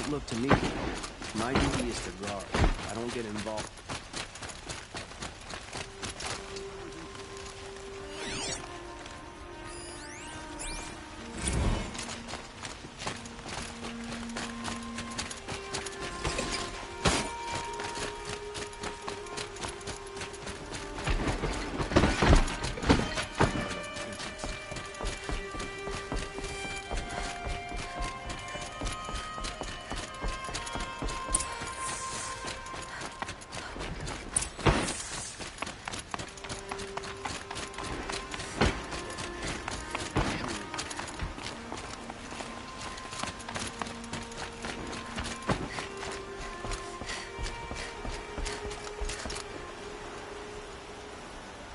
Don't look to me. My duty is to guard. I don't get involved.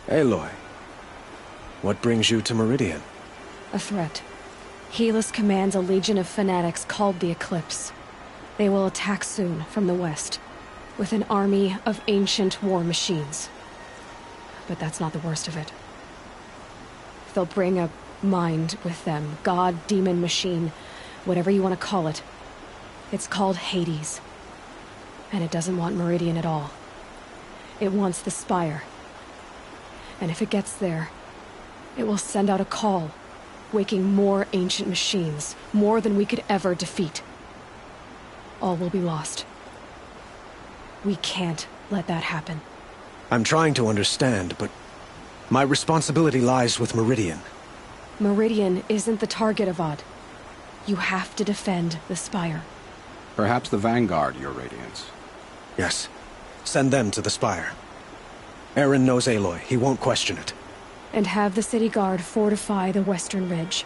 Aloy, what brings you to Meridian? A threat. Helis commands a legion of fanatics called the Eclipse. They will attack soon from the west, with an army of ancient war machines. But that's not the worst of it. They'll bring a mind with them, god, demon, machine, whatever you want to call it. It's called Hades. And it doesn't want Meridian at all. It wants the Spire. And if it gets there, it will send out a call, waking more ancient machines, more than we could ever defeat. All will be lost. We can't let that happen. I'm trying to understand, but my responsibility lies with Meridian. Meridian isn't the target, Avad. You have to defend the Spire. Perhaps the Vanguard, Your Radiance. Yes. Send them to the Spire. Eren knows Aloy. He won't question it. And have the city guard fortify the western ridge.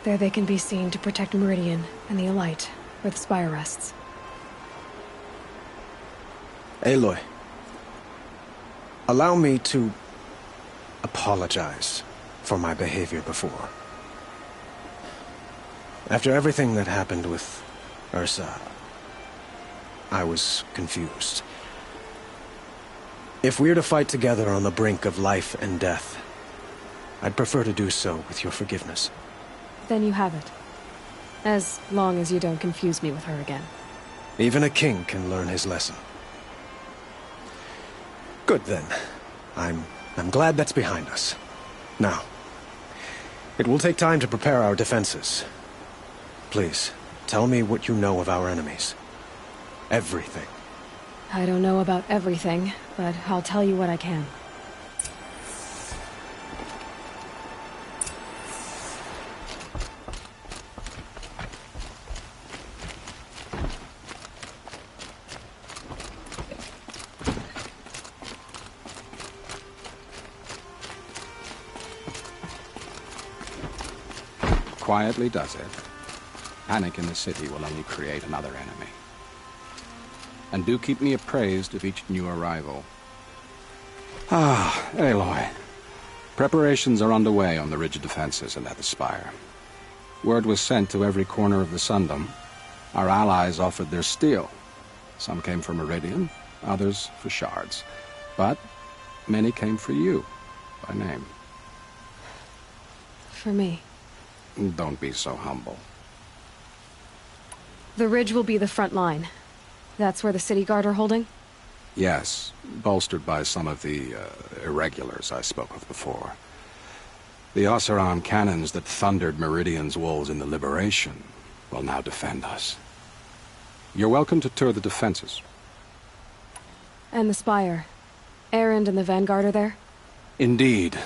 There they can be seen to protect Meridian and the Elite, where the Spire rests. Aloy, allow me to apologize for my behavior before. After everything that happened with Ursa, I was confused. If we're to fight together on the brink of life and death, I'd prefer to do so with your forgiveness. Then you have it. As long as you don't confuse me with her again. Even a king can learn his lesson. Good then. I'm glad that's behind us. Now, it will take time to prepare our defenses. Please, tell me what you know of our enemies. Everything. I don't know about everything, but I'll tell you what I can. Quietly does it. Panic in the city will only create another enemy. And do keep me appraised of each new arrival. Ah, Aloy. Preparations are underway on the ridge defenses and at the Spire. Word was sent to every corner of the Sundom. Our allies offered their steel. Some came for Meridian, others for shards. But many came for you, by name. For me. Don't be so humble. The ridge will be the front line. That's where the city guard are holding? Yes, bolstered by some of the irregulars I spoke of before. The Oseram cannons that thundered Meridian's walls in the Liberation will now defend us. You're welcome to tour the defenses. And the Spire. Erend and the Vanguard are there? Indeed.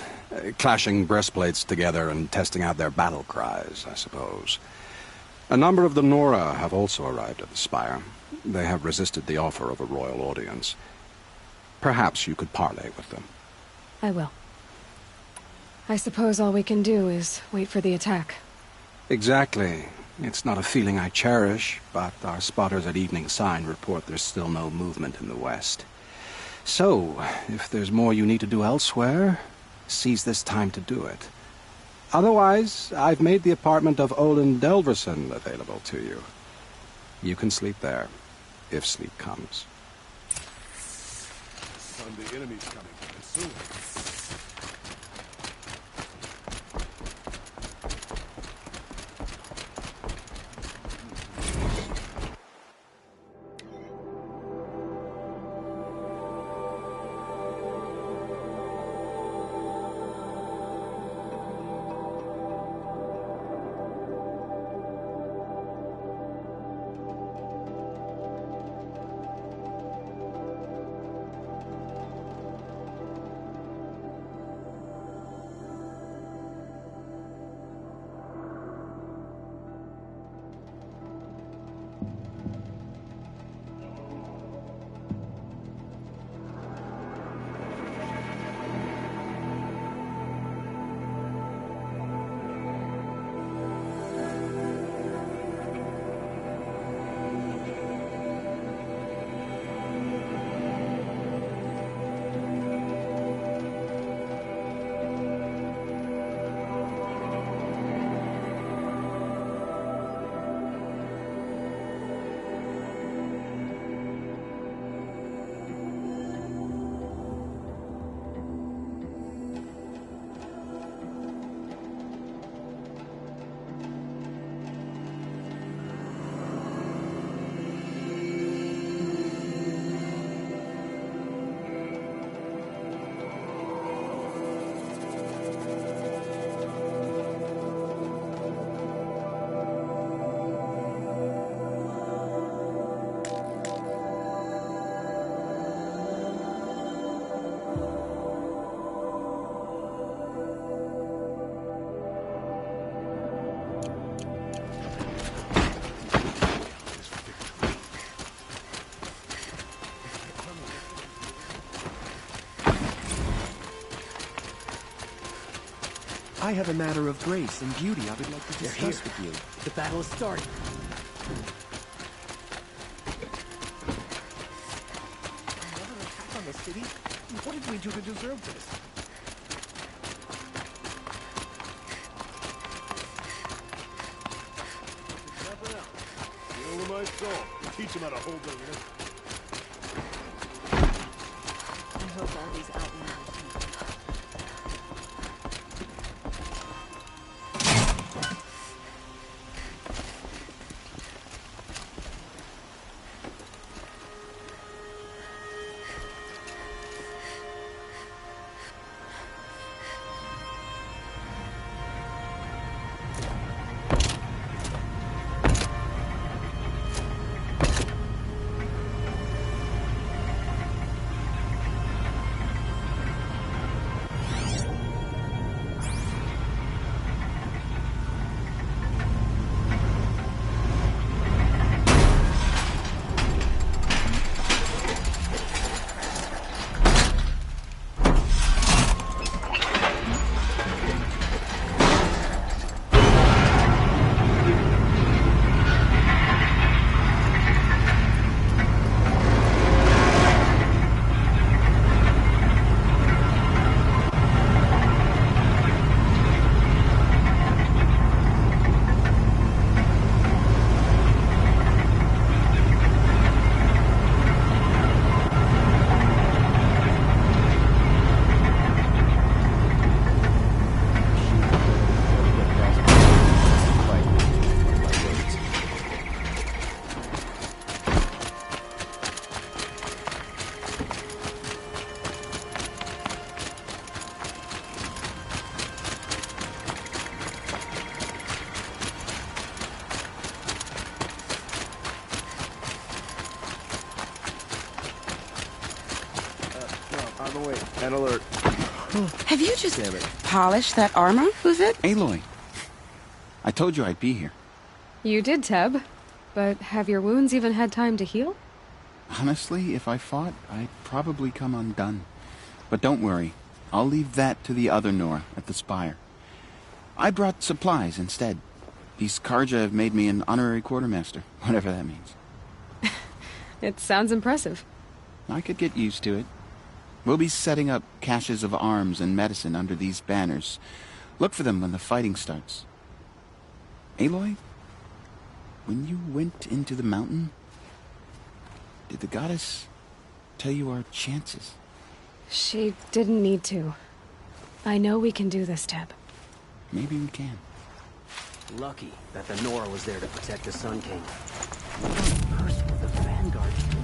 Clashing breastplates together and testing out their battle cries, I suppose. A number of the Nora have also arrived at the Spire. They have resisted the offer of a royal audience. Perhaps you could parley with them. I will. I suppose all we can do is wait for the attack. Exactly. It's not a feeling I cherish, but our spotters at Evening Sign report there's still no movement in the west. So, if there's more you need to do elsewhere, seize this time to do it. Otherwise, I've made the apartment of Olin Delverson available to you. You can sleep there, if sleep comes. Son, the enemy's coming, and soon. I have a matter of grace and beauty I would like to They're discuss here. with you. The battle is starting. Another attack on the city? What did we do to deserve this? Nothing else. Feel my soul. Teach him how to hold their liquor. I hope all these outlanders. On the way. And alert. Have you just Damn it. polished that armor, Uvit? Aloy, I told you I'd be here. You did, Teb. But have your wounds even had time to heal? Honestly, if I fought, I'd probably come undone. But don't worry. I'll leave that to the other Nora at the Spire. I brought supplies instead. These Karja have made me an honorary quartermaster, whatever that means. It sounds impressive. I could get used to it. We'll be setting up caches of arms and medicine under these banners. Look for them when the fighting starts. Aloy, when you went into the mountain, did the goddess tell you our chances? She didn't need to. I know we can do this, Teb. Maybe we can. Lucky that the Nora was there to protect the Sun King. What on earth were the Vanguard doing?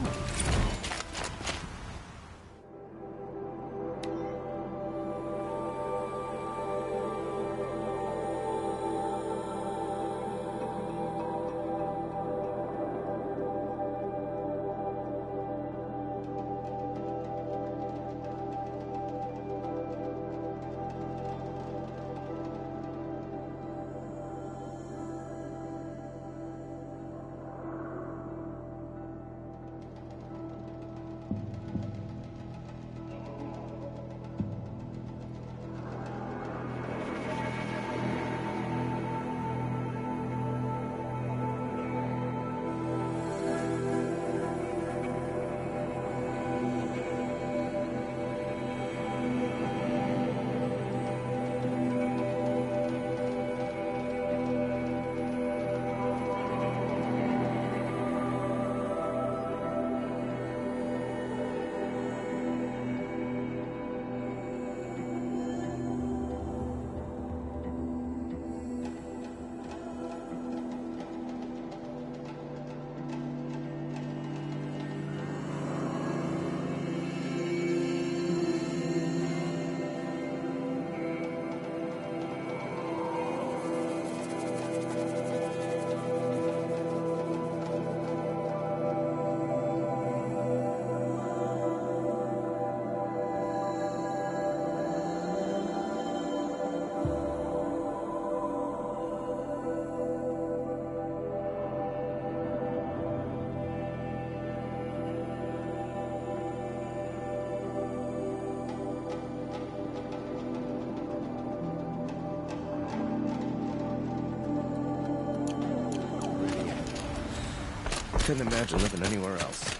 Couldn't imagine living anywhere else.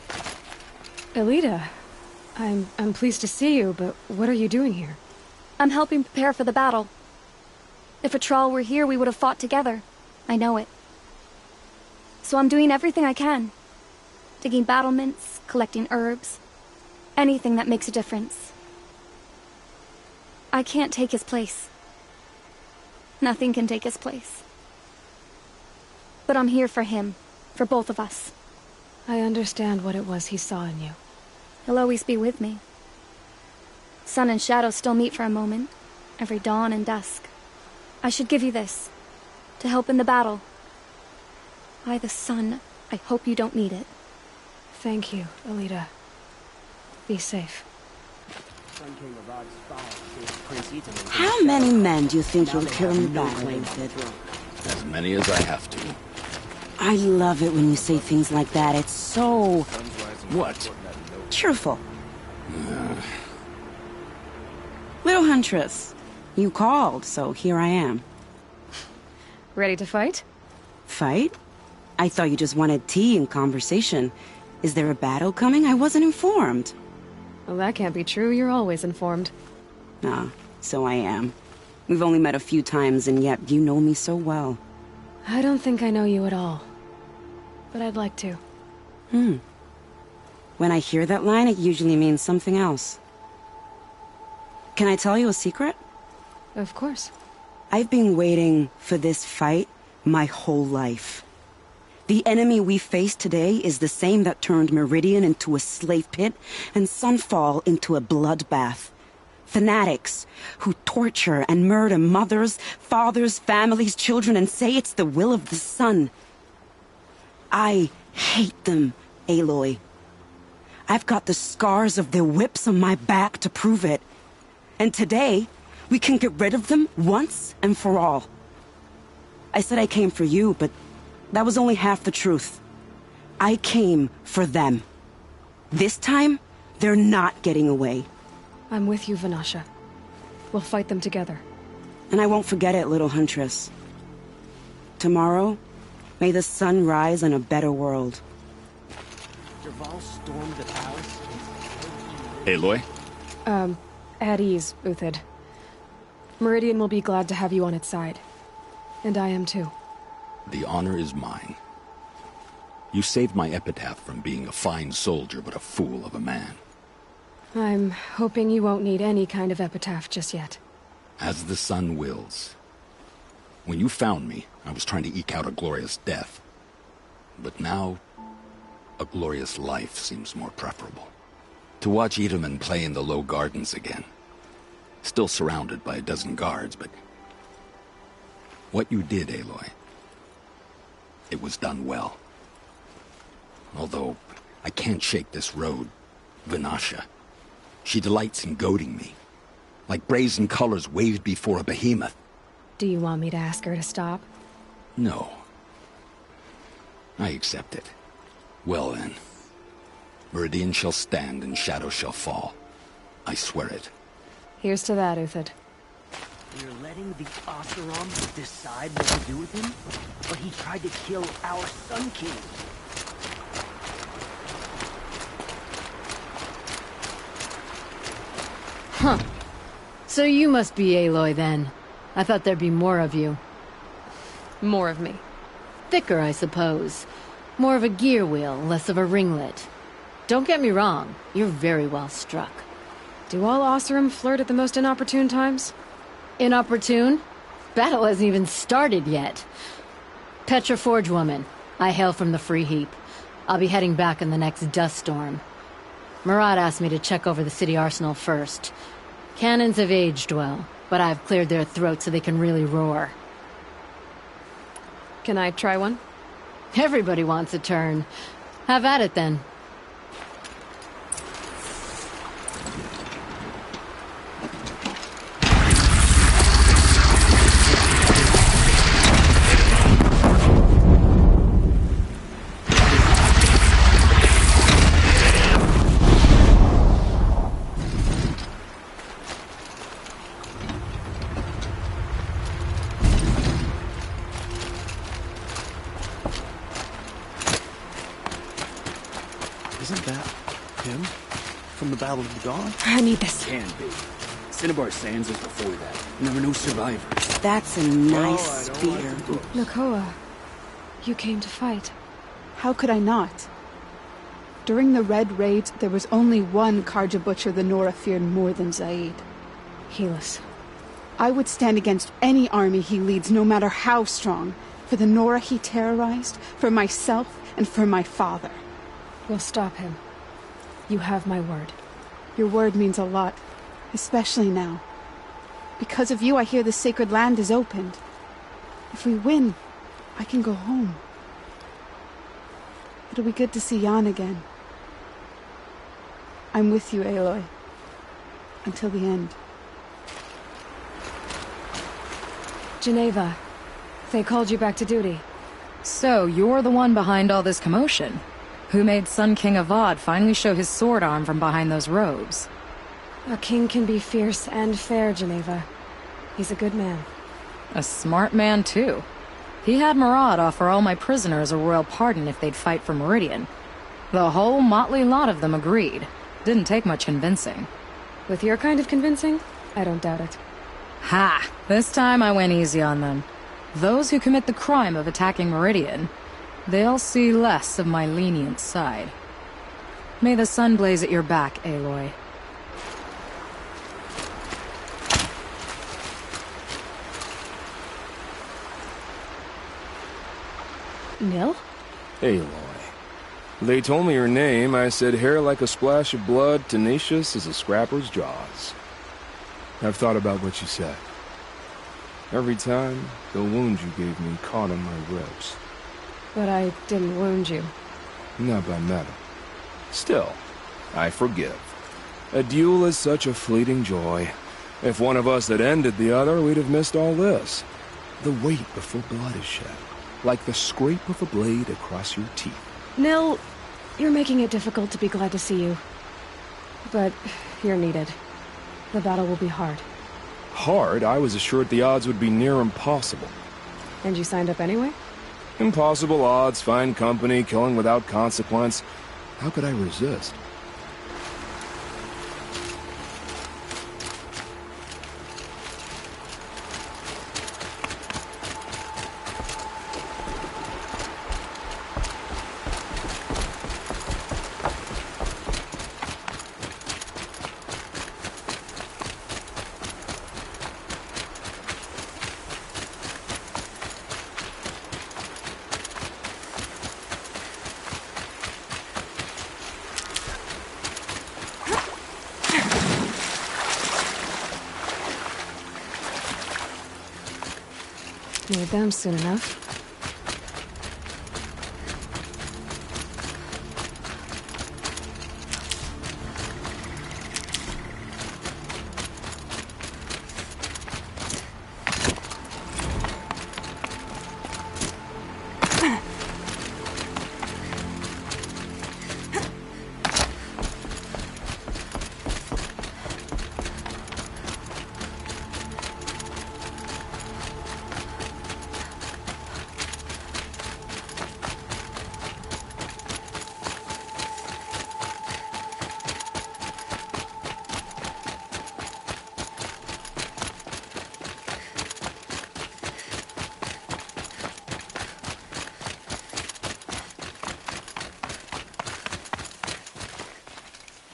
Elita, I'm pleased to see you, but what are you doing here? I'm helping prepare for the battle. If Atral were here, we would have fought together. I know it. So I'm doing everything I can. Digging battlements, collecting herbs. Anything that makes a difference. I can't take his place. Nothing can take his place. But I'm here for him. For both of us. I understand what it was he saw in you. He'll always be with me. Sun and shadow still meet for a moment. Every dawn and dusk. I should give you this. To help in the battle. By the sun, I hope you don't need it. Thank you, Elita. Be safe. Sun King Arad's followers saved Prince Italy. How many men do you think you'll kill in the battle, David? As many as I have to. I love it when you say things like that. It's so... What? cheerful. Little Huntress, you called, so here I am. Ready to fight? Fight? I thought you just wanted tea and conversation. Is there a battle coming? I wasn't informed. Well, that can't be true. You're always informed. Ah, so I am. We've only met a few times, and yet you know me so well. I don't think I know you at all. But I'd like to. When I hear that line, it usually means something else. Can I tell you a secret? Of course. I've been waiting for this fight my whole life. The enemy we face today is the same that turned Meridian into a slave pit and Sunfall into a bloodbath. Fanatics who torture and murder mothers, fathers, families, children, and say it's the will of the sun. I hate them, Aloy. I've got the scars of their whips on my back to prove it. And today, we can get rid of them once and for all. I said I came for you, but that was only half the truth. I came for them. This time, they're not getting away. I'm with you, Vanasha. We'll fight them together. And I won't forget it, little Huntress. Tomorrow, may the sun rise on a better world. Dervahl stormed the palace. Aloy? At ease, Uthid. Meridian will be glad to have you on its side. And I am too. The honor is mine. You saved my epitaph from being a fine soldier but a fool of a man. I'm hoping you won't need any kind of epitaph just yet. As the sun wills. When you found me, I was trying to eke out a glorious death. But now, a glorious life seems more preferable. To watch Itamen play in the low gardens again. Still surrounded by a dozen guards, but... what you did, Aloy, it was done well. Although, I can't shake this road, Vanasha. She delights in goading me. Like brazen colors waved before a behemoth. Do you want me to ask her to stop? No. I accept it. Well then. Meridian shall stand and shadow shall fall. I swear it. Here's to that, Uthid. We're letting the Oseram decide what to do with him? But he tried to kill our Sun King. Huh. So you must be Aloy then. I thought there'd be more of you. More of me. Thicker, I suppose. More of a gear wheel, less of a ringlet. Don't get me wrong, you're very well struck. Do all Oseram flirt at the most inopportune times? Inopportune? Battle hasn't even started yet. Petra Forge woman. I hail from the Free Heap. I'll be heading back in the next dust storm. Murad asked me to check over the city arsenal first. Cannons have aged well, but I've cleared their throats so they can really roar. Can I try one? Everybody wants a turn. Have at it then. Isn't that him? From the Battle of the Dawn? I need this. Can be. Cinnabar Sands was before that, and there were no survivors. That's a nice spear. Nakoa, you came to fight. How could I not? During the Red Raids, there was only one Karja Butcher the Nora feared more than Zaid. Helis. I would stand against any army he leads, no matter how strong. For the Nora he terrorized, for myself, and for my father. We'll stop him. You have my word. Your word means a lot, especially now. Because of you, I hear the sacred land is opened. If we win, I can go home. It'll be good to see Jan again. I'm with you, Aloy. Until the end. Geneva, they called you back to duty. So, you're the one behind all this commotion? Who made Sun King Avad finally show his sword arm from behind those robes? A king can be fierce and fair, Geneva. He's a good man. A smart man, too. He had Murad offer all my prisoners a royal pardon if they'd fight for Meridian. The whole motley lot of them agreed. Didn't take much convincing. With your kind of convincing, I don't doubt it. Ha! This time I went easy on them. Those who commit the crime of attacking Meridian, they'll see less of my lenient side. May the sun blaze at your back, Aloy. Nil? Aloy. They told me your name. I said hair like a splash of blood, tenacious as a scrapper's jaws. I've thought about what you said. Every time, the wound you gave me caught on my ribs. But I didn't wound you. Not by metal. Still, I forgive. A duel is such a fleeting joy. If one of us had ended the other, we'd have missed all this. The wait before blood is shed. Like the scrape of a blade across your teeth. Nil, you're making it difficult to be glad to see you. But you're needed. The battle will be hard. Hard? I was assured the odds would be near impossible. And you signed up anyway? Impossible odds, fine company, killing without consequence. How could I resist? Need them soon enough.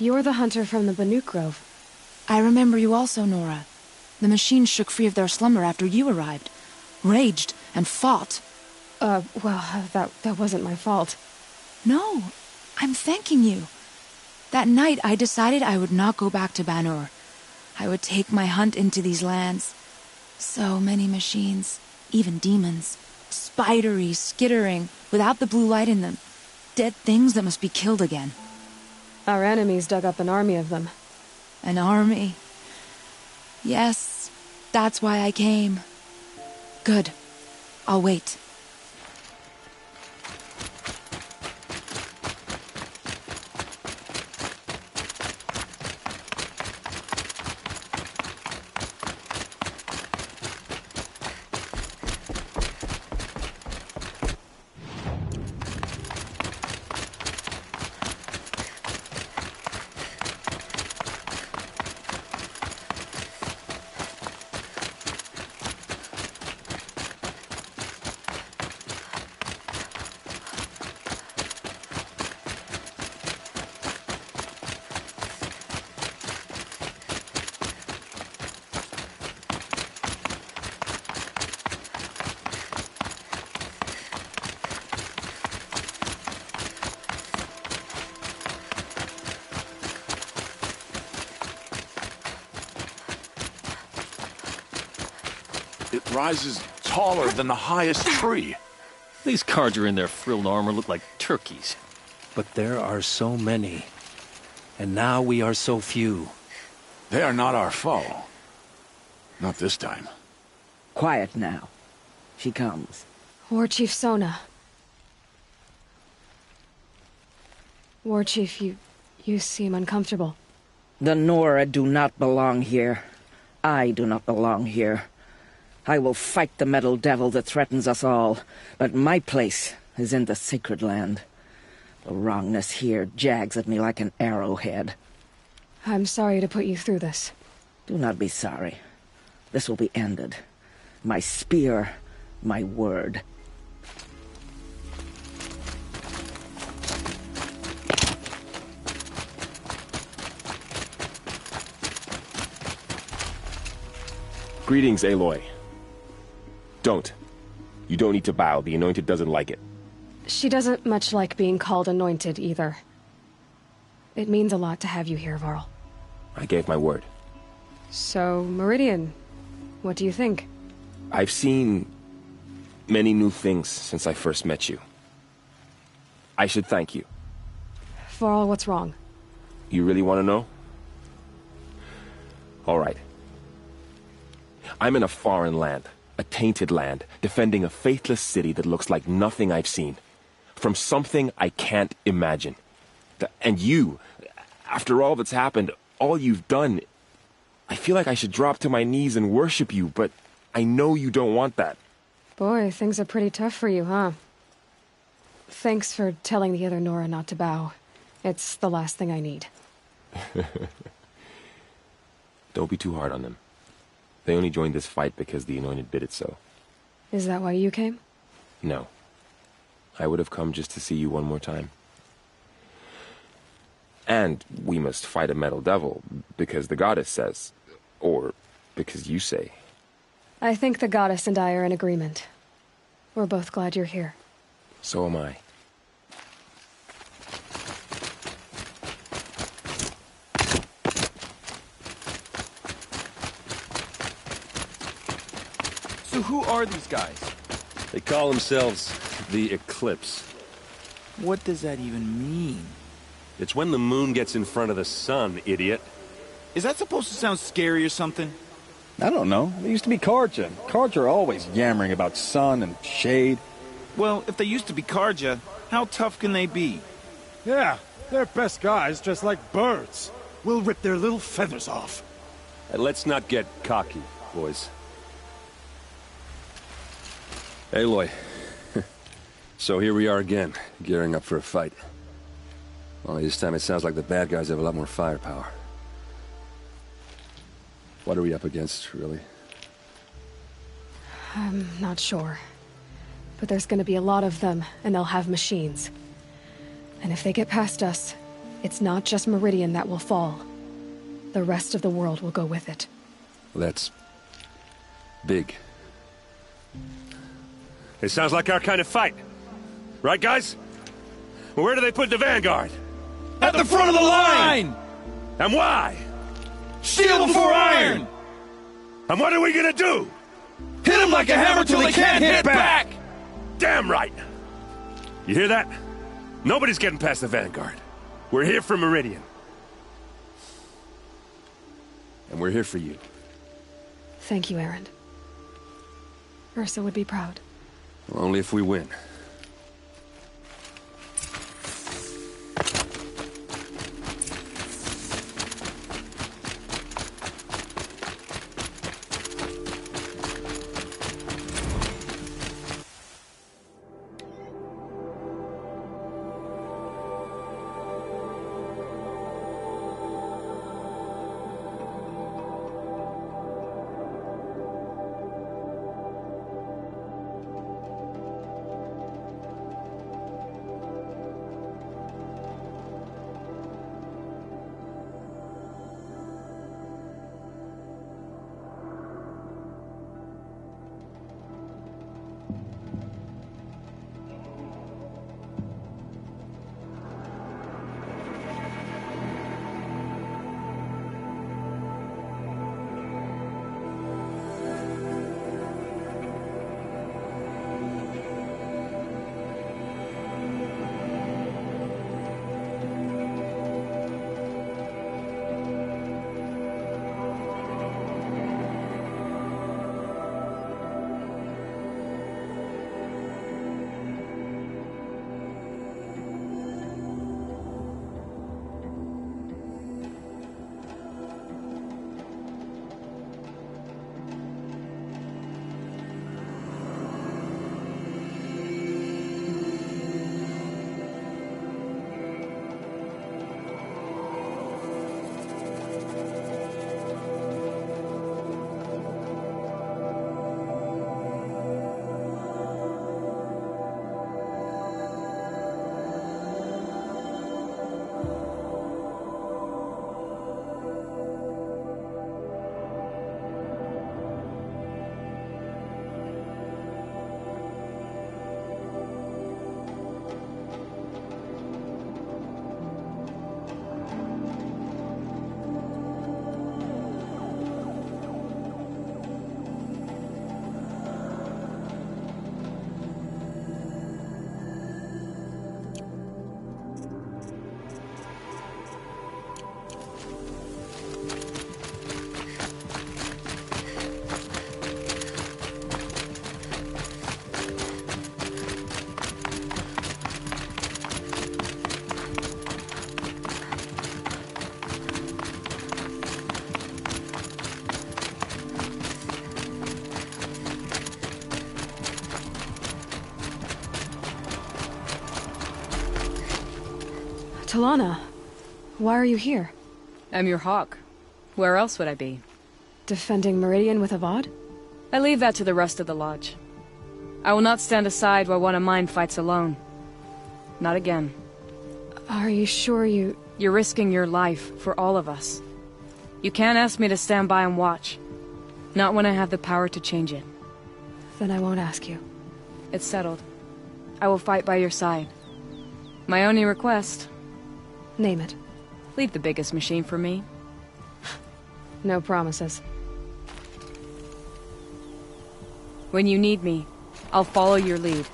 You're the hunter from the Banuk Grove. I remember you also, Nora. The machines shook free of their slumber after you arrived. Raged and fought. Well, that wasn't my fault. No, I'm thanking you. That night I decided I would not go back to Banur. I would take my hunt into these lands. So many machines, even demons. Spidery, skittering, without the blue light in them. Dead things that must be killed again. Our enemies dug up an army of them. An army? Yes, that's why I came. Good. I'll wait. rises taller than the highest tree. These Carja in their frilled armor look like turkeys. But there are so many. And now we are so few. They are not our foe. Not this time. Quiet now. She comes. War Chief Sona. War Chief, you seem uncomfortable. The Nora do not belong here. I do not belong here. I will fight the metal devil that threatens us all, but my place is in the sacred land. The wrongness here jags at me like an arrowhead. I'm sorry to put you through this. Do not be sorry. This will be ended. My spear, my word. Greetings, Aloy. Don't. You don't need to bow. The Anointed doesn't like it. She doesn't much like being called anointed, either. It means a lot to have you here, Varl. I gave my word. So, Meridian, what do you think? I've seen many new things since I first met you. I should thank you. Varl, what's wrong? You really want to know? All right. I'm in a foreign land, a tainted land, defending a faithless city that looks like nothing I've seen. From something I can't imagine. And you, after all that's happened, all you've done, I feel like I should drop to my knees and worship you, but I know you don't want that. Boy, things are pretty tough for you, huh? Thanks for telling the other Nora not to bow. It's the last thing I need. Don't be too hard on them. They only joined this fight because the Anointed bid it so. Is that why you came? No. I would have come just to see you one more time. And we must fight a metal devil, because the goddess says. Or because you say. I think the goddess and I are in agreement. We're both glad you're here. So am I. So who are these guys? They call themselves the Eclipse. What does that even mean? It's when the moon gets in front of the sun, idiot. Is that supposed to sound scary or something? I don't know. They used to be Carja. Carja are always yammering about sun and shade. Well, if they used to be Carja, how tough can they be? Yeah, they're best guys, just like birds. We'll rip their little feathers off. And let's not get cocky, boys. Aloy. So here we are again, gearing up for a fight. Only this time it sounds like the bad guys have a lot more firepower. What are we up against, really? I'm not sure. But there's gonna be a lot of them, and they'll have machines. And if they get past us, it's not just Meridian that will fall. The rest of the world will go with it. Well, that's big. It sounds like our kind of fight. Right, guys? Well, where do they put the Vanguard? At the front of the line! And why? Steel before iron! And what are we gonna do? Hit them like a hammer till they can't hit back! Damn right! You hear that? Nobody's getting past the Vanguard. We're here for Meridian. And we're here for you. Thank you, Erend. Ursa would be proud. Well, only if we win. Talana, why are you here? I'm your hawk. Where else would I be? Defending Meridian with Avad? I leave that to the rest of the Lodge. I will not stand aside while one of mine fights alone. Not again. Are you sure you... You're risking your life for all of us. You can't ask me to stand by and watch. Not when I have the power to change it. Then I won't ask you. It's settled. I will fight by your side. My only request... Name it. Leave the biggest machine for me. No promises. When you need me, I'll follow your lead.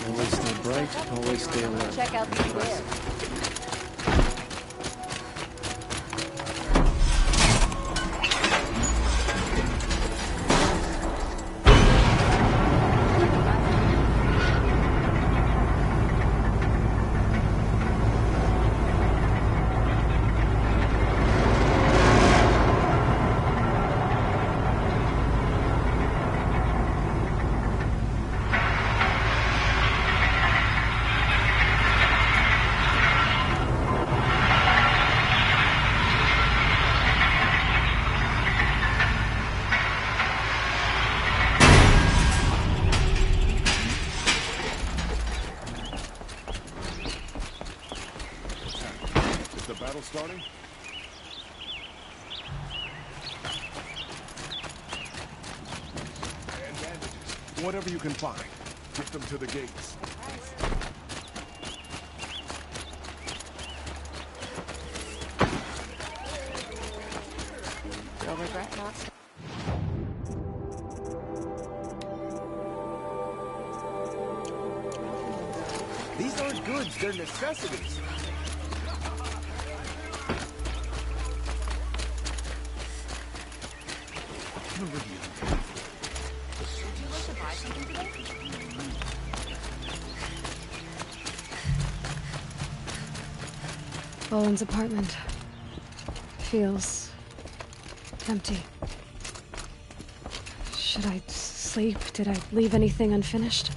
Always stay bright, always stay alert. Check out these wares. Starting? And bandages. Whatever you can find. Get them to the gates. You'll regret not. These aren't goods, they're necessities. Bowen's apartment feels empty. Should I sleep? Did I leave anything unfinished?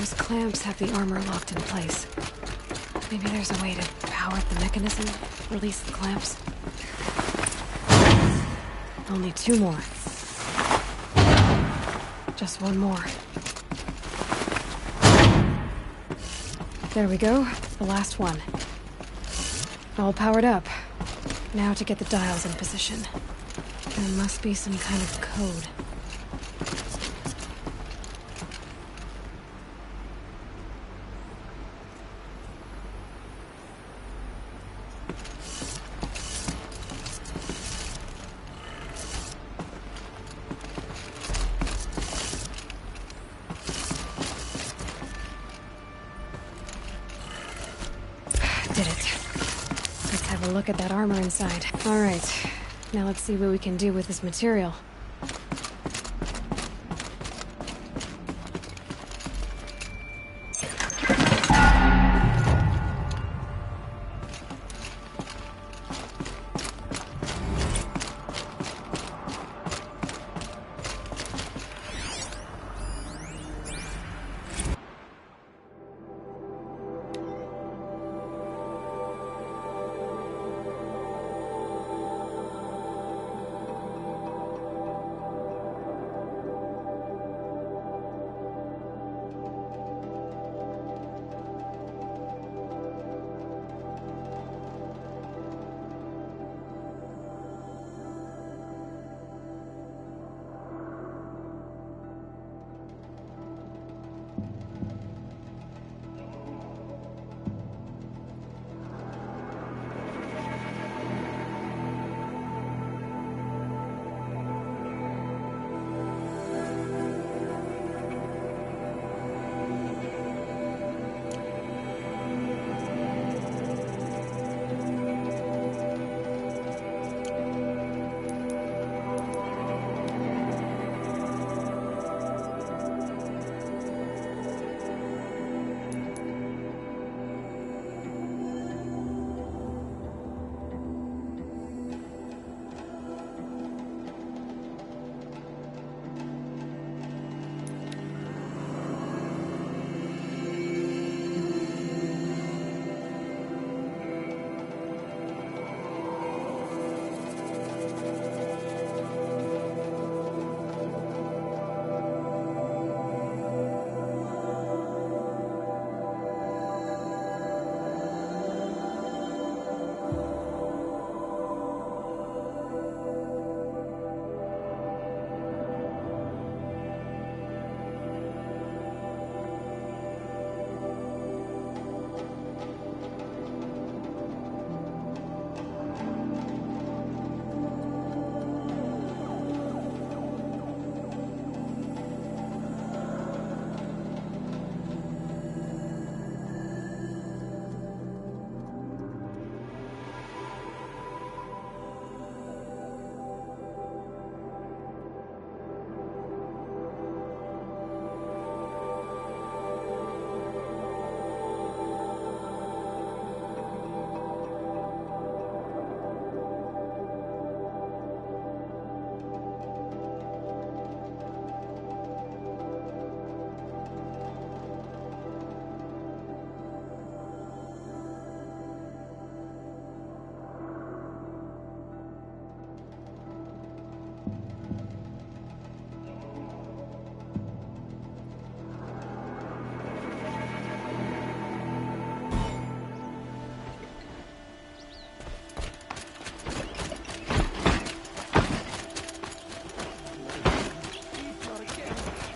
Those clamps have the armor locked in place. Maybe there's a way to power up the mechanism, release the clamps. Only 2 more. Just 1 more. There we go. The last one. All powered up. Now to get the dials in position. There must be some kind of code. Look at that armor inside. All right, now let's see what we can do with this material.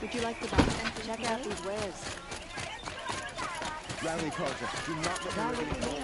Would you like to buy them? Check out these wares. Rally, Carter. Do not let me in.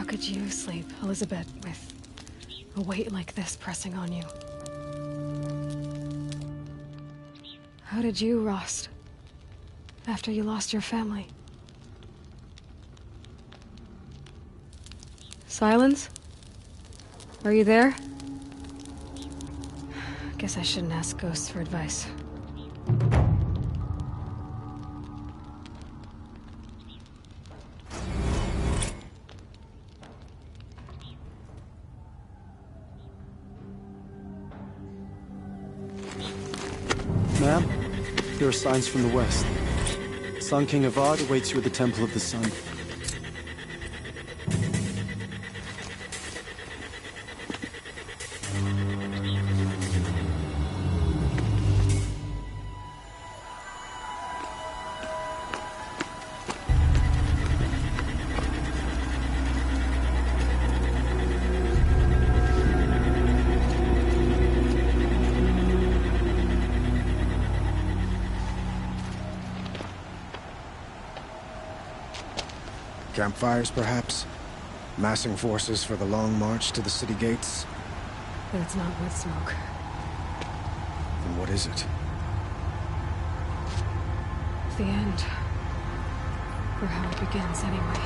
How could you sleep, Elizabeth, with a weight like this pressing on you? How did you, Rost, after you lost your family? Silence? Are you there? Guess I shouldn't ask ghosts for advice. Ma'am, there are signs from the west. Sun King Avad awaits you at the Temple of the Sun. Campfires, perhaps? Massing forces for the long march to the city gates? But it's not wood smoke. Then what is it? The end. Or how it begins, anyway.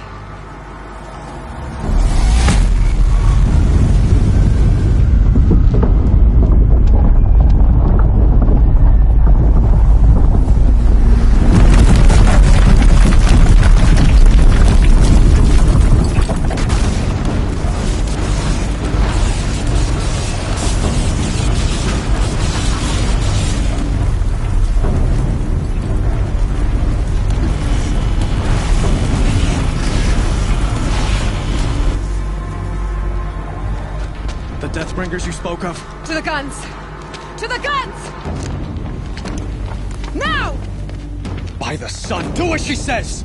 Deathbringers you spoke of? To the guns! To the guns! Now! By the sun, do as she says!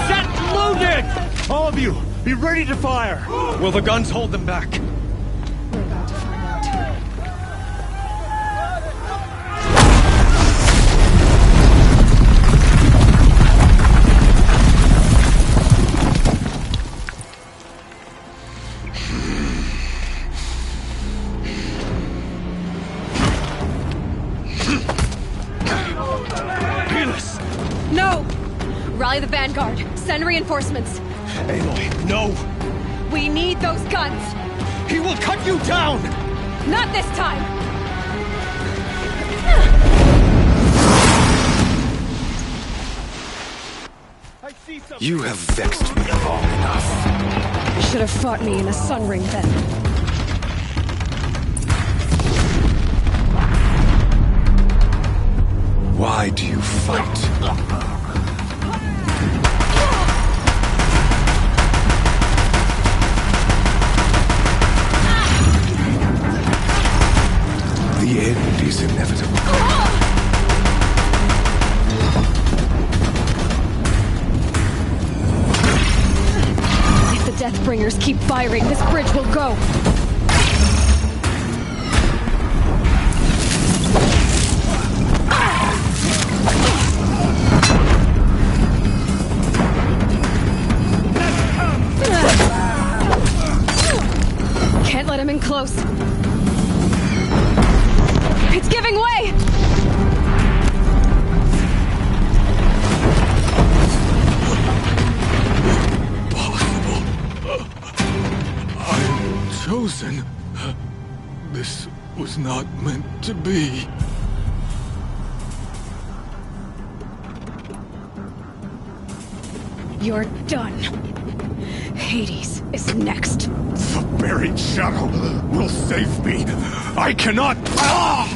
Set loaded! All of you, be ready to fire! Will the guns hold them back? We're about to find out. No! Rally the vanguard. Send reinforcements. Aloy, no! We need those guns! He will cut you down! Not this time! You have vexed me long enough. You should have fought me in a sun ring then. Why do you fight? The end is inevitable. If the Deathbringers keep firing, this bridge will go. Can't let him in close. It's giving way! I'm chosen. This was not meant to be. You're done. Hades is next. The buried shadow will save me. I cannot. Ah!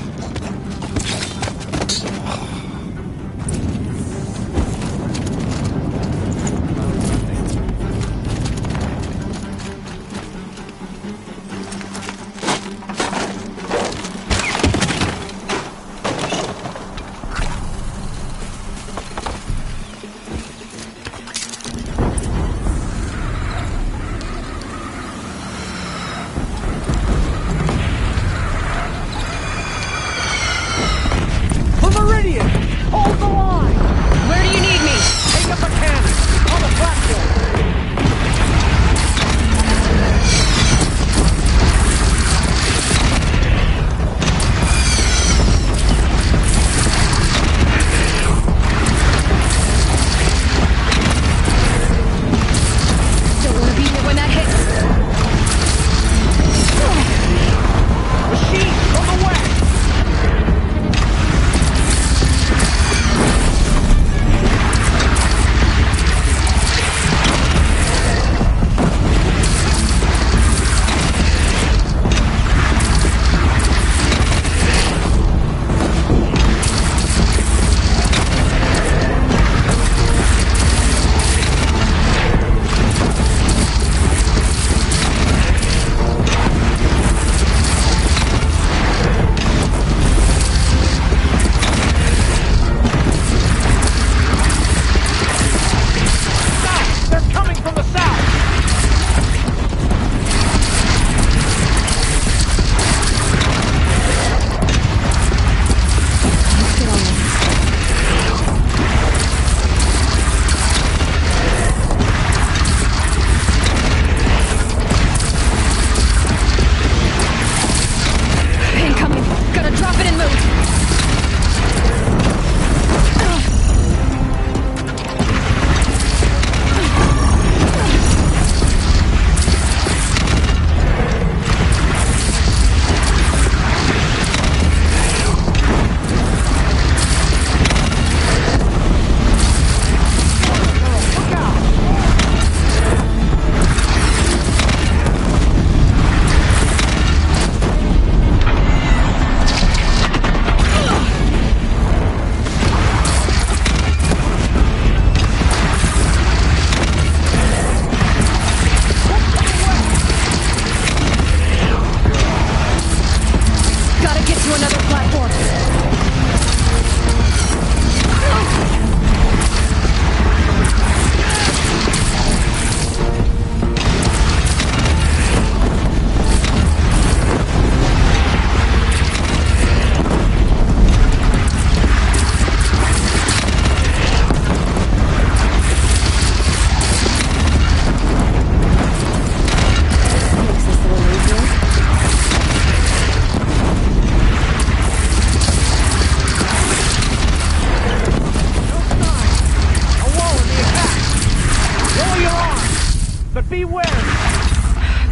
but beware!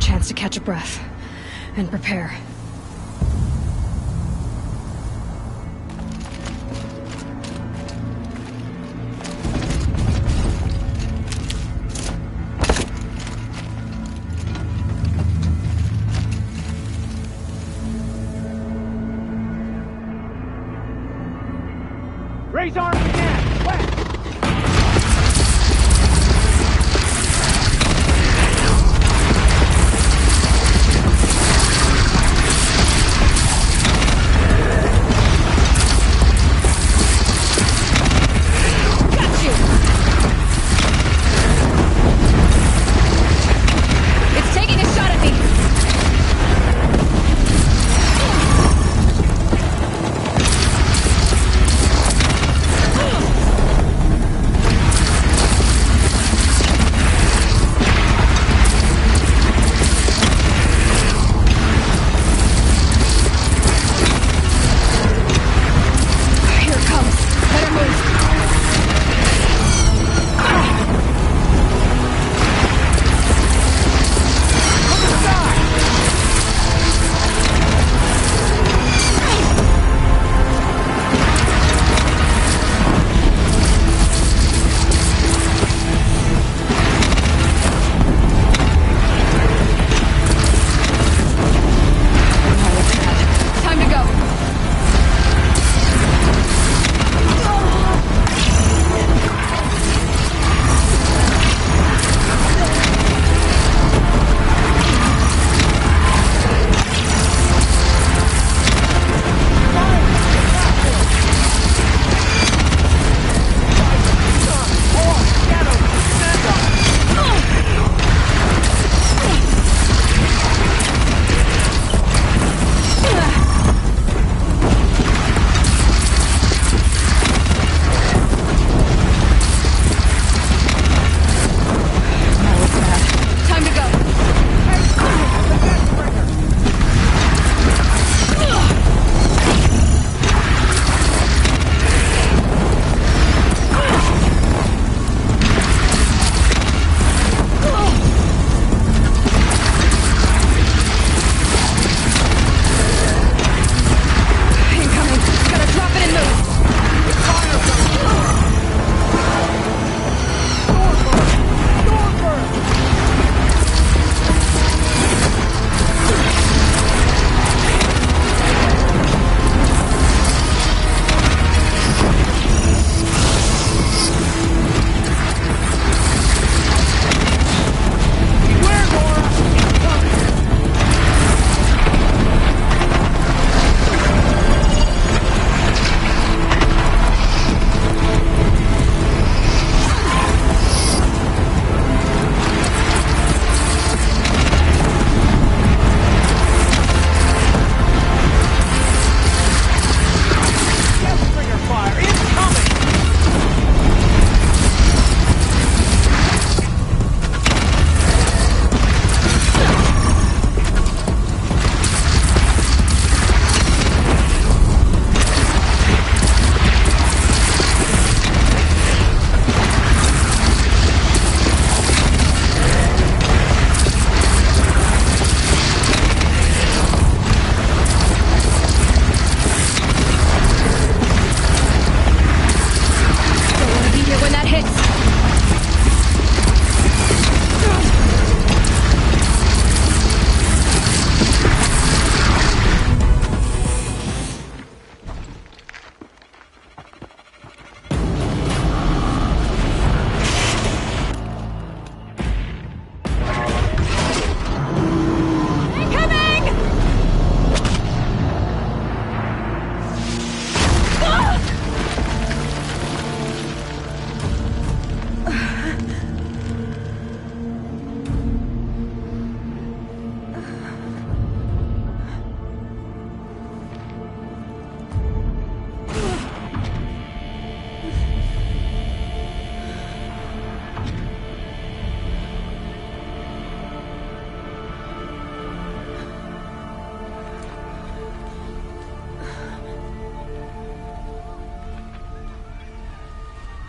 Chance to catch a breath and prepare. Raise arms again! West! It's taking a shot at me!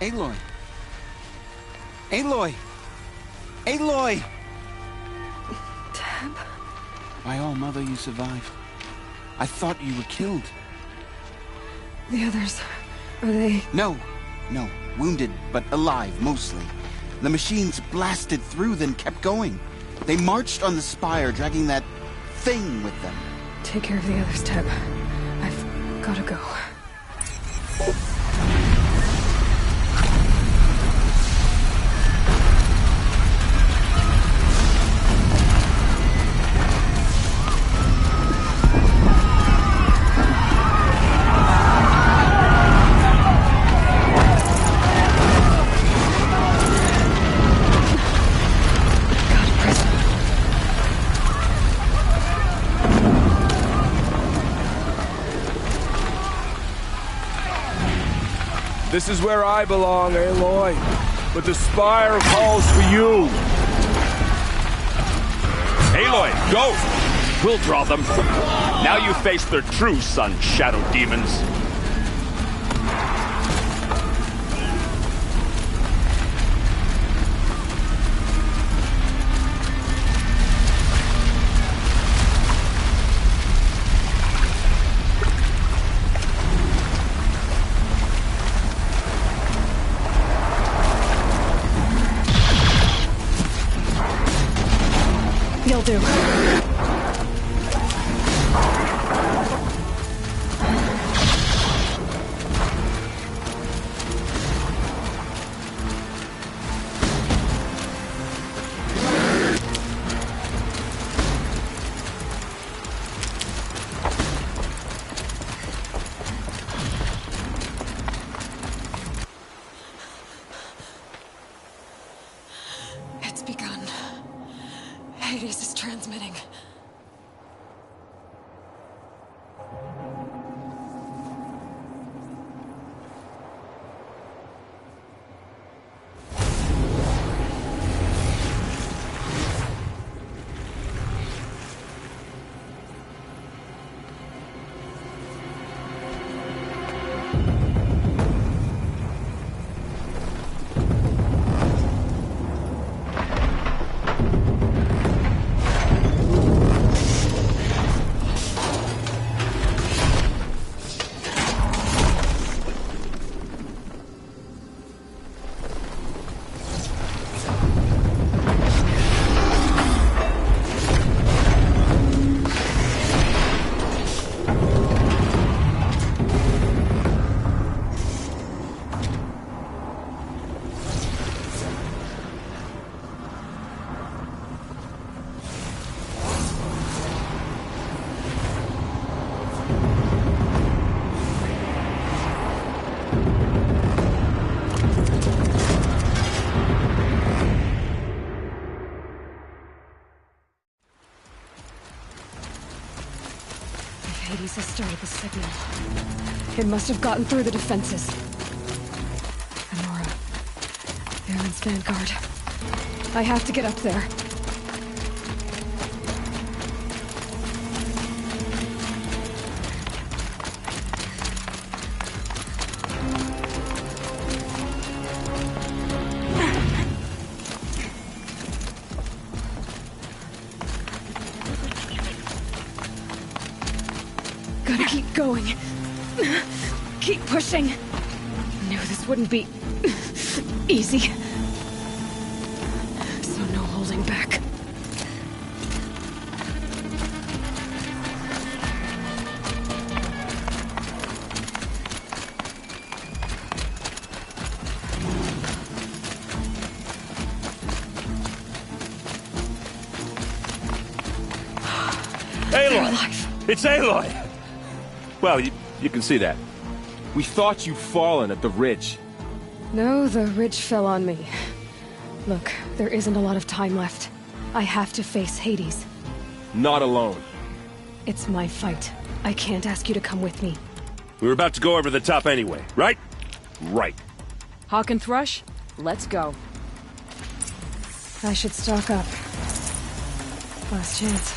Aloy! Aloy! Aloy! Teb? By all mother, you survived. I thought you were killed. The others, are they... No. Wounded, but alive, mostly. The machines blasted through, then kept going. They marched on the spire, dragging that thing with them. Take care of the others, Teb. I've gotta go. This is where I belong, Aloy. But the Spire calls for you. Aloy, go! We'll draw them. Now you face their true sun, shadow demons. You'll do. It's begun. Hades is transmitting. Hades has started the signal. It must have gotten through the defenses. Anora. Valen's vanguard. I have to get up there. Gotta keep going. Keep pushing. Knew this wouldn't be easy. So no holding back. Aloy! It's Aloy! Well, you can see that. We thought you'd fallen at the ridge. No, the ridge fell on me. Look, there isn't a lot of time left. I have to face Hades. Not alone. It's my fight. I can't ask you to come with me. We were about to go over the top anyway, right? Right. Hawk and Thrush, let's go. I should stock up. Last chance.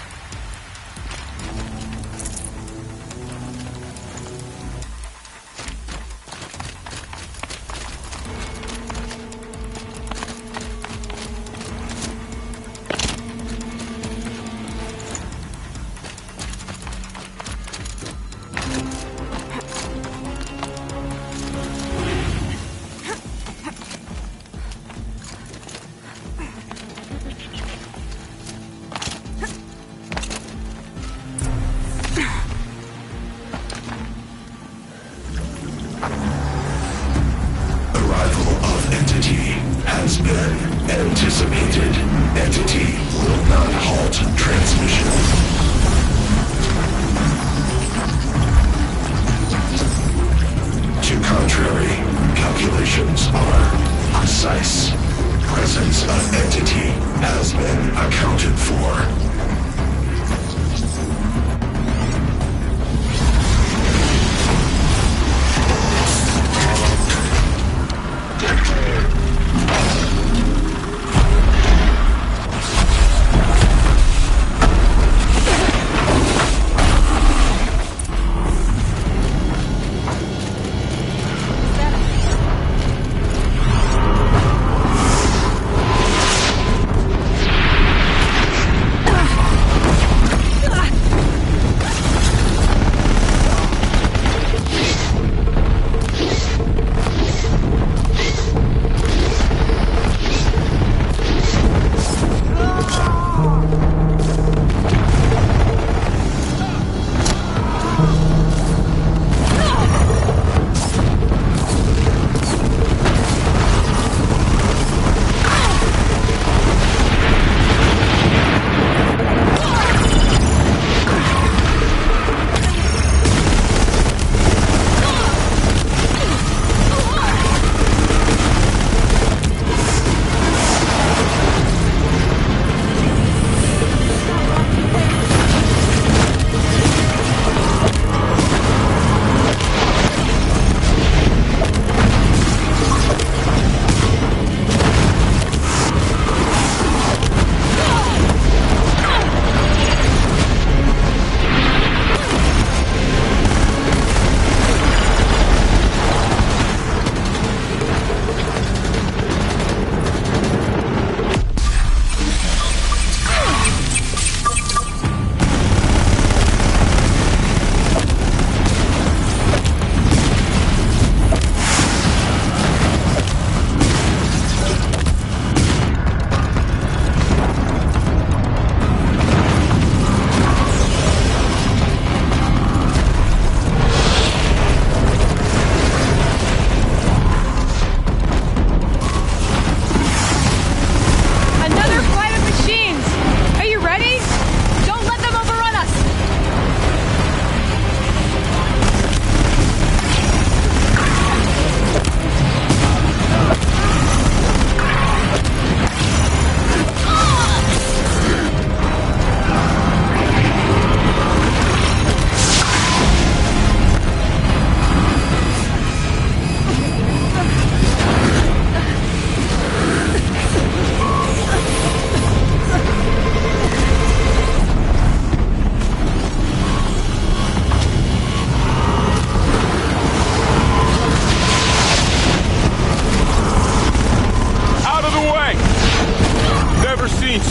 Anticipated. Entity will not halt transmission. To contrary, calculations are precise. Presence of entity has been accounted for.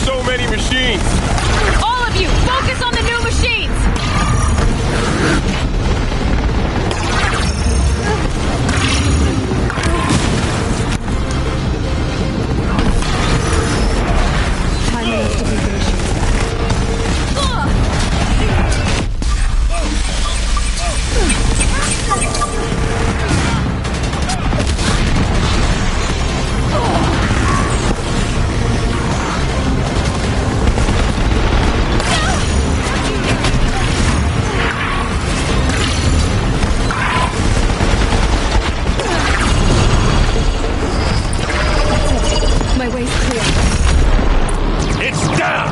So many machines! All of you, focus on the new machines! Time enough to be patient. My way's clear. It's down!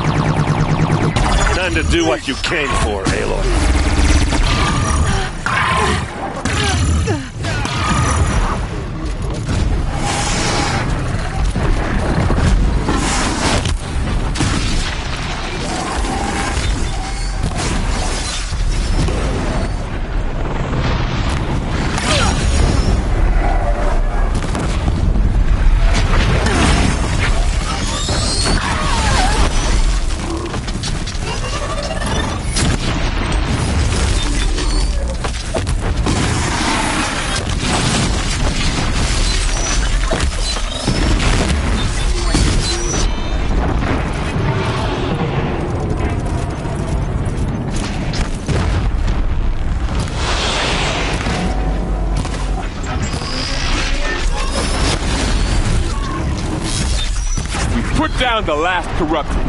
Time to do what you came for, Aloy. Put down the last corruption.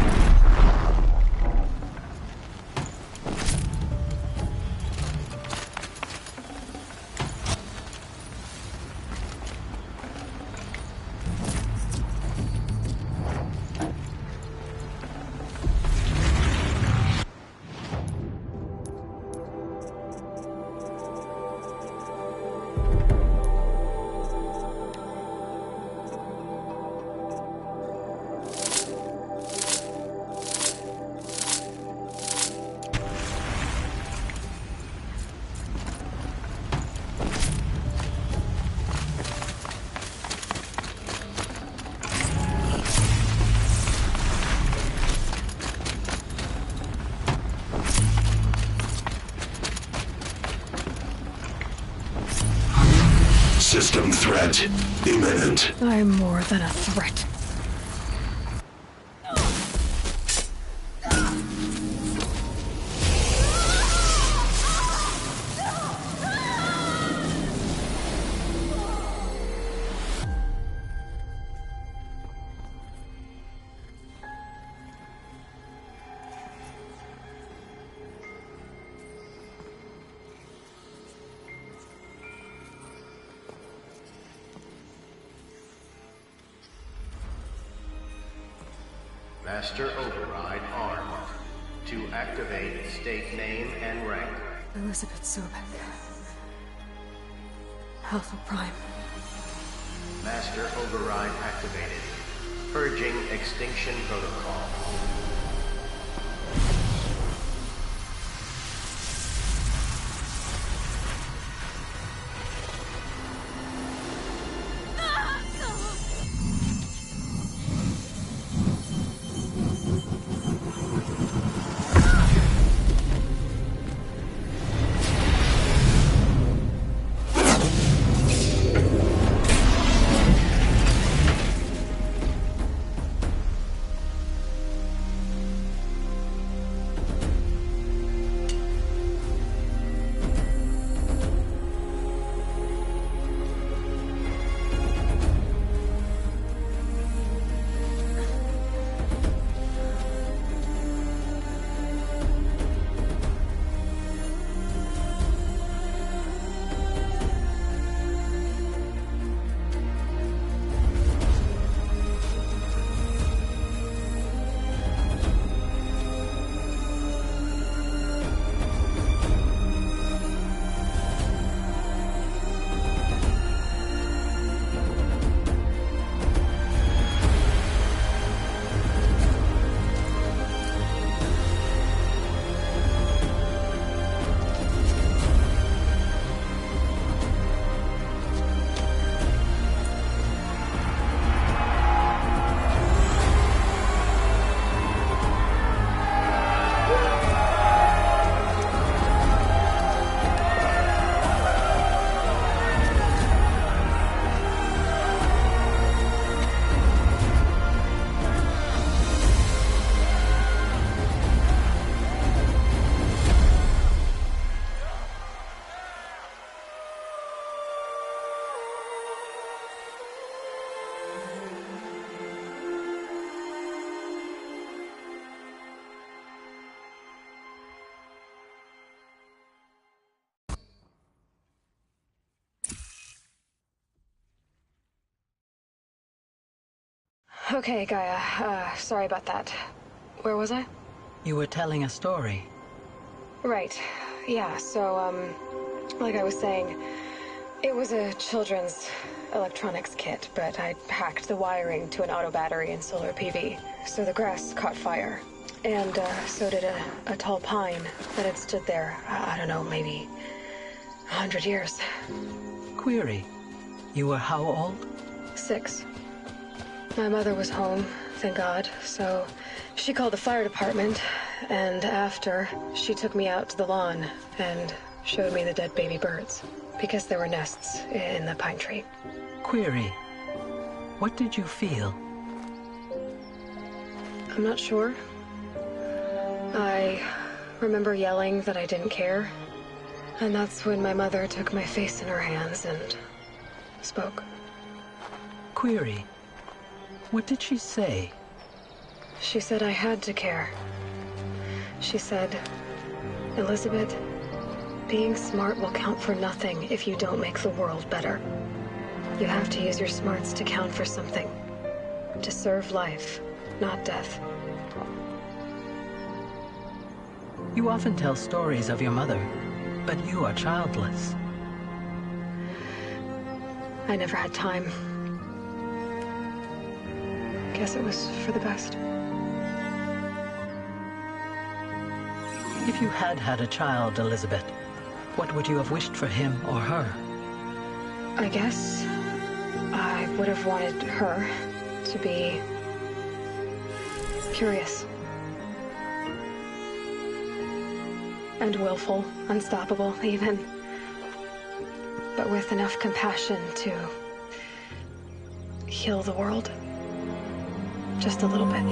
System threat imminent. I'm more than a threat. Master Override armed. To activate, state name and rank. Elizabeth Sobek. Alpha Prime. Master Override activated. Purging Extinction Protocol. Okay, Gaia. Sorry about that. Where was I? You were telling a story. Right. Yeah, so, like I was saying, it was a children's electronics kit, but I'd hacked the wiring to an auto battery and solar PV, so the grass caught fire. And, so did a tall pine that had stood there, I don't know, maybe 100 years. Query. You were how old? 6. My mother was home, thank God, so she called the fire department, and after, she took me out to the lawn and showed me the dead baby birds, because there were nests in the pine tree. Query. What did you feel? I'm not sure. I remember yelling that I didn't care, and that's when my mother took my face in her hands and spoke. Query. What did she say? She said I had to care. She said, Elizabeth, being smart will count for nothing if you don't make the world better. You have to use your smarts to count for something. To serve life, not death. You often tell stories of your mother, but you are childless. I never had time. Guess it was for the best. If you had had a child, Elizabeth, what would you have wished for him or her? I guess I would have wanted her to be curious. And willful, unstoppable, even. But with enough compassion to heal the world. Just a little bit.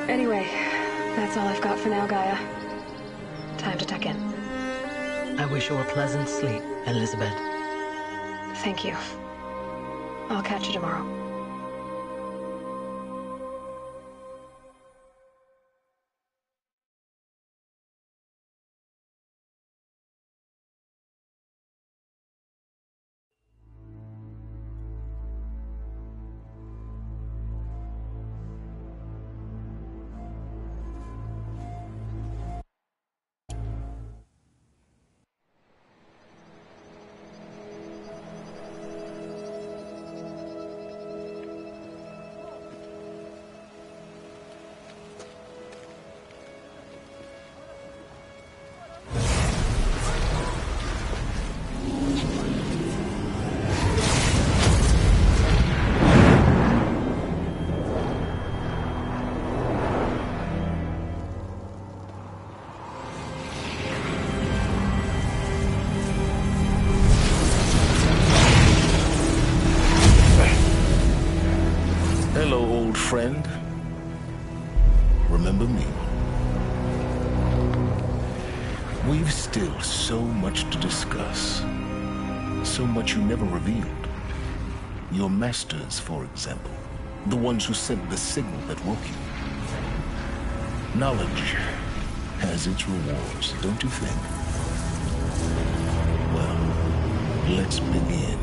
Anyway, that's all I've got for now, Gaia. Time to tuck in. I wish you a pleasant sleep, Elizabeth. Thank you. I'll catch you tomorrow. Hello, old friend. Remember me? We've still so much to discuss. So much you never revealed. Your masters, for example. The ones who sent the signal that woke you. Knowledge has its rewards, don't you think? Well, let's begin.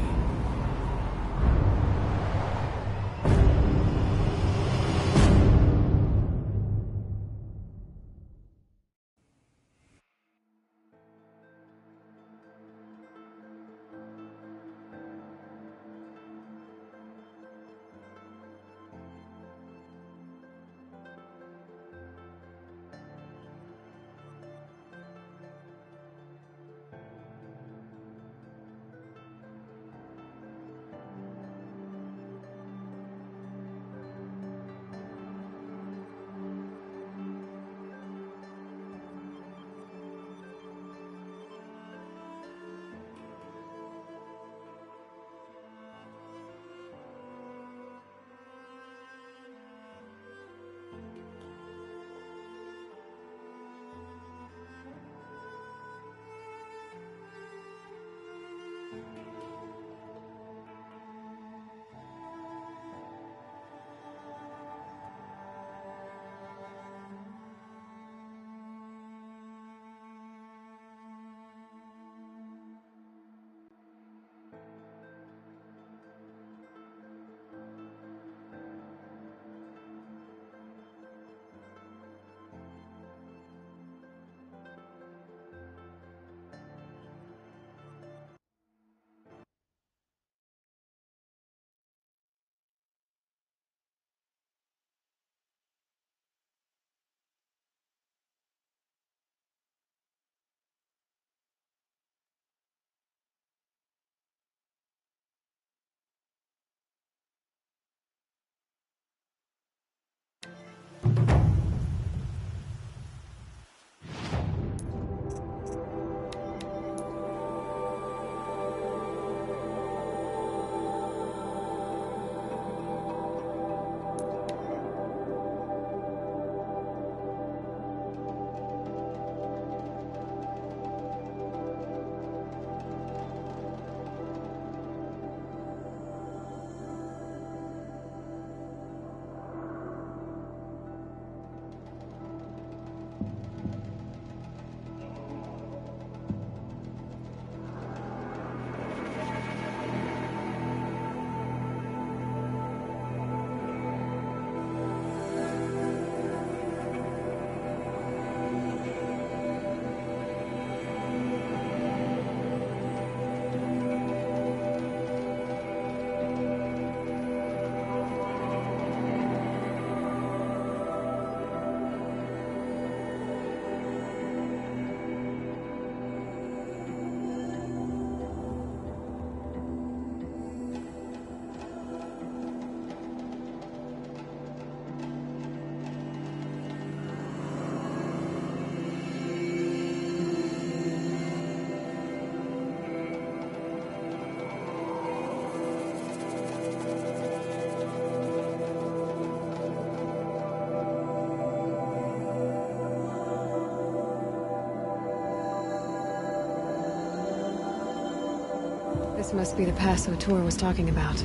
This must be the pass O'Tor was talking about,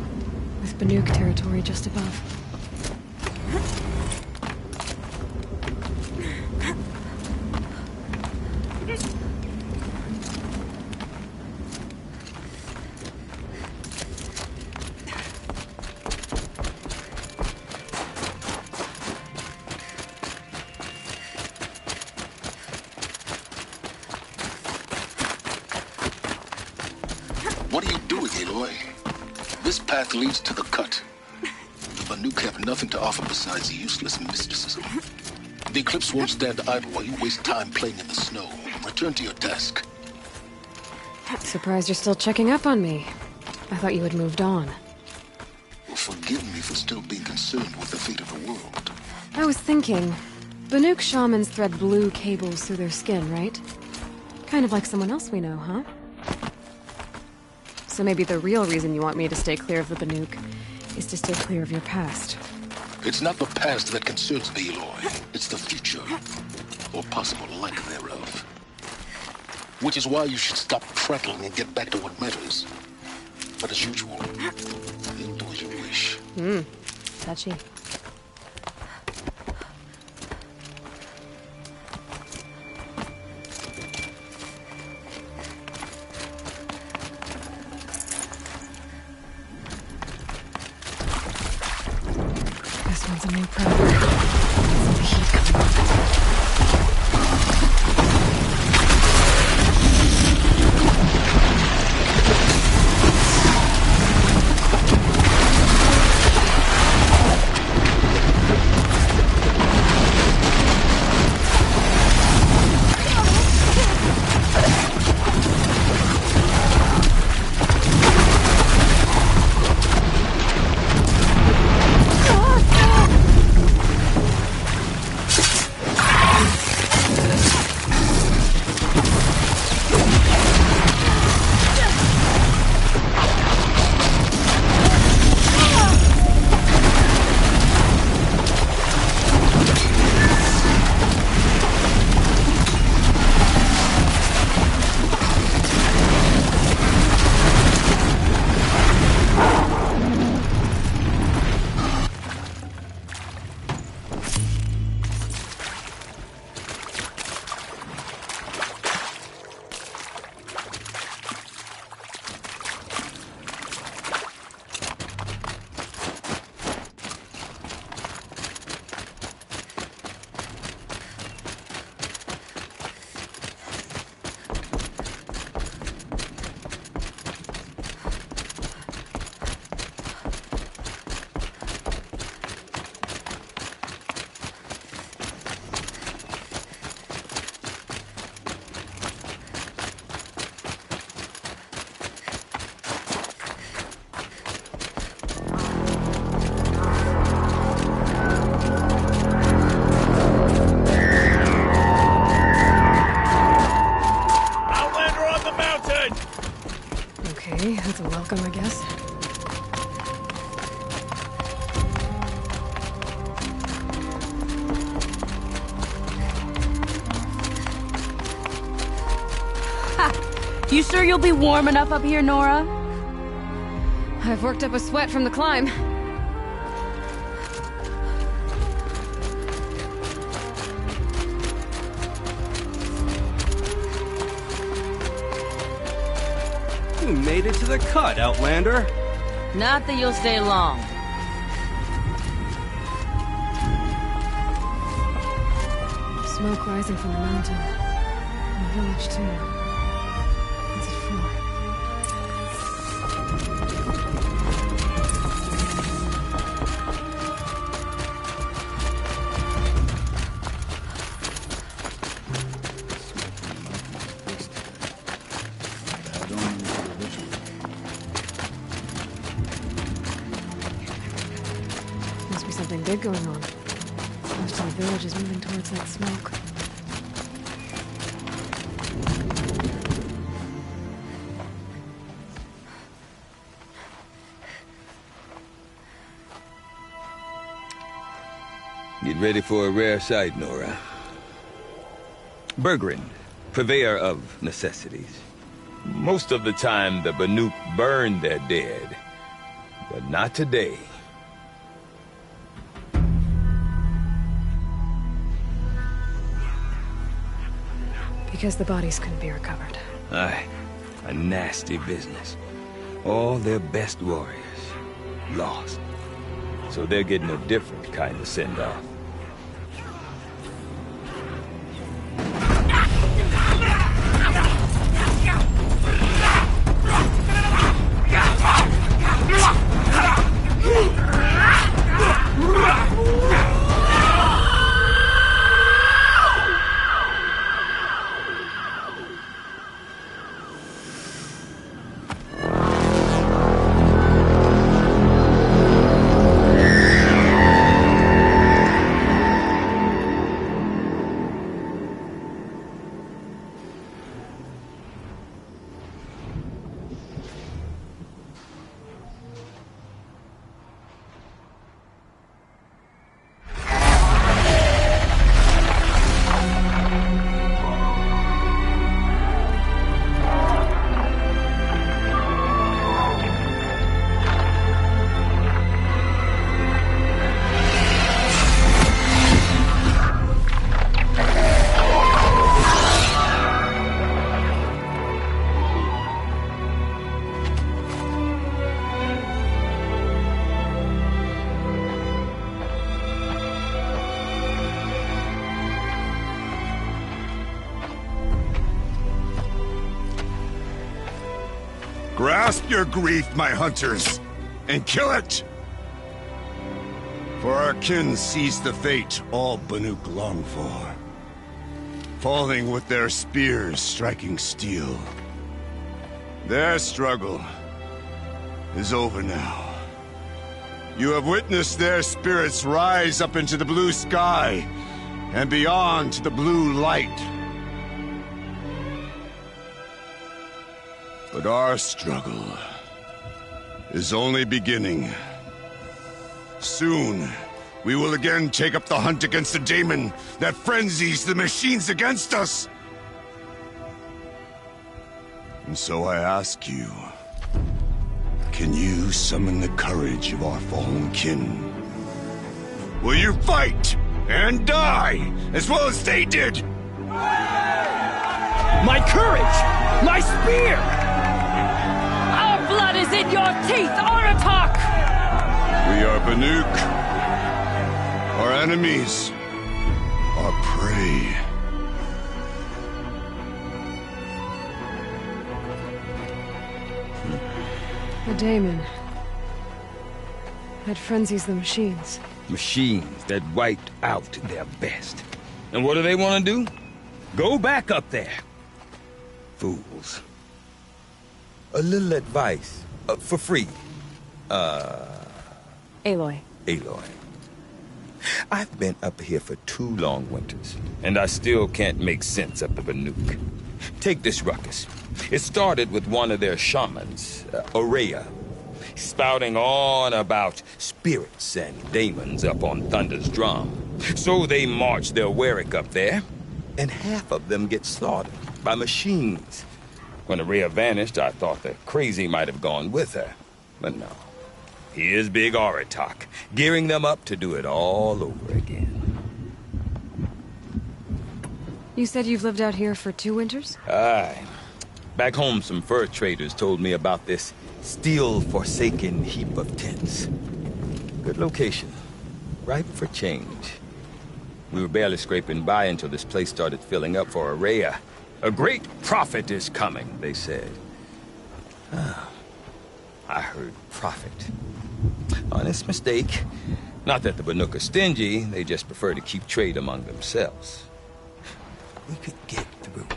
with Banuk territory just above. What are you doing, Aloy? This path leads to the cut. The Banuk have nothing to offer besides useless mysticism. The Eclipse won't stand idle while you waste time playing in the snow. Return to your task. Surprised you're still checking up on me. I thought you had moved on. Well, forgive me for still being concerned with the fate of the world. I was thinking, Banuk shamans thread blue cables through their skin, right? Kind of like someone else we know, huh? So maybe the real reason you want me to stay clear of the Banuk is to stay clear of your past. It's not the past that concerns me, Aloy. It's the future, or possible lack thereof. Which is why you should stop prattling and get back to what matters. But as usual, you'll do as you wish. Touchy. This one's a new problem. The heat coming up. That's a welcome, I guess. Ha! You sure you'll be warm enough up here, Nora? I've worked up a sweat from the climb. You made it to the cut, Outlander. Not that you'll stay long. Smoke rising from the mountain. And the village, too. What's it for? Must be something big going on. Most of the village is moving towards that smoke. Get ready for a rare sight, Nora. Bergrin, purveyor of necessities. Most of the time, the Banuk burn their dead. But not today. Because the bodies couldn't be recovered. Aye, a nasty business. All their best warriors lost. So they're getting a different kind of send-off. Grasp your grief, my hunters, and kill it! For our kin sees the fate all Banuk long for. Falling with their spears striking steel. Their struggle is over now. You have witnessed their spirits rise up into the blue sky and beyond to the blue light. But our struggle is only beginning. Soon, we will again take up the hunt against the daemon that frenzies the machines against us. And so I ask you, can you summon the courage of our fallen kin? Will you fight and die as well as they did? My courage! My spear! Our blood is in your teeth, Aratak! We are Banuk. Our enemies are prey. The daemon. That frenzies the machines. Machines that wiped out their best. And what do they want to do? Go back up there. Fools. A little advice. For free. Aloy. Aloy. I've been up here for 2 long winters, and I still can't make sense of the Banuk. Take this ruckus. It started with one of their shamans, Ourea, spouting on about spirits and demons up on Thunder's drum. So they march their Warwick up there, and half of them get slaughtered by machines. When Ourea vanished, I thought the crazy might have gone with her, but no. Here's Big Aratak, gearing them up to do it all over again. You said you've lived out here for 2 winters? Aye. Back home, some fur traders told me about this steel-forsaken heap of tents. Good location. Ripe for change. We were barely scraping by until this place started filling up for Ourea. A great prophet is coming, they said. I heard prophet. Honest mistake. Not that the Banuk are stingy, they just prefer to keep trade among themselves. We could get through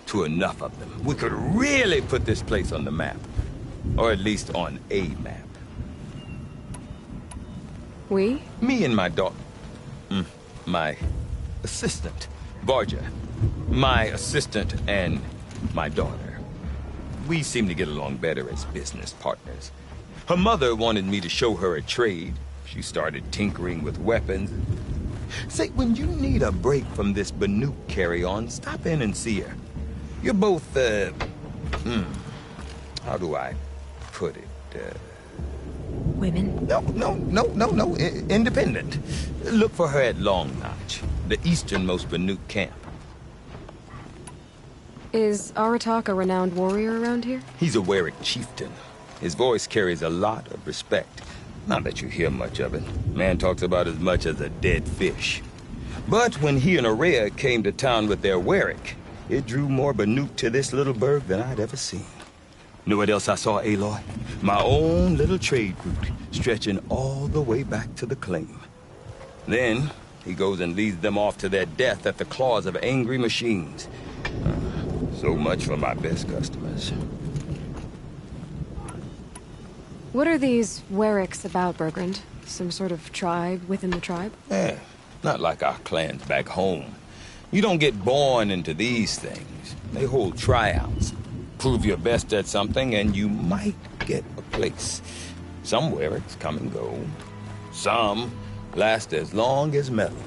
to enough of them. We could really put this place on the map. Or at least on a map. We? Me and my daughter. My assistant, Varja. My assistant and my daughter. We seem to get along better as business partners. Her mother wanted me to show her a trade. She started tinkering with weapons. Say, when you need a break from this Banuk carry-on, stop in and see her. You're both, How do I put it? Women? No. Independent. Look for her at Long Notch, the easternmost Banuk camp. Is Aratak a renowned warrior around here? He's a Werik chieftain. His voice carries a lot of respect. Not that you hear much of it. Man talks about as much as a dead fish. But when he and Ourea came to town with their Werik, it drew more Banuk to this little burg than I'd ever seen. Know what else I saw, Aloy? My own little trade route, stretching all the way back to the claim. Then, he goes and leads them off to their death at the claws of angry machines. So much for my best customers. What are these Weriks about, Bergrand? Some sort of tribe within the tribe? Not like our clans back home. You don't get born into these things. They hold tryouts. Prove your best at something and you might get a place. Some Weriks come and go. Some last as long as metal.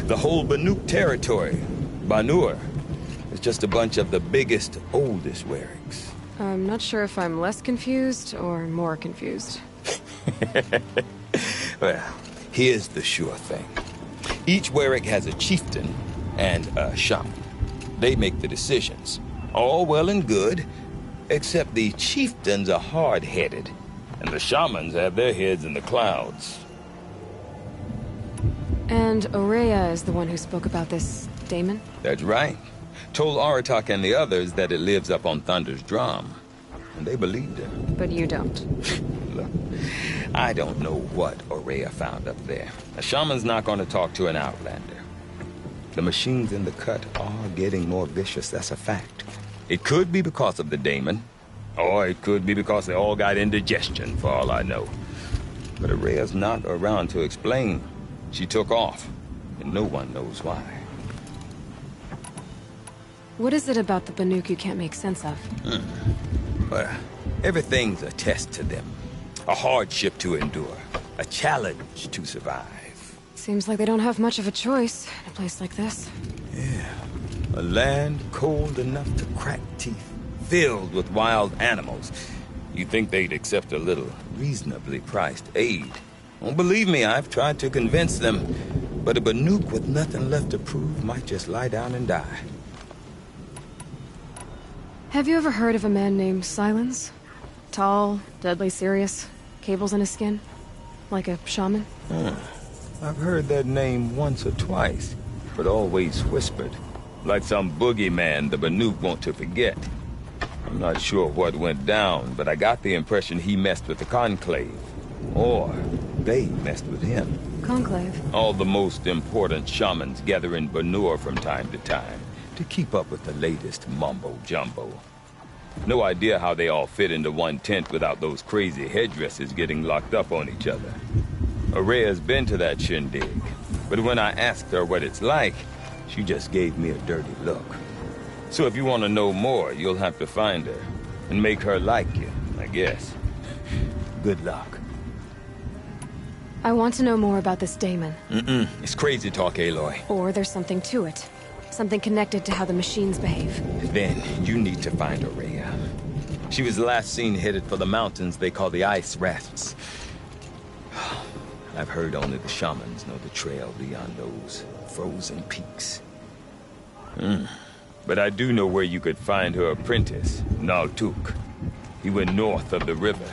The whole Banuk territory, Banur, is just a bunch of the biggest, oldest Weriks. I'm not sure if I'm less confused or more confused. Well, here's the sure thing. Each Werik has a chieftain and a shaman. They make the decisions. All well and good, except the chieftains are hard-headed, and the shamans have their heads in the clouds. And Ourea is the one who spoke about this daemon? That's right. Told Aratak and the others that it lives up on Thunder's drum, and they believed him. But you don't. Look, I don't know what Ourea found up there. A shaman's not going to talk to an outlander. The machines in the cut are getting more vicious, that's a fact. It could be because of the daemon, or it could be because they all got indigestion, for all I know. But Ourea's not around to explain. She took off, and no one knows why. What is it about the Banuk you can't make sense of? Well, everything's a test to them. A hardship to endure. A challenge to survive. Seems like they don't have much of a choice in a place like this. Yeah. A land cold enough to crack teeth, filled with wild animals. You'd think they'd accept a little reasonably priced aid. Don't believe me, I've tried to convince them. But a Banuk with nothing left to prove might just lie down and die. Have you ever heard of a man named Silence? Tall, deadly serious, cables in his skin? Like a shaman? I've heard that name once or twice, but always whispered. Like some boogeyman the Banuk want to forget. I'm not sure what went down, but I got the impression he messed with the Conclave. Or they messed with him. Conclave? All the most important shamans gather in Banur from time to time to keep up with the latest mumbo-jumbo. No idea how they all fit into one tent without those crazy headdresses getting locked up on each other. Ourea's been to that shindig, but when I asked her what it's like, she just gave me a dirty look. So if you want to know more, you'll have to find her and make her like you, I guess. Good luck. I want to know more about this daemon. It's crazy talk, Aloy. Or there's something to it. Something connected to how the machines behave. Then you need to find Ourea. She was last seen headed for the mountains they call the Ice Rasps. I've heard only the shamans know the trail beyond those frozen peaks. But I do know where you could find her apprentice, Naltuk. He went north of the river,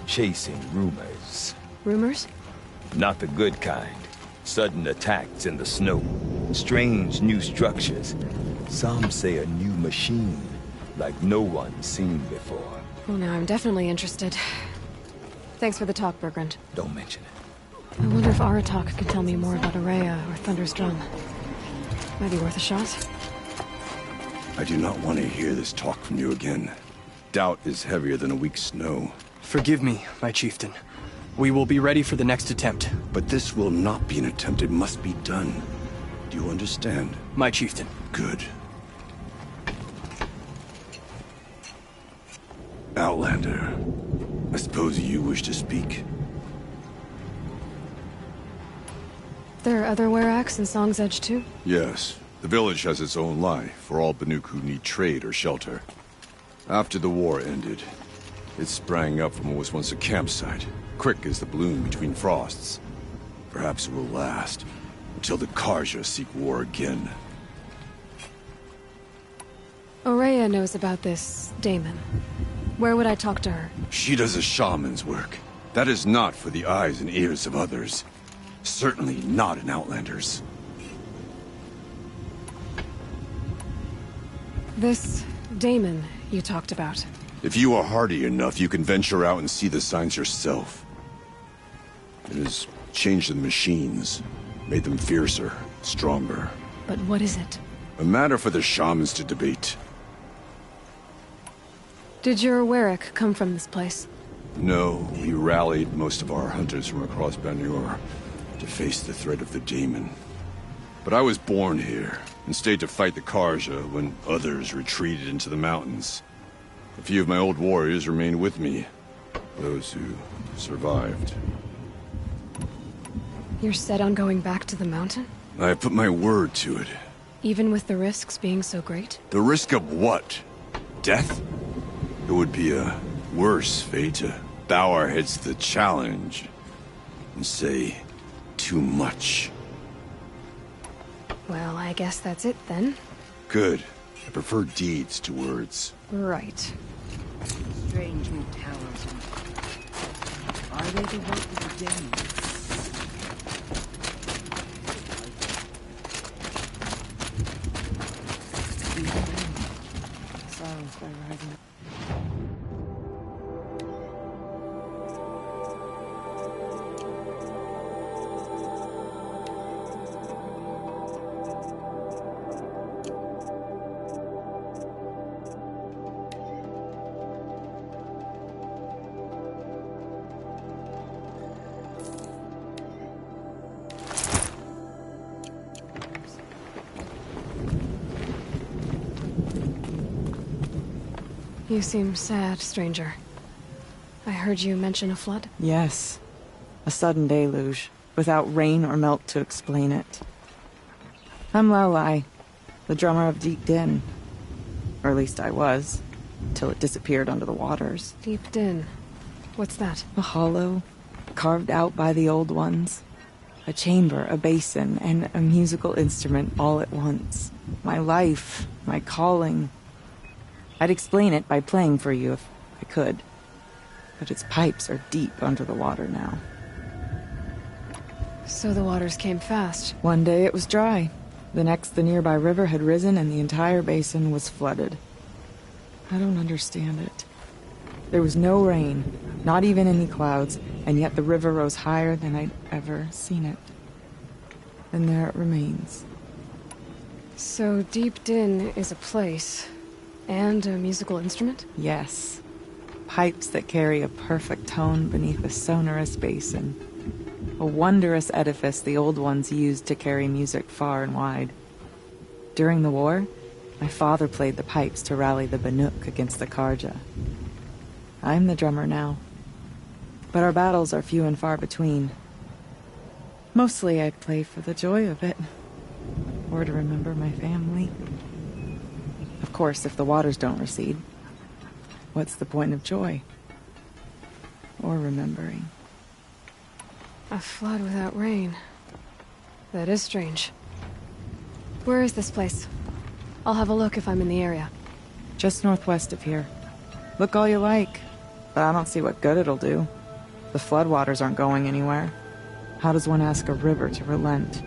chasing rumors. Rumors? Not the good kind. Sudden attacks in the snow. Strange new structures. Some say a new machine, like no one's seen before. Well, now I'm definitely interested. Thanks for the talk, Bergrand. Don't mention it. I wonder if Aratak can tell me more about Ourea or Thunder's Drum. Might be worth a shot. I do not want to hear this talk from you again. Doubt is heavier than a week's snow. Forgive me, my chieftain. We will be ready for the next attempt. But this will not be an attempt. It must be done. Do you understand? My chieftain. Good. Outlander, I suppose you wish to speak? There are other Weraks in Song's Edge too? Yes. The village has its own life for all Banuk who need trade or shelter. After the war ended, it sprang up from what was once a campsite, quick as the bloom between frosts. Perhaps it will last, until the Karja seek war again. Ourea knows about this Damon. Where would I talk to her? She does a shaman's work. That is not for the eyes and ears of others. Certainly not an Outlander's. This Damon you talked about. If you are hardy enough, you can venture out and see the signs yourself. It has changed the machines, made them fiercer, stronger. But what is it? A matter for the shamans to debate. Did your Warwick come from this place? No, we rallied most of our hunters from across Banur to face the threat of the demon. But I was born here, and stayed to fight the Karja when others retreated into the mountains. A few of my old warriors remained with me, those who survived. You're set on going back to the mountain? I have put my word to it. Even with the risks being so great? The risk of what? Death? It would be a worse fate to bow our heads to the challenge and say too much. Well, I guess that's it then. Good. I prefer deeds to words. Right. Strange new towers. Are they the work of the demons? Sorrows by rising up. You seem sad, stranger. I heard you mention a flood? Yes. A sudden deluge, without rain or melt to explain it. I'm Laolai, the drummer of Deep Din. Or at least I was, till it disappeared under the waters. Deep Din. What's that? A hollow, carved out by the old ones. A chamber, a basin, and a musical instrument all at once. My life, my calling. I'd explain it by playing for you if I could. But its pipes are deep under the water now. So the waters came fast. One day it was dry. The next, the nearby river had risen and the entire basin was flooded. I don't understand it. There was no rain, not even any clouds, and yet the river rose higher than I'd ever seen it. And there it remains. So Deep Din is a place, and a musical instrument? Yes. Pipes that carry a perfect tone beneath a sonorous basin. A wondrous edifice the old ones used to carry music far and wide. During the war, my father played the pipes to rally the Banuk against the Karja. I'm the drummer now. But our battles are few and far between. Mostly I play for the joy of it. Or to remember my family. Of course, if the waters don't recede, what's the point of joy? Or remembering? A flood without rain. That is strange. Where is this place? I'll have a look if I'm in the area. Just northwest of here. Look all you like, but I don't see what good it'll do. The floodwaters aren't going anywhere. How does one ask a river to relent?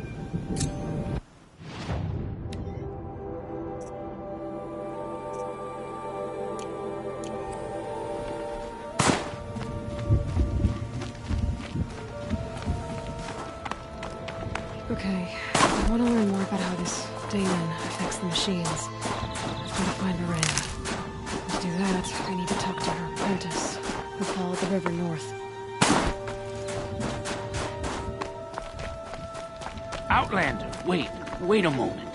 Okay, I want to learn more about how this Damon affects the machines. I've got to find Miranda. To do that, I need to talk to her apprentice, who followed the river north. Outlander, wait a moment.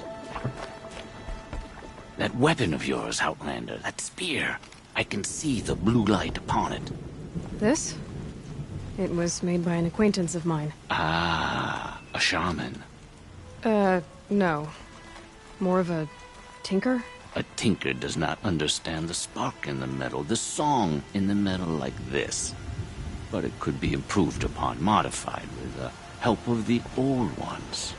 That weapon of yours, Outlander, that spear, I can see the blue light upon it. This? It was made by an acquaintance of mine. Ah, a shaman. No. More of a tinker? A tinker does not understand the spark in the metal, the song in the metal like this. But it could be improved upon, modified with the help of the old ones.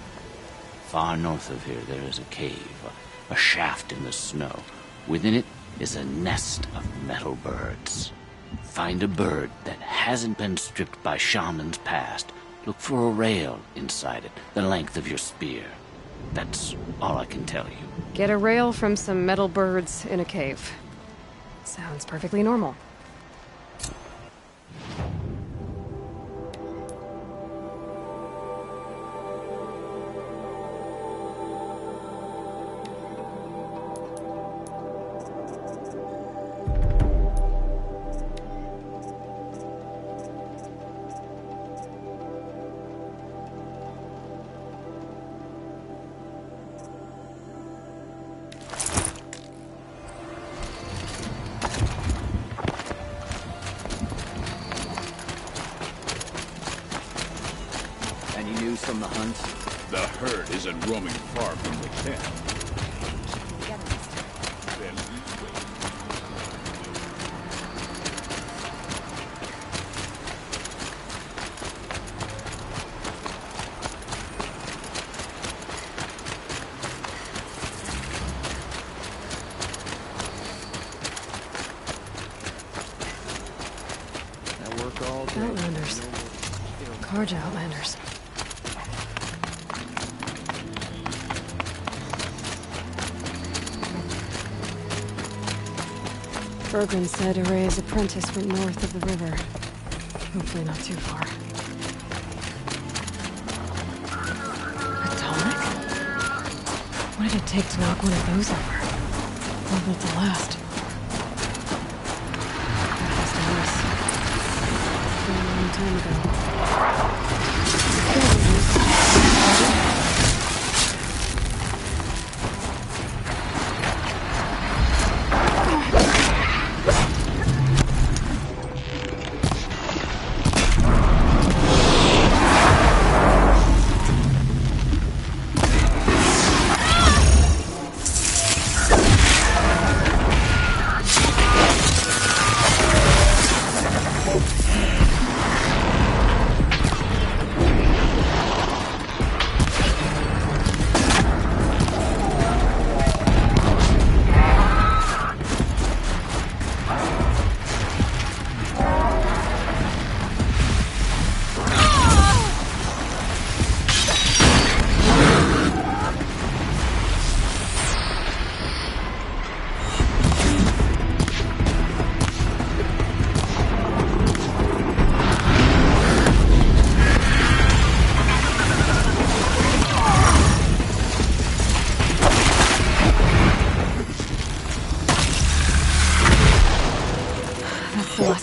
Far north of here there is a cave, a shaft in the snow. Within it is a nest of metal birds. Find a bird that hasn't been stripped by shamans past. Look for a rail inside it, the length of your spear. That's all I can tell you. Get a rail from some metal birds in a cave. Sounds perfectly normal. From the hunt? The herd isn't roaming far from the camp. That work all day. Outlanders. Carja Outlanders. Bergren said Araya's apprentice went north of the river. Hopefully not too far. A tonic? What did it take to knock one of those over? What built the last? That was nice. A long time ago.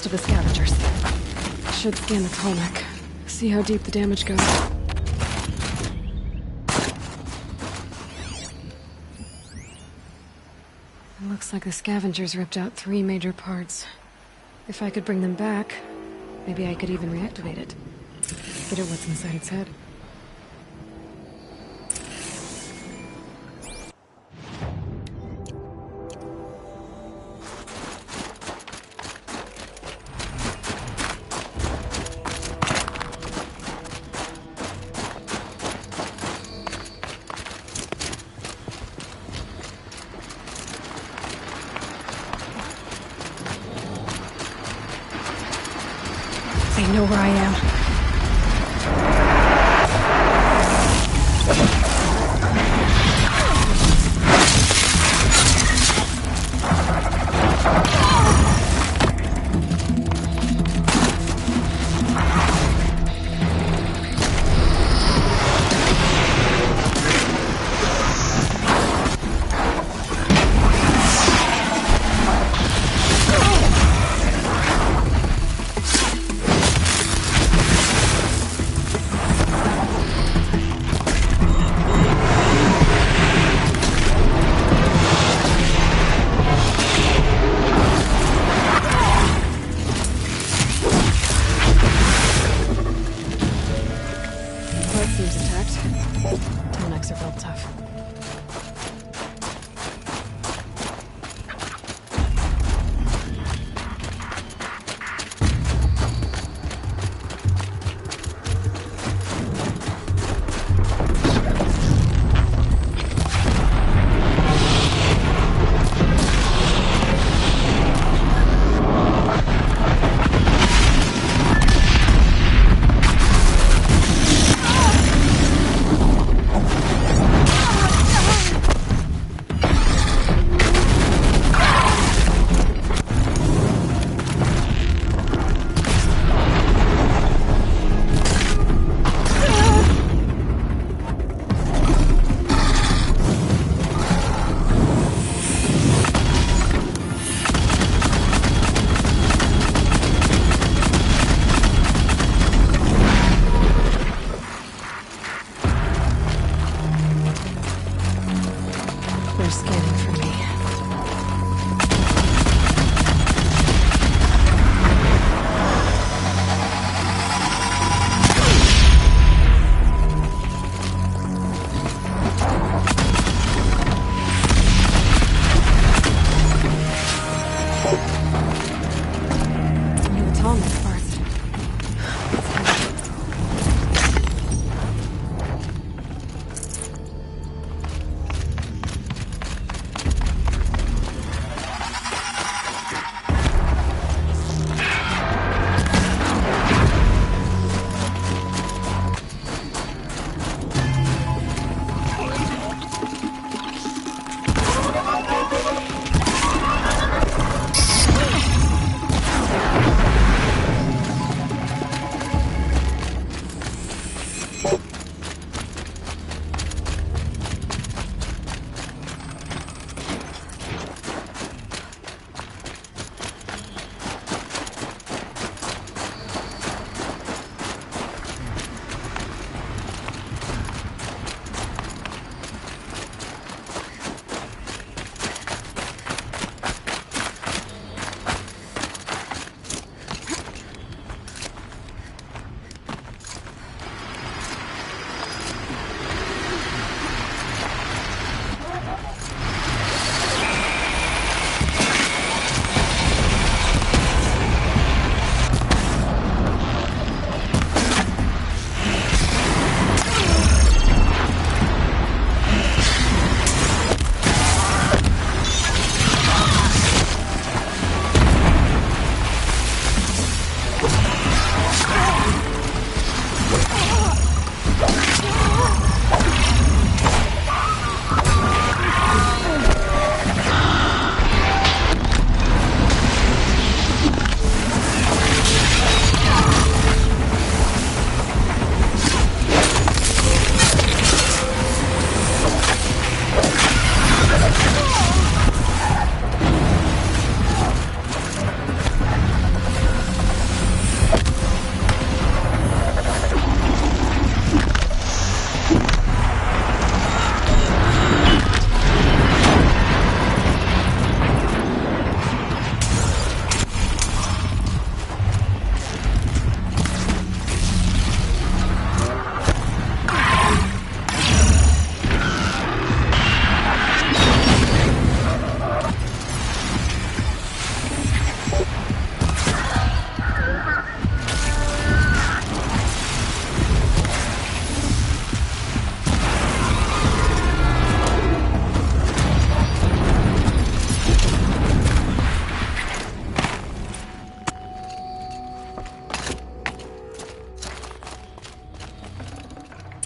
Of the scavengers. Should scan the Tolmec. See how deep the damage goes. It looks like the scavengers ripped out 3 major parts. If I could bring them back, maybe I could even reactivate it. Get at what's inside its head. They know where I am.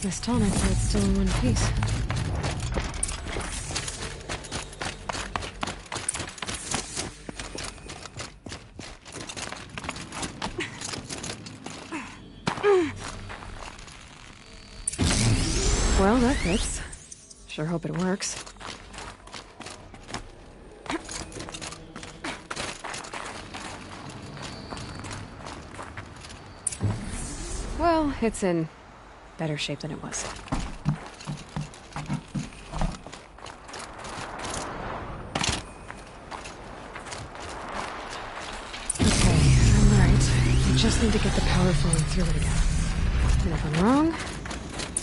This tonic said it's still in one piece. Well, that fits. Sure hope it works. Well, it's in better shape than it was. Okay, I'm right. I just need to get the power flowing through it again. And if I'm wrong,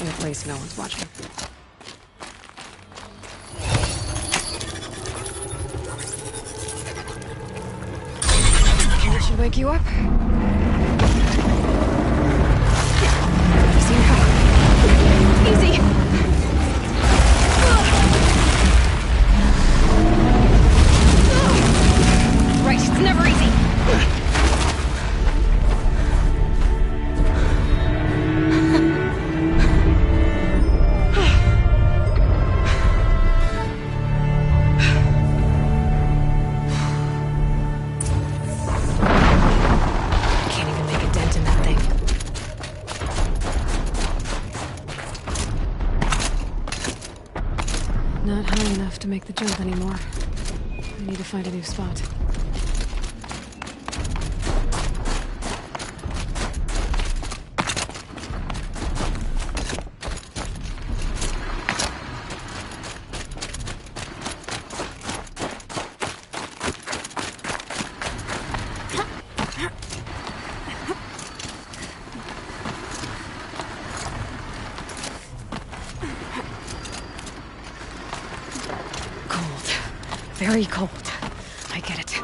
in a place no one's watching. That should wake you up. Easy. Right, it's never easy. Can't even make a dent in that thing. Not high enough to make the jump anymore. I need to find a new spot. Very cold. I get it.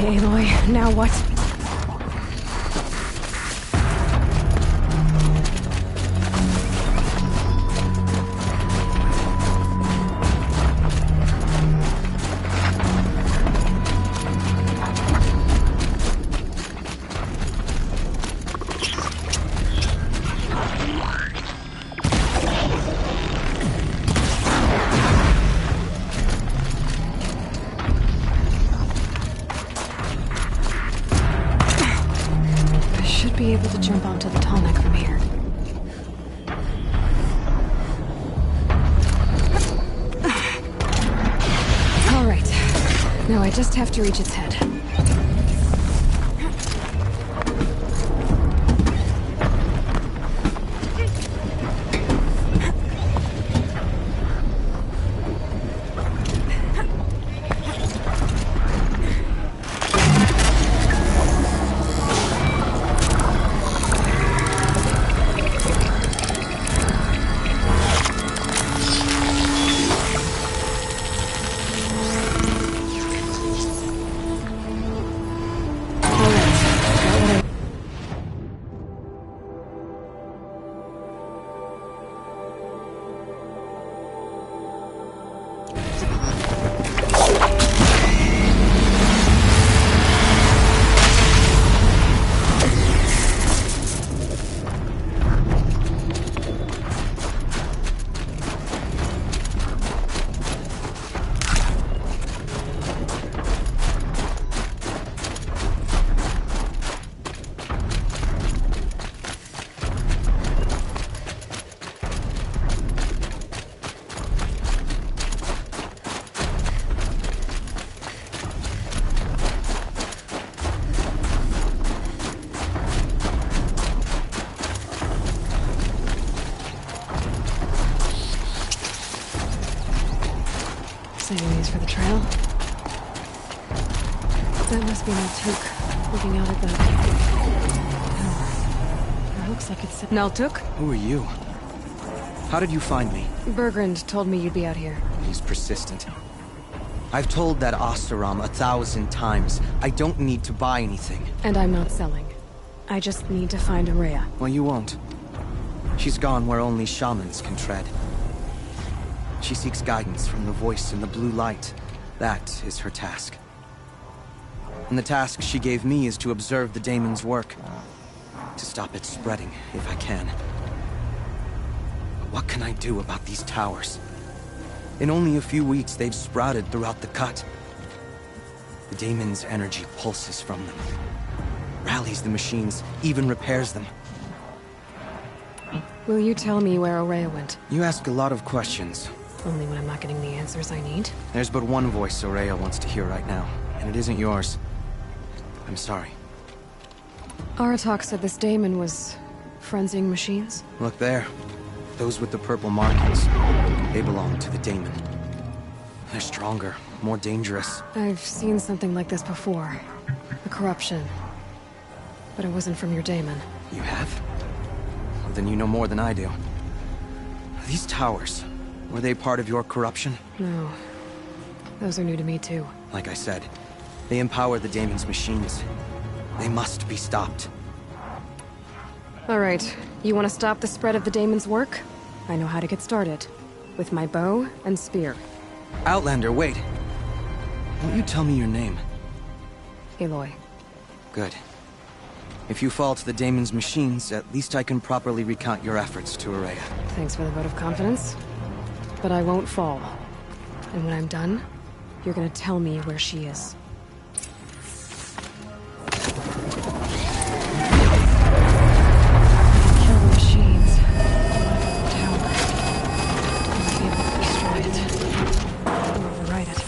Okay, Aloy, now what? Be able to jump onto the tonic from here. All right. Now I just have to reach its head. Saving these for the trail. That must be Naltuk looking out at the tower. It looks like it's Naltuk? Who are you? How did you find me? Bergrand told me you'd be out here. He's persistent. I've told that Oseram 1,000 times. I don't need to buy anything. And I'm not selling. I just need to find Ourea. Well, you won't. She's gone where only shamans can tread. She seeks guidance from the voice in the blue light. That is her task. And the task she gave me is to observe the daemon's work. To stop it spreading, if I can. But what can I do about these towers? In only a few weeks, they've sprouted throughout the cut. The daemon's energy pulses from them. Rallies the machines, even repairs them. Will you tell me where Ourea went? You ask a lot of questions. Only when I'm not getting the answers I need. There's but one voice Ourea wants to hear right now, and it isn't yours. I'm sorry. Aratak said this daemon was frenzying machines. Look there. Those with the purple markings. They belong to the daemon. They're stronger, more dangerous. I've seen something like this before. The corruption. But it wasn't from your daemon. You have? Well, then you know more than I do. These towers, were they part of your corruption? No. Those are new to me too. Like I said, they empower the daemon's machines. They must be stopped. All right. You want to stop the spread of the daemon's work? I know how to get started. With my bow and spear. Outlander, wait. Won't you tell me your name? Aloy. Good. If you fall to the daemon's machines, at least I can properly recount your efforts to Ourea. Thanks for the vote of confidence. But I won't fall. And when I'm done, you're gonna tell me where she is. Kill the machines. The tower. I might be able to destroy it. Or override it.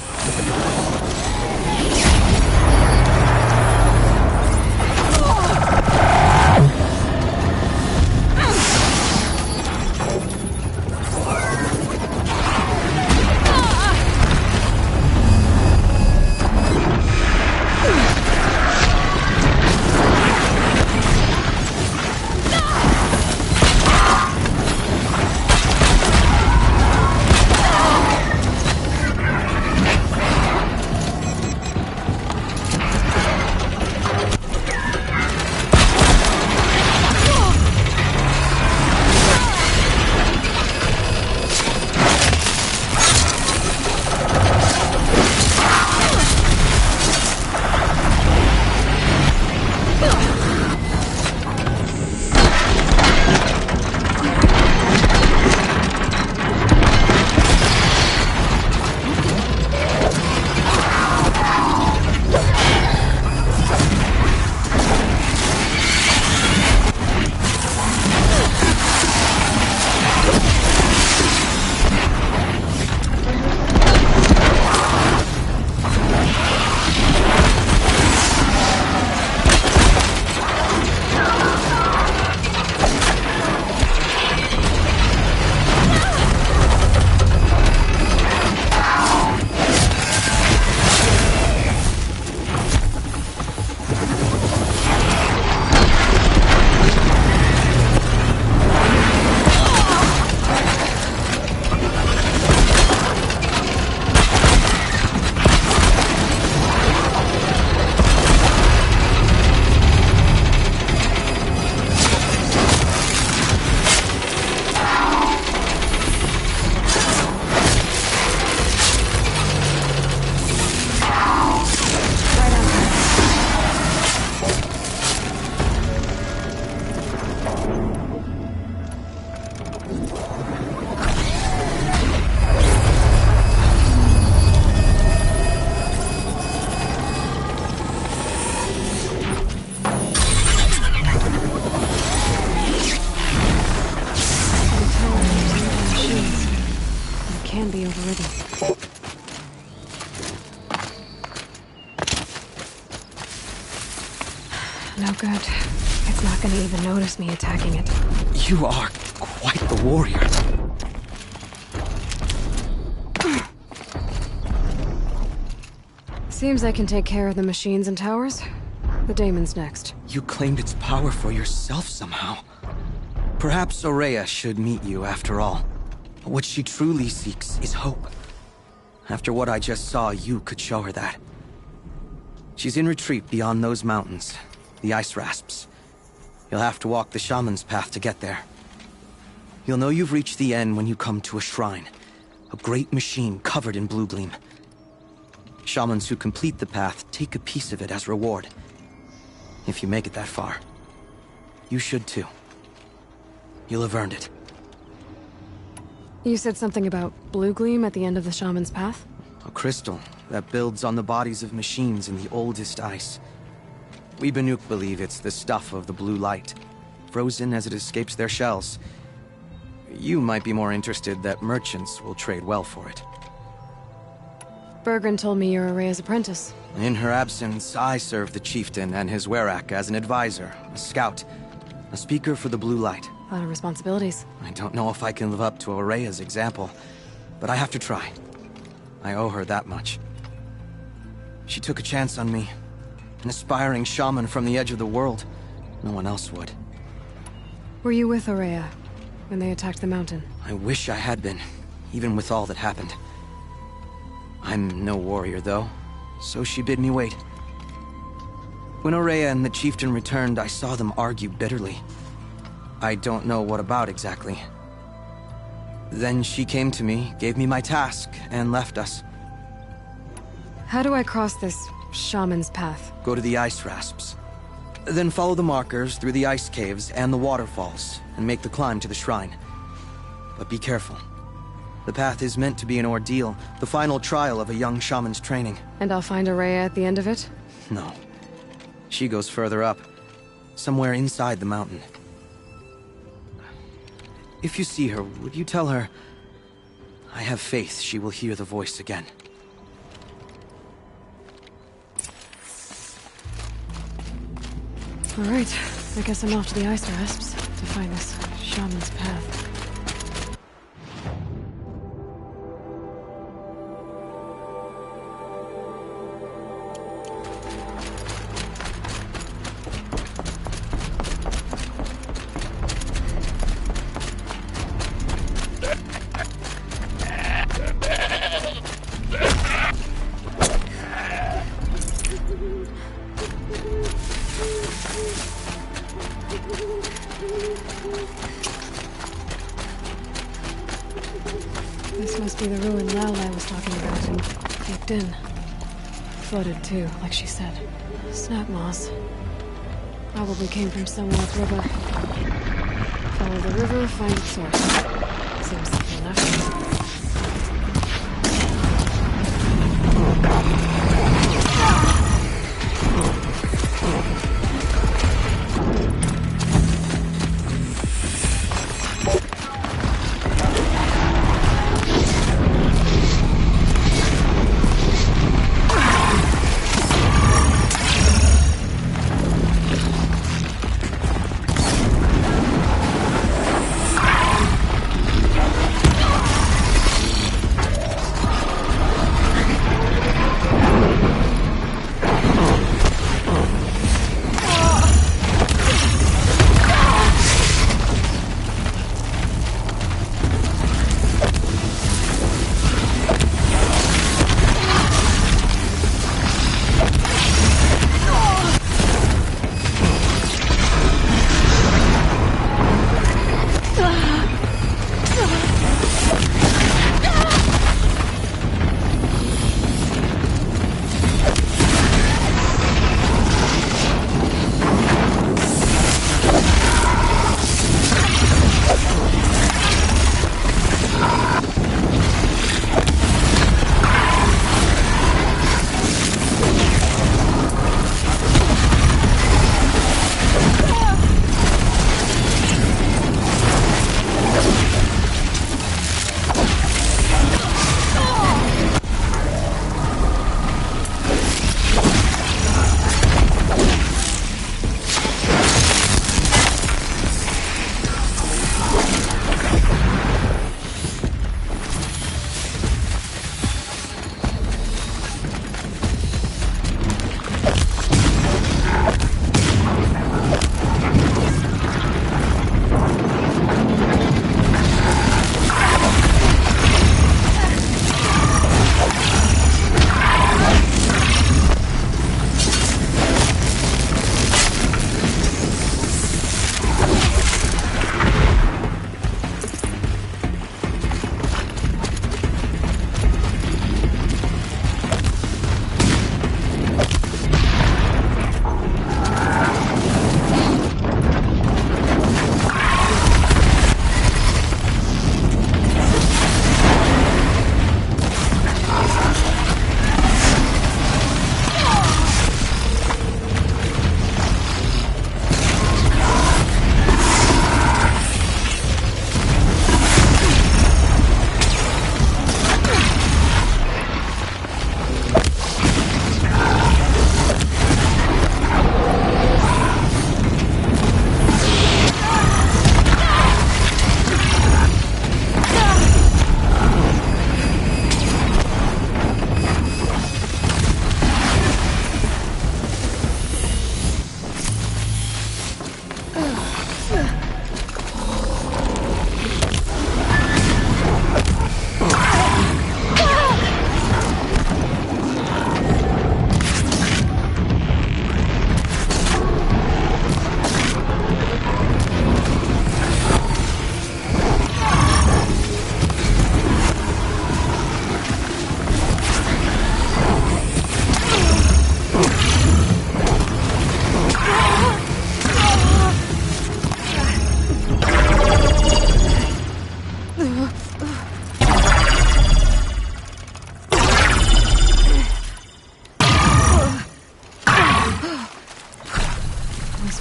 No good. It's not gonna even notice me attacking it. You are quite the warrior. Seems I can take care of the machines and towers. The daemon's next. You claimed its power for yourself somehow. Perhaps Ourea should meet you after all. What she truly seeks is hope. After what I just saw, you could show her that. She's in retreat beyond those mountains, the ice rasps. You'll have to walk the shaman's path to get there. You'll know you've reached the end when you come to a shrine. A great machine covered in blue gleam. Shamans who complete the path take a piece of it as reward. If you make it that far, you should too. You'll have earned it. You said something about blue gleam at the end of the shaman's path? A crystal that builds on the bodies of machines in the oldest ice. We Banuk believe it's the stuff of the blue light, frozen as it escapes their shells. You might be more interested that merchants will trade well for it. Bergren told me you're Ourea's apprentice. In her absence, I serve the chieftain and his werak as an advisor, a scout, a speaker for the blue light. A lot of responsibilities. I don't know if I can live up to Ourea's example, but I have to try. I owe her that much. She took a chance on me. An aspiring shaman from the edge of the world. No one else would. Were you with Ourea when they attacked the mountain? I wish I had been, even with all that happened. I'm no warrior, though, so she bid me wait. When Ourea and the chieftain returned, I saw them argue bitterly. I don't know what about exactly. Then she came to me, gave me my task, and left us. How do I cross this shaman's path? Go to the ice rasps. Then follow the markers through the ice caves and the waterfalls, and make the climb to the shrine. But be careful. The path is meant to be an ordeal, the final trial of a young shaman's training. And I'll find Ourea at the end of it? No. She goes further up, somewhere inside the mountain. If you see her, would you tell her, I have faith she will hear the voice again. All right, I guess I'm off to the ice rasps to find this shaman's path. This must be the ruined well I was talking about and caved in. Flooded too, like she said. Snap moss. Probably came from somewhere upriver. Follow the river, find its source. Seems simple enough.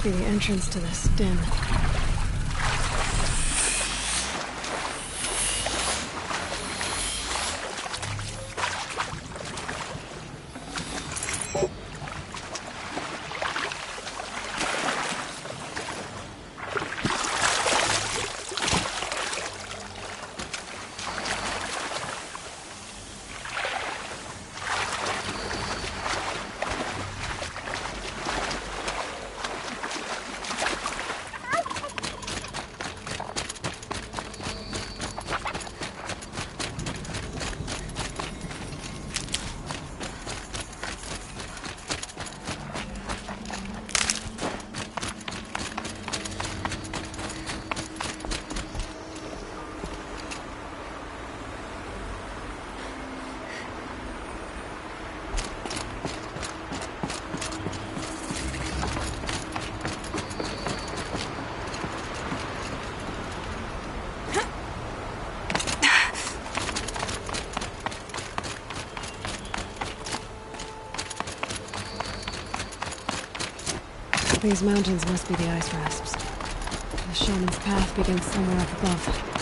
be the entrance to this den. These mountains must be the ice rasps. The shaman's path begins somewhere up above.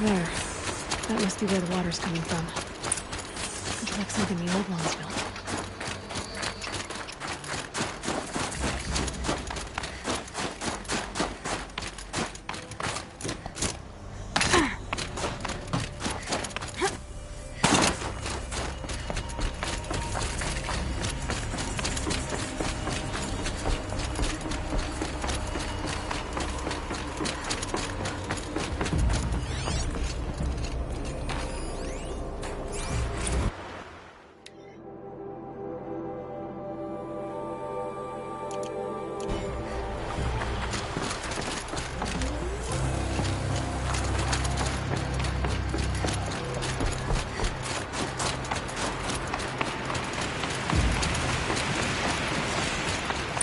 There. That must be where the water's coming from. Looks like something the old ones built.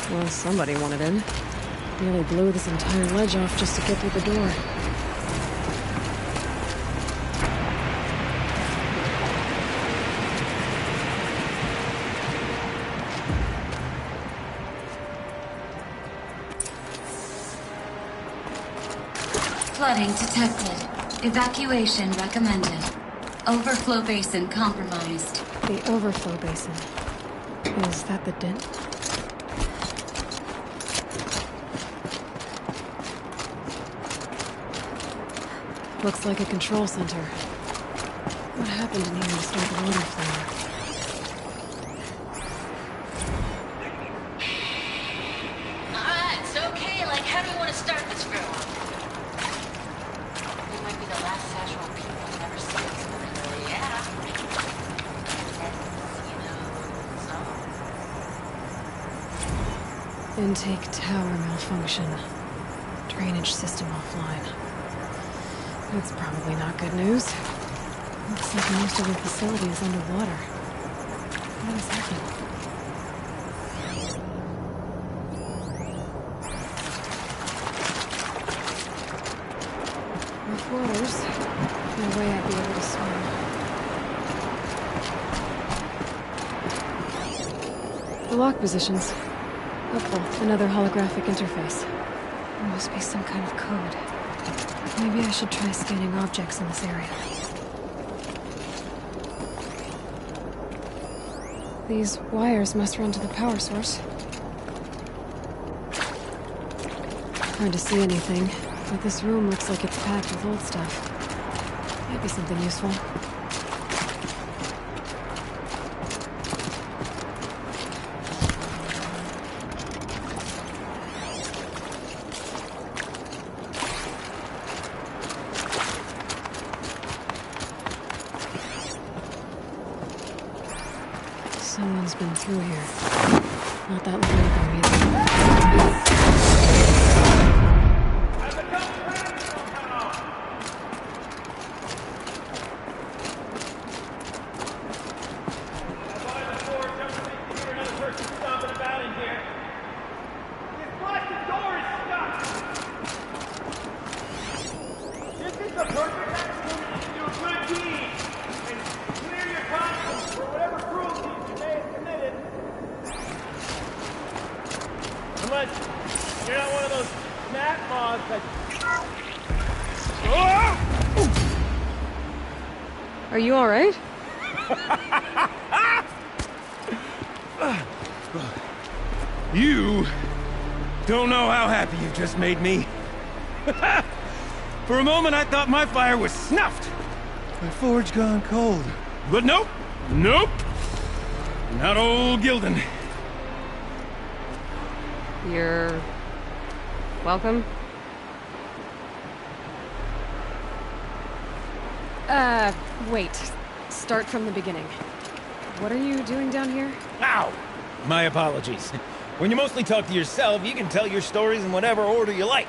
Well, somebody wanted in. Nearly blew this entire ledge off just to get through the door. Flooding detected. Evacuation recommended. Overflow basin compromised. The overflow basin. Is that the den? Looks like a control center. What happened in here to start the water flowing? Alright, it's okay. Like, how do you want to start this girl? We might be the last Szechuan people to ever see this. Yeah. Intake tower malfunction. Drainage system offline. That's probably not good news. Looks like most of the facility is underwater. What is happening? Reporters. No way I'd be able to swim. The lock positions. Helpful. Another holographic interface. There must be some kind of code. Maybe I should try scanning objects in this area. These wires must run to the power source. Hard to see anything, but this room looks like it's packed with old stuff. Might be something useful. Someone's been through here. Not that long ago either. Unless you're not one of those snap moths that... Are you alright? You don't know how happy you just made me. For a moment, I thought my fire was snuffed. My forge gone cold. But nope. Nope. Not old Gildan. You're... welcome? Wait. Start from the beginning. What are you doing down here? Ow! My apologies. When you mostly talk to yourself, you can tell your stories in whatever order you like.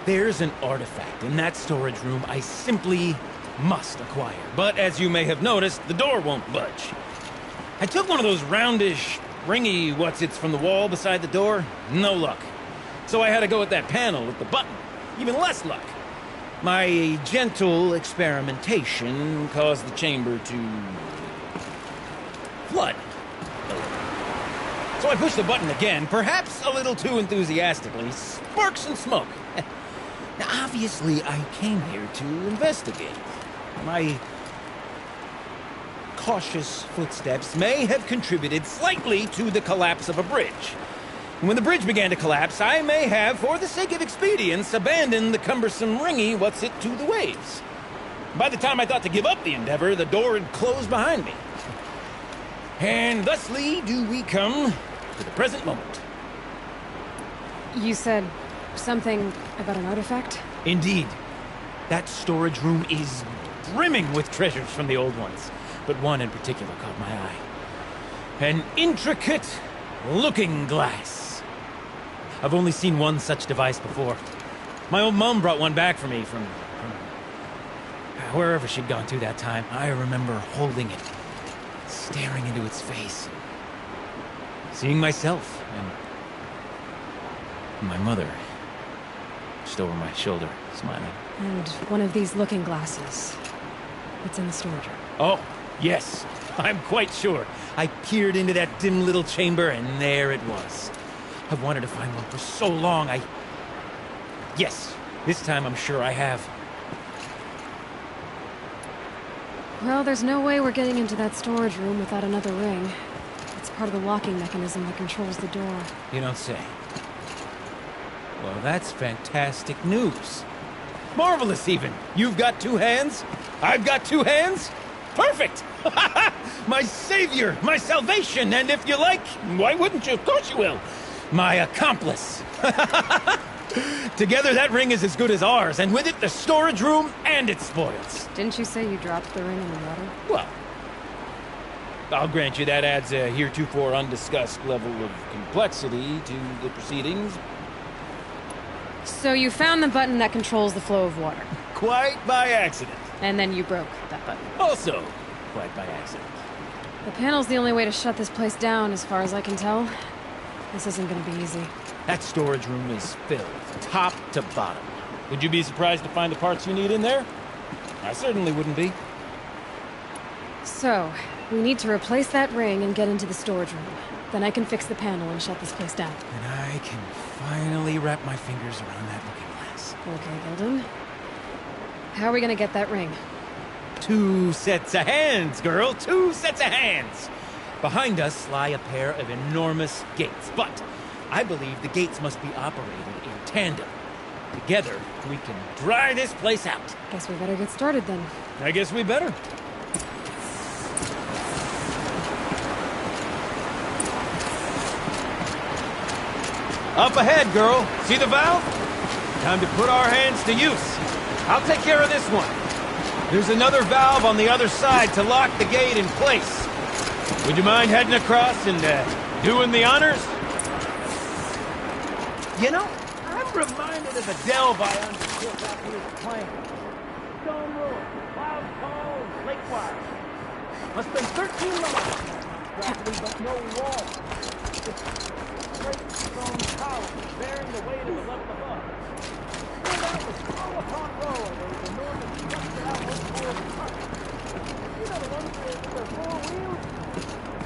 There's an artifact in that storage room I simply must acquire. But as you may have noticed, the door won't budge. I took one of those roundish, ringy what's-its from the wall beside the door. No luck. So I had to go with that panel with the button. Even less luck. My gentle experimentation caused the chamber to... flood. So I pushed the button again, perhaps a little too enthusiastically. Sparks and smoke. Now, obviously, I came here to investigate. My cautious footsteps may have contributed slightly to the collapse of a bridge. And when the bridge began to collapse, I may have, for the sake of expedience, abandoned the cumbersome ringy what's-it to the waves. By the time I thought to give up the endeavor, the door had closed behind me. And thusly do we come to the present moment. You said something about an artifact? Indeed. That storage room is brimming with treasures from the old ones, but one in particular caught my eye. An intricate looking glass. I've only seen one such device before. My old mum brought one back for me from wherever she'd gone to that time. I remember holding it, staring into its face, seeing myself and my mother just over my shoulder, smiling. And one of these looking glasses. It's in the storage room. Oh, yes. I'm quite sure. I peered into that dim little chamber, and there it was. I've wanted to find one for so long, Yes, this time I'm sure I have. Well, there's no way we're getting into that storage room without another ring. It's part of the locking mechanism that controls the door. You don't say. Well, that's fantastic news. Marvelous, even. You've got two hands. I've got two hands. Perfect! My savior, my salvation, and if you like, why wouldn't you? Of course you will. My accomplice. Together, that ring is as good as ours, and with it, the storage room and its spoils. Didn't you say you dropped the ring in the water? Well, I'll grant you that adds a heretofore undiscussed level of complexity to the proceedings. So you found the button that controls the flow of water. Quite by accident. And then you broke that button. Also, quite by accident. The panel's the only way to shut this place down, as far as I can tell. This isn't gonna be easy. That storage room is filled, top to bottom. Would you be surprised to find the parts you need in there? I certainly wouldn't be. So, we need to replace that ring and get into the storage room. Then I can fix the panel and shut this place down. And I can finally wrap my fingers around that looking glass. Okay, Gilden. How are we gonna get that ring? 2 sets of hands, girl. 2 sets of hands. Behind us lie a pair of enormous gates, but I believe the gates must be operated in tandem. Together, we can dry this place out. Guess we better get started then. I guess we better. Up ahead, girl. See the valve? Time to put our hands to use. I'll take care of this one. There's another valve on the other side to lock the gate in place. Would you mind heading across and doing the honors? You know, I'm reminded of a delve I undertook after his plan. Stone ruin, cloud call, and lake wire. Must have been 13 miles. Property, but no wall. Just straight stone columns bearing the weight of the level above. Built out with row upon row of those enormous structured outward forward parts. You know the ones with their 4 wheels?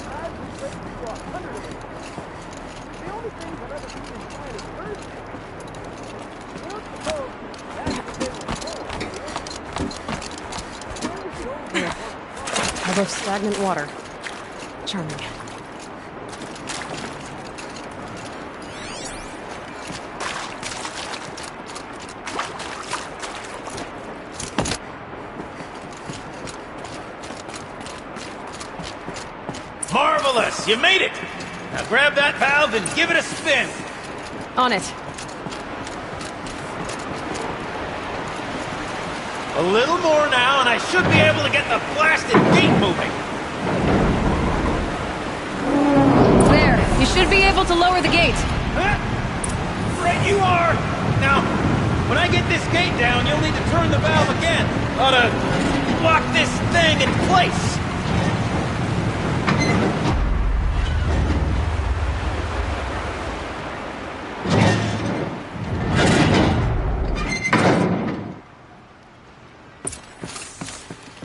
I've been straight to 100 of them. The only things I've ever seen inside is birds. I don't suppose that's what they were for. Above stagnant water. Charming. Marvelous! You made it! Now grab that valve and give it a spin. On it. A little more now, and I should be able to get the blasted gate moving. There. You should be able to lower the gate. Huh? Right you are! Now, when I get this gate down, you'll need to turn the valve again. Ought to lock this thing in place.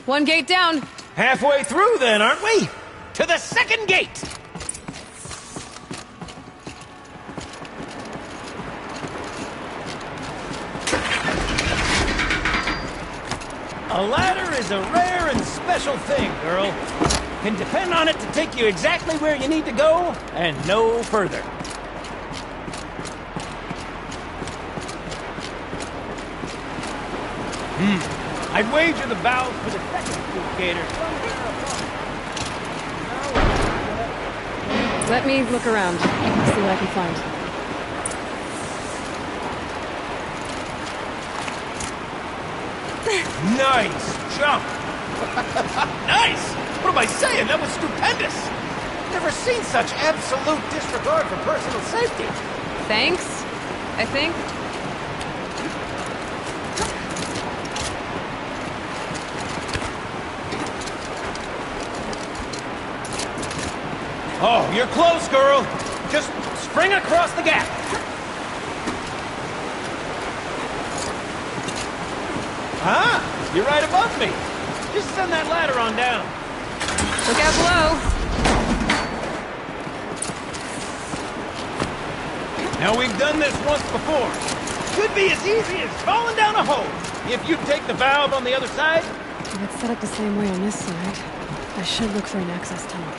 One gate down. Halfway through then, aren't we? To the second gate! A ladder is a rare and special thing, girl. Can depend on it to take you exactly where you need to go, and no further. I'd wager the valve for the second spook gator somewhere above. Let me look around. See what I can find. Nice jump! Nice! What am I saying? That was stupendous! Never seen such absolute disregard for personal safety. Thanks, I think. Oh, you're close, girl. Just spring across the gap. Ah, you're right above me. Just send that ladder on down. Look out below. Now, we've done this once before. Could be as easy as falling down a hole. If you take the valve on the other side. If it's set up the same way on this side, I should look for an access tunnel.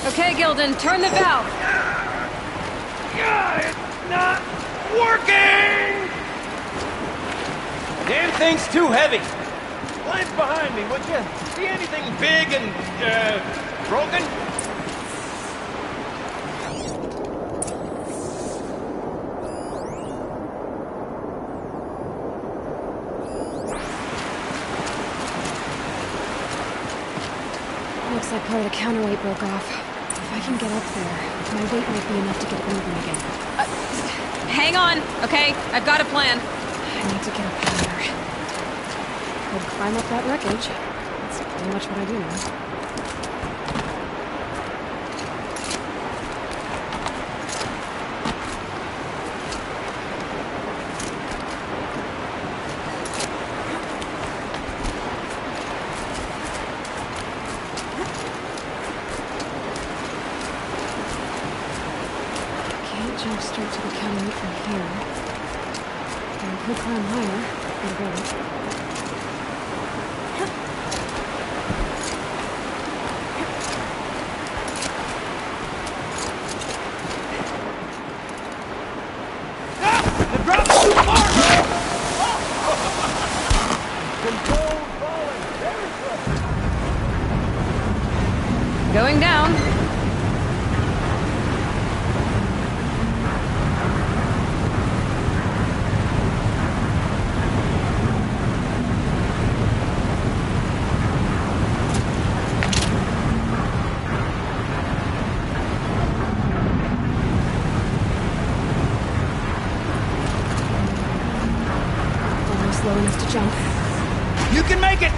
Okay, Gilden, turn the valve. It's not working! Damn thing's too heavy. Glance behind me, would you? See anything big and, broken? Looks like part of the counterweight broke off. If I can get up there, my weight might be enough to get moving again. Hang on, okay? I've got a plan. I need to get up higher. I'd climb up that wreckage. That's pretty much what I do now. Jump straight to the county from here. And if we climb higher, we'll go. Going down. Almost low enough to jump. You can make it!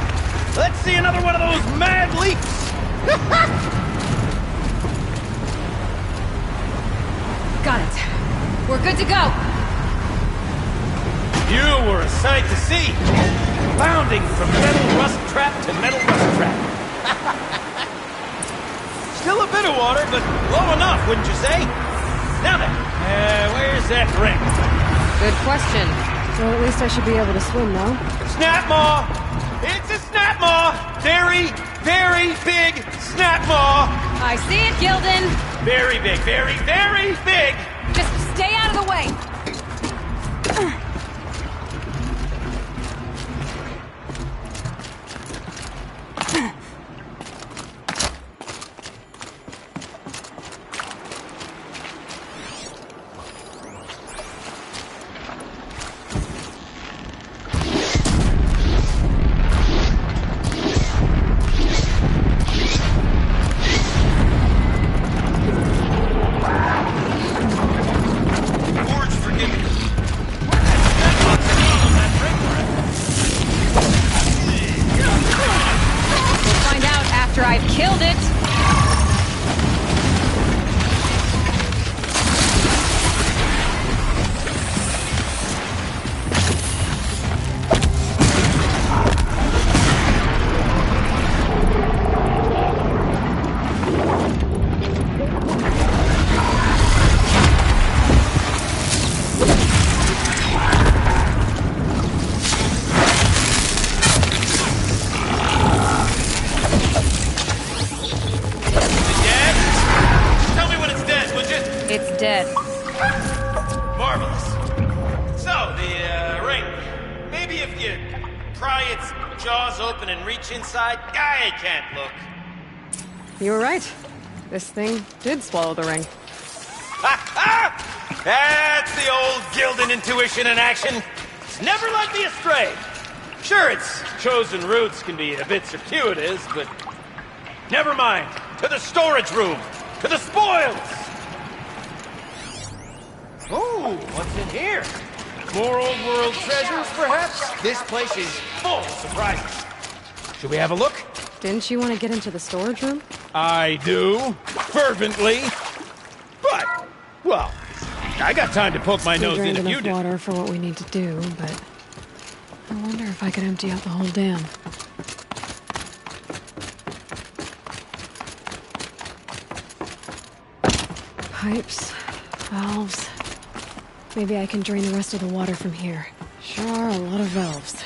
Let's see another one of those mad leaps! Got it. We're good to go. You were a sight to see. Bounding from metal rust trap to metal rust trap. Still a bit of water, but low enough, wouldn't you say? Now then, where's that ring? Good question. Well, at least I should be able to swim now. Snap maw! It's a snap maw! Very, very big snap maw! I see it, Gildan. Very big, very, very big! Just stay out of the way. I've killed it! It's dead. Marvelous. So, the ring. Maybe if you pry its jaws open and reach inside, I can't look. You were right. This thing did swallow the ring. Ha ha! That's the old Gildan intuition in action. It's never led me astray. Sure, its chosen routes can be a bit circuitous, but never mind. To the storage room. To the spoils. Ooh, what's in here? More old world treasures, perhaps? This place is full of surprises. Should we have a look? Didn't you want to get into the storage room? I do. Fervently. But, well, I got time to poke my nose in if you do. Water for what we need to do, but I wonder if I could empty out the whole dam. Pipes, valves. Maybe I can drain the rest of the water from here. Sure are a lot of valves.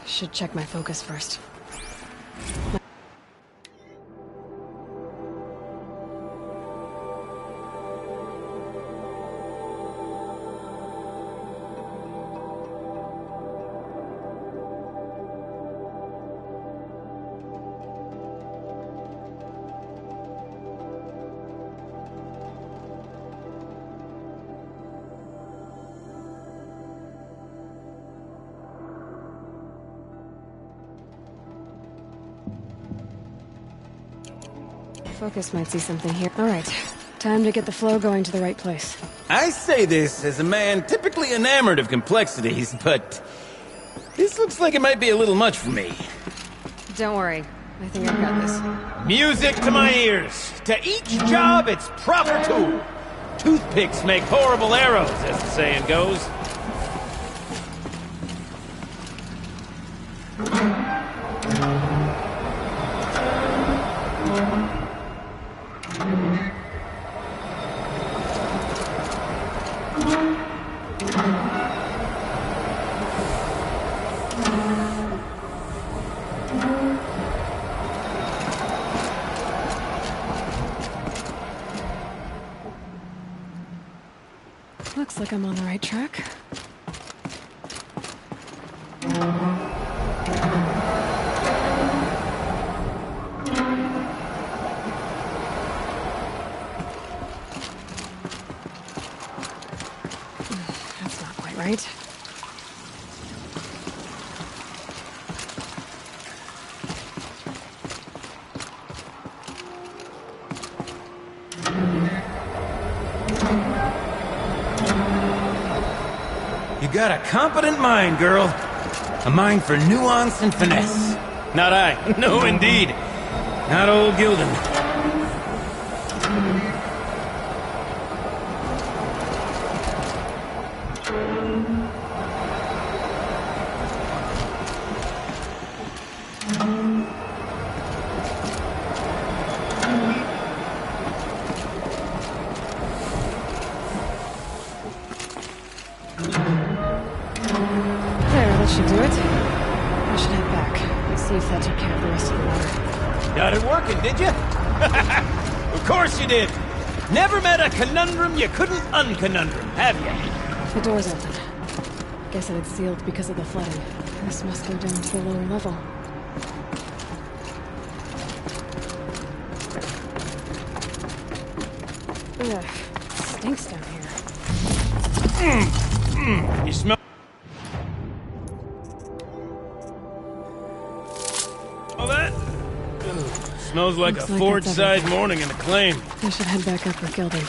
Should check my focus first. Focus might see something here. All right, time to get the flow going to the right place. I say this as a man typically enamored of complexities, but this looks like it might be a little much for me. Don't worry, I think I've got this. Music to my ears. To each job, its proper tool. Toothpicks make horrible arrows, as the saying goes. Looks like I'm on the right track. That's not quite right. You got a competent mind, girl. A mind for nuance and finesse. Not I. No, indeed. Not old Gildan. There, that should do it. I should head back. See if that took care of the rest of the water. Got it working, did you? Of course you did. Never met a conundrum you couldn't unconundrum, have you? The door's open. Guess it had sealed because of the flooding. This must go down to the lower level. Ugh, stinks down here. You smell all that? Ugh, smells like Looks a like Ford-side everything. morning in the claim. I should head back up with Gildan.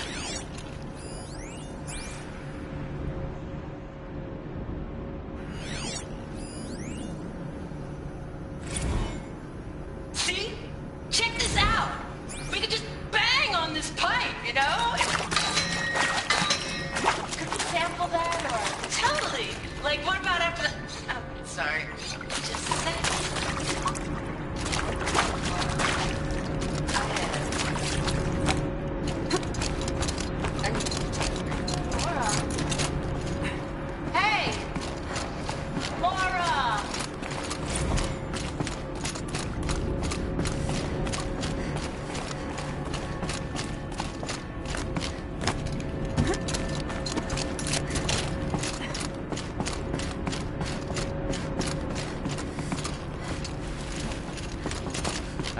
See? Check this out. We could just bang on this pipe, you know? Could we sample that or? Totally. Like, what about after the... Oh, sorry. Just a sec. Hey! Laura!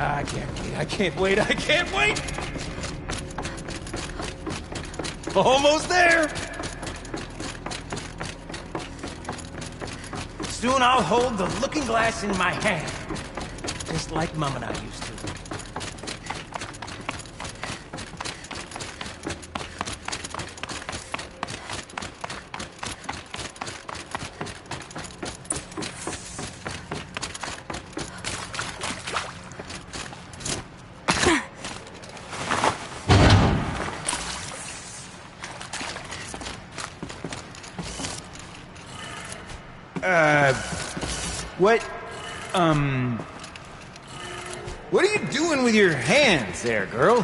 I can't wait, I can't wait, I can't wait! Almost there! Soon I'll hold the looking glass in my hand. Just like Mum and I used to. What are you doing with your hands there, girl?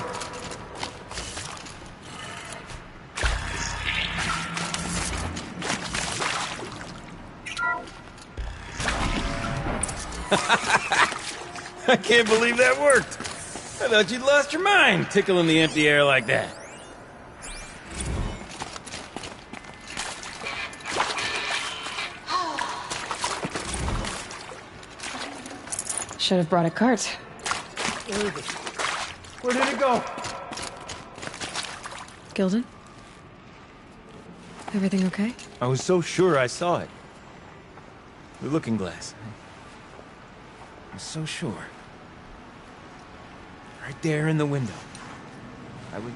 I can't believe that worked. I thought you'd lost your mind tickling the empty air like that. Should have brought a cart. Where did it go? Gildan? Everything okay? I was so sure I saw it. The looking glass. I was so sure. Right there in the window. I would...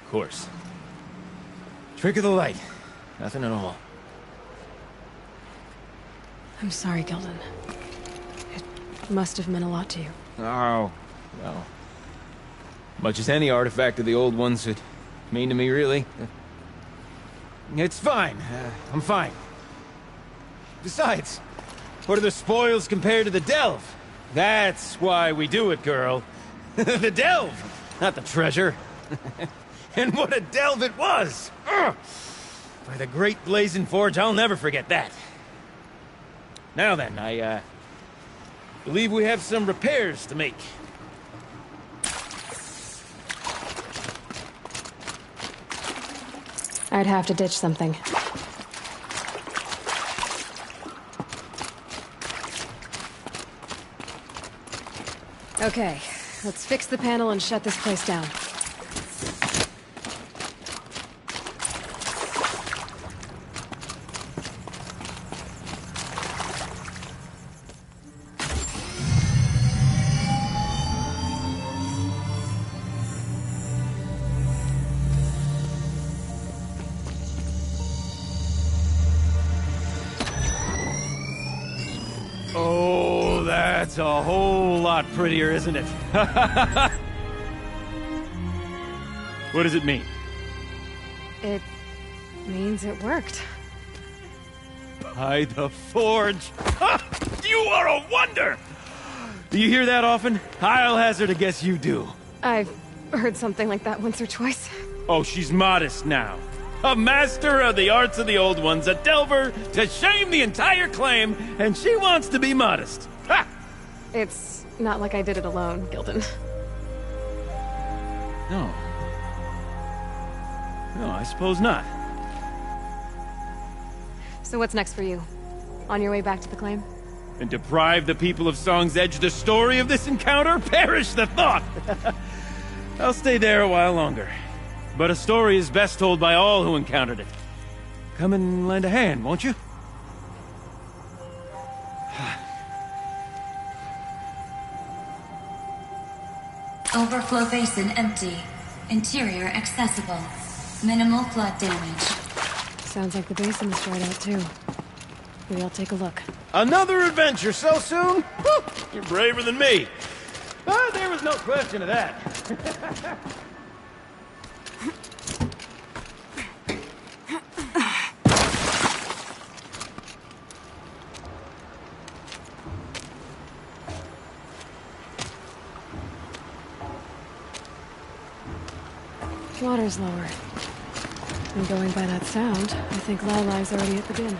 Of course. Trick of the light. Nothing at all. I'm sorry, Gildan. It must have meant a lot to you. Oh, well. Much as any artifact of the old ones would mean to me, really. It's fine. I'm fine. Besides, what are the spoils compared to the delve? That's why we do it, girl. The delve, not the treasure. And what a delve it was! Ugh. By the great Blazing Forge, I'll never forget that. Now then, I believe we have some repairs to make. I'd have to ditch something. Okay, let's fix the panel and shut this place down. Oh, that's a whole lot prettier, isn't it? What does it mean? It means it worked. By the Forge! You are a wonder! Do you hear that often? I'll hazard a guess you do. I've heard something like that once or twice. Oh, she's modest now. A master of the arts of the old ones, a delver to shame the entire claim, and she wants to be modest. Ha! It's not like I did it alone, Gildan. No. No, I suppose not. So what's next for you? On your way back to the claim? And deprive the people of Song's Edge the story of this encounter? Perish the thought! I'll stay there a while longer. But a story is best told by all who encountered it. Come and lend a hand, won't you? Overflow basin empty. Interior accessible. Minimal flood damage. Sounds like the basin is dried out too. Maybe I'll take a look. Another adventure so soon? Whew, you're braver than me. Ah, there was no question of that. Water's lower. And going by that sound, I think Lala's already at the bin.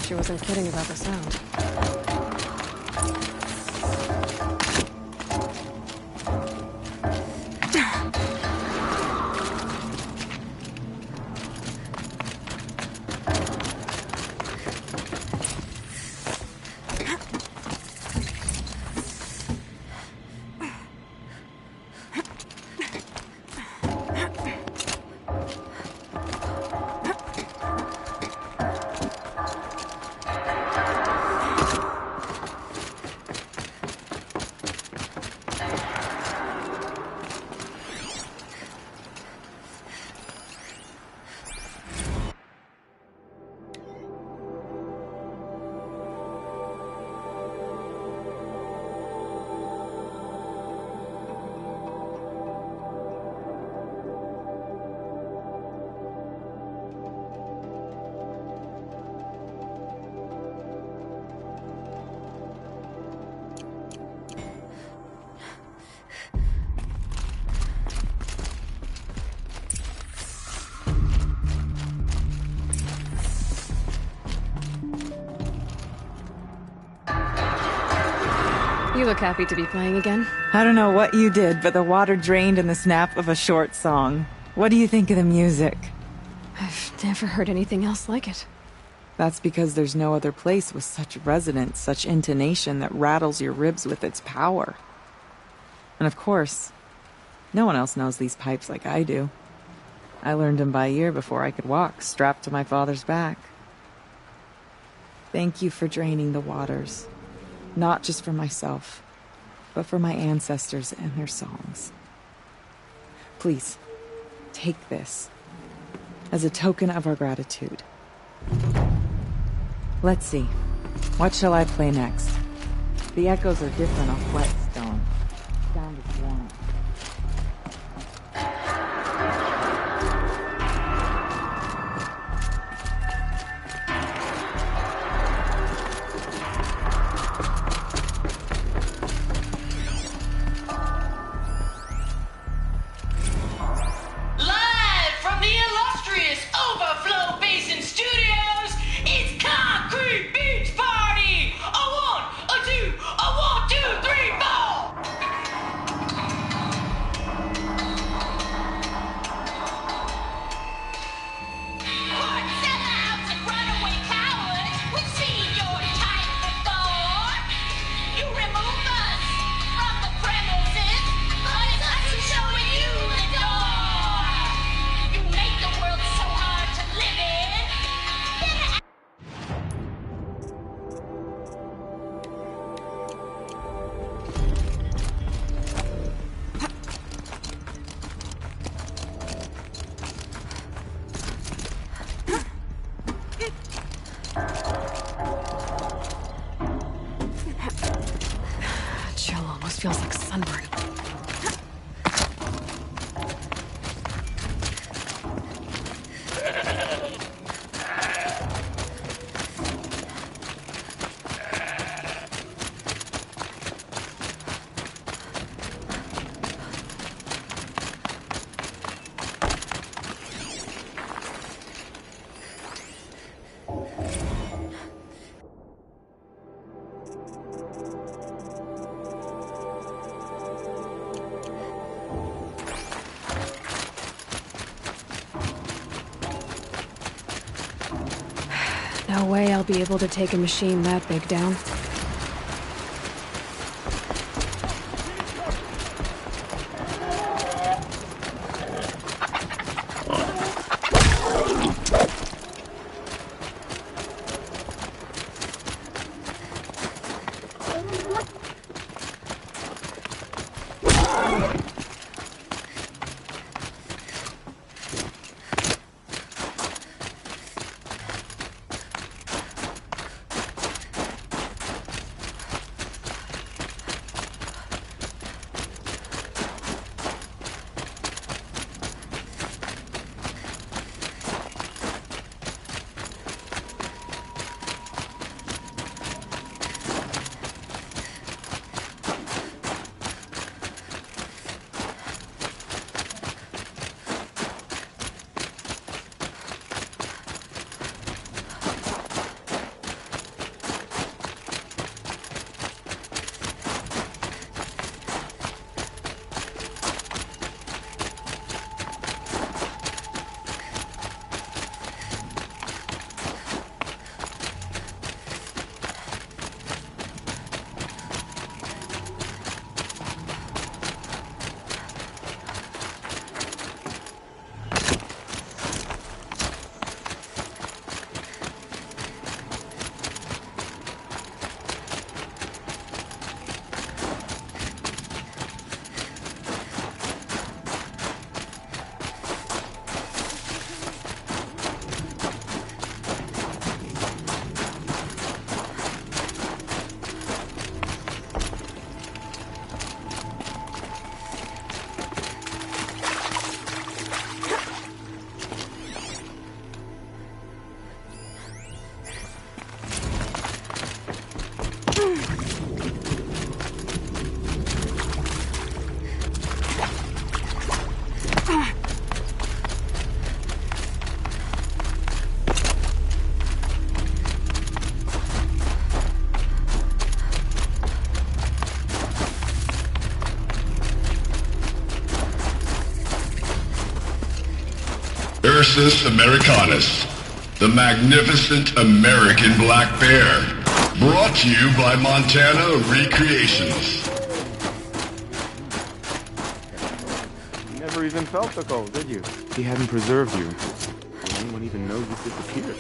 She wasn't kidding about the sound. You look happy to be playing again. I don't know what you did, but the water drained in the snap of a short song. What do you think of the music? I've never heard anything else like it. That's because there's no other place with such resonance, such intonation that rattles your ribs with its power. And of course, no one else knows these pipes like I do. I learned them by ear before I could walk, strapped to my father's back. Thank you for draining the waters. Not just for myself, but for my ancestors and their songs. Please, take this as a token of our gratitude. Let's see. What shall I play next? The echoes are different off whetstone. Sound is warm. Live from the illustrious Overflow Basin Studios, it's Concrete Beach Party! A 1, a 2, a 1, 2, 3, 4! For sellouts and runaway cowards, we've seen your type before. You remove us from the premises, but it's us who's showing you the door. You make the world so hard to live in. Chill almost feels like sunburn. No way I'll be able to take a machine that big down. Ursus Americanus, the magnificent American black bear. Brought to you by Montana Recreations. You never even felt the cold, did you? He hadn't preserved you. Would anyone even know you disappeared?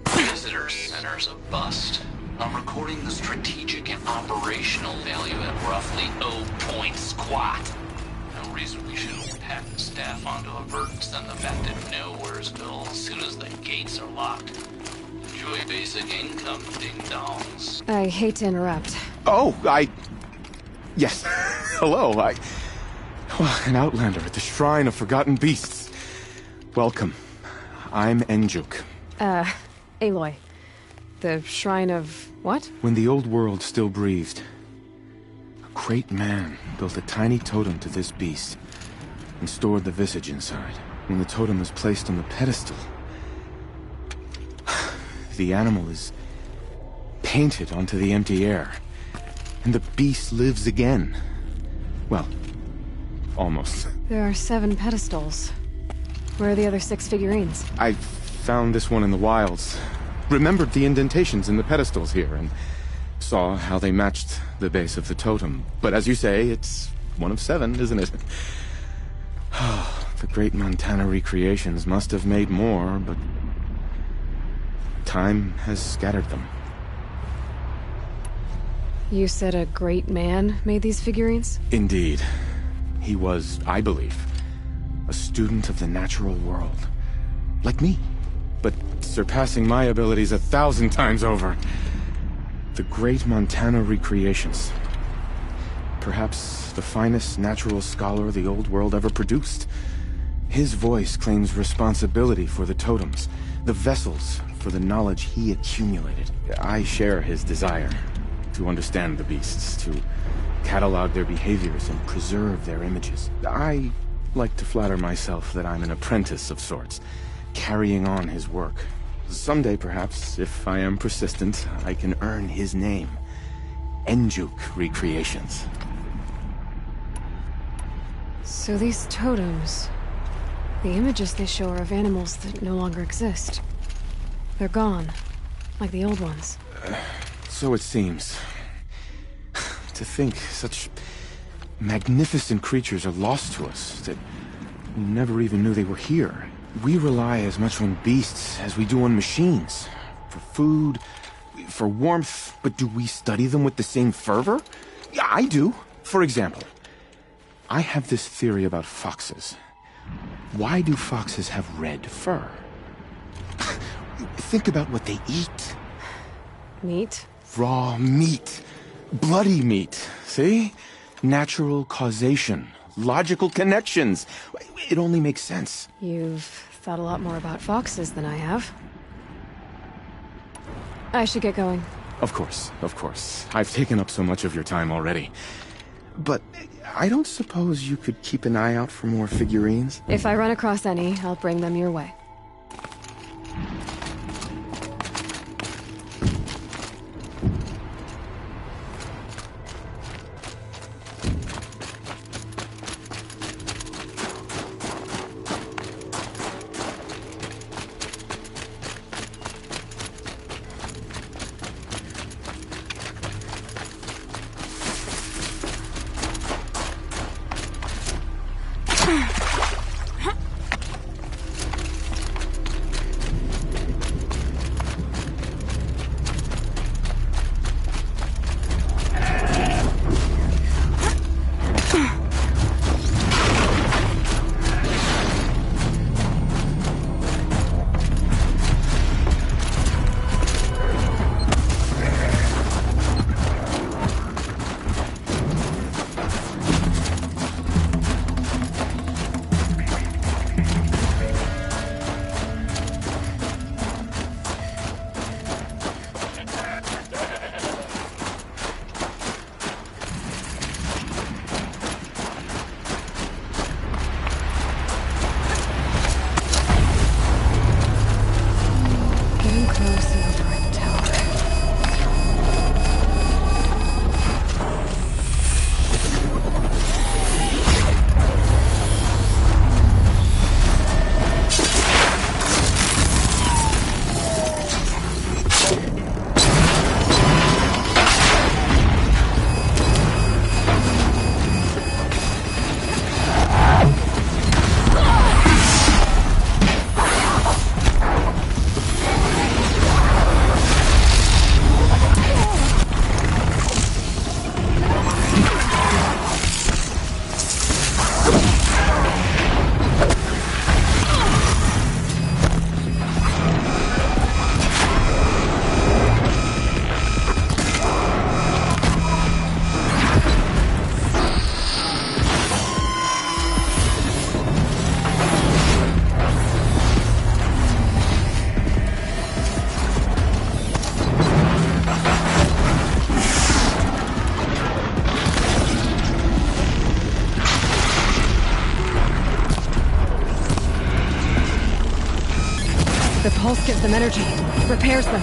Visitor Center's a bust. I'm recording the strategic and operational value at roughly 0 point squat. No reason we shouldn't pack the staff onto a vert and send them back to Nowheresville as soon as the gates are locked. Enjoy basic income, ding-dongs. I hate to interrupt. Oh, Yes. Hello, an outlander at the Shrine of Forgotten Beasts. Welcome. I'm Enjuk. Aloy. The Shrine of what? When the old world still breathed, a great man built a tiny totem to this beast and stored the visage inside. When the totem was placed on the pedestal, the animal is painted onto the empty air, and the beast lives again. Well, almost. There are 7 pedestals. Where are the other 6 figurines? I found this one in the wilds. Remembered the indentations in the pedestals here, and saw how they matched the base of the totem. But as you say, it's one of 7, isn't it? The great Montana Recreations must have made more, but time has scattered them. You said a great man made these figurines? Indeed. He was, I believe, a student of the natural world. Like me, but surpassing my abilities 1,000 times over. The great Montana Recreations. Perhaps the finest natural scholar the old world ever produced. His voice claims responsibility for the totems, the vessels for the knowledge he accumulated. I share his desire to understand the beasts, to catalog their behaviors and preserve their images. I like to flatter myself that I'm an apprentice of sorts, carrying on his work. Someday, perhaps, if I am persistent, I can earn his name. Enjuk Recreations. So these totems... the images they show are of animals that no longer exist. They're gone, like the old ones. So it seems. To think such magnificent creatures are lost to us, that we never even knew they were here. We rely as much on beasts as we do on machines. For food, for warmth, but do we study them with the same fervor? Yeah, I do. For example, I have this theory about foxes. Why do foxes have red fur? Think about what they eat. Meat? Raw meat. Bloody meat. See? Natural causation. Logical connections. It only makes sense. You've thought a lot more about foxes than I have. I should get going. Of course, of course. I've taken up so much of your time already. But I don't suppose you could keep an eye out for more figurines? If I run across any, I'll bring them your way. gives them energy, repairs them.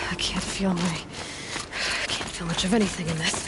I can't feel much of anything in this.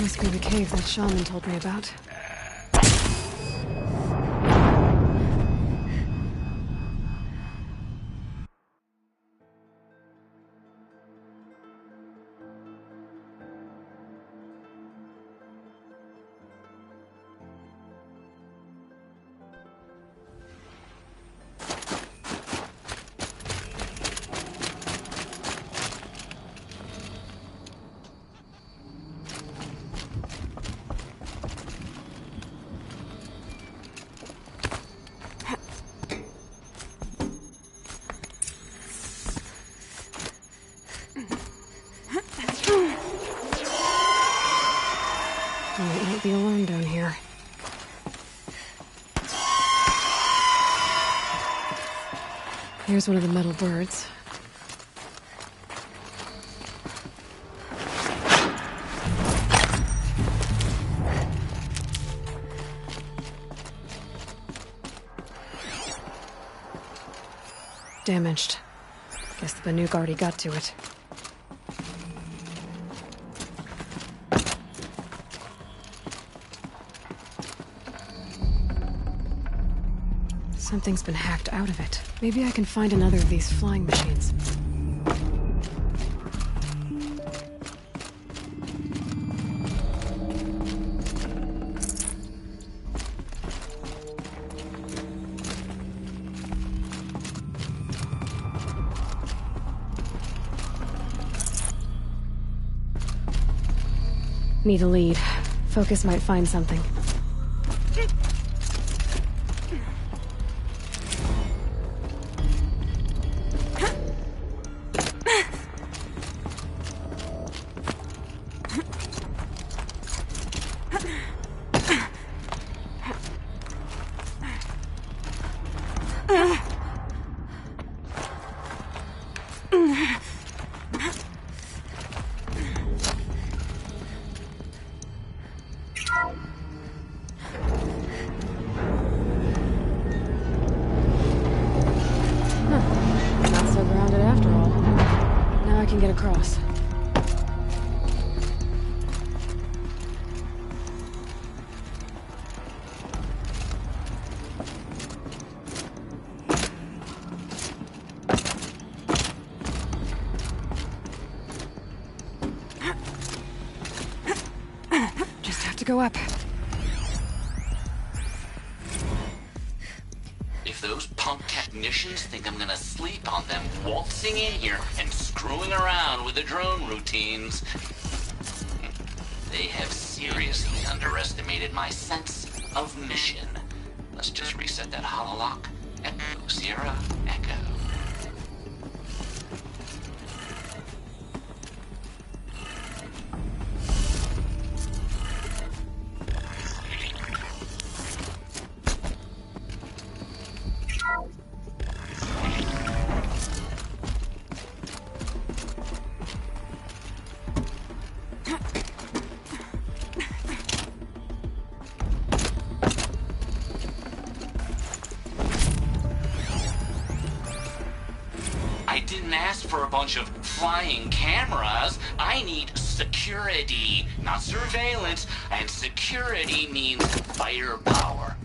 Must be the cave that shaman told me about. Can't be alone down here. Here's one of the metal birds. Damaged. Guess the Banuk already got to it. Something's been hacked out of it. Maybe I can find another of these flying machines. Need a lead. Focus might find something. Across. Just have to go up. If those punk technicians think I'm gonna sleep on them waltzing in here and screwing around with the drone routines, they have seriously underestimated my sense of mission. Let's just reset that hololock. Echo, Sierra, Echo. For a bunch of flying cameras, I need security, not surveillance, and security means firepower.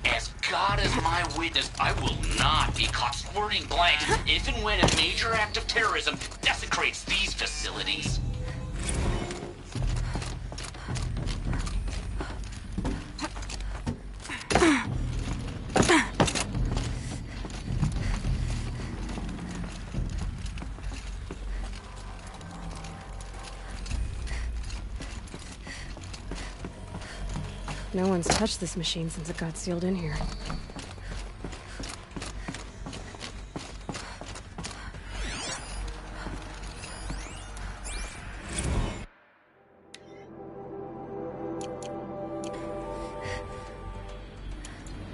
As God is my witness, I will not be caught squirting blanks if and when a major act of terrorism desecrates these facilities. No one's touched this machine since it got sealed in here.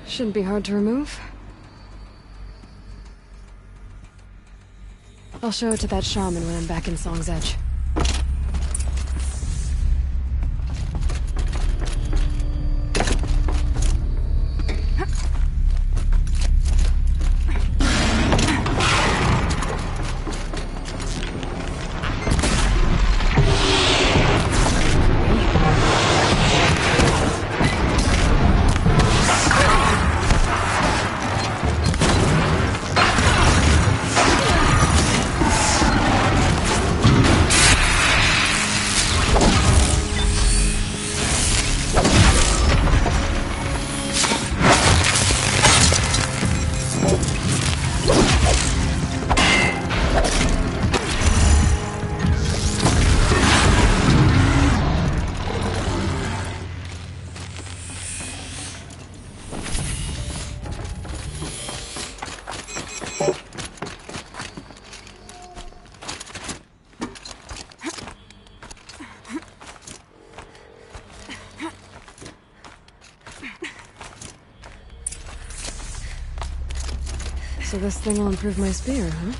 Shouldn't be hard to remove. I'll show it to that shaman when I'm back in Song's Edge. So this thing will improve my spear, huh?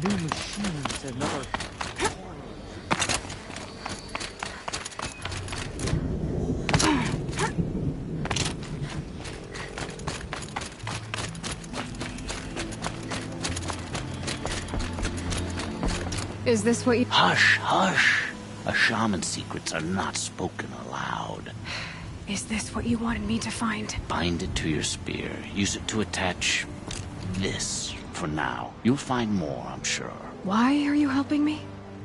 New machines, another... Is this what you... Hush, hush. A shaman's secrets are not spoken aloud. Is this what you wanted me to find? Bind it to your spear. Use it to attach this for now. You'll find more, I'm sure. Why are you helping me?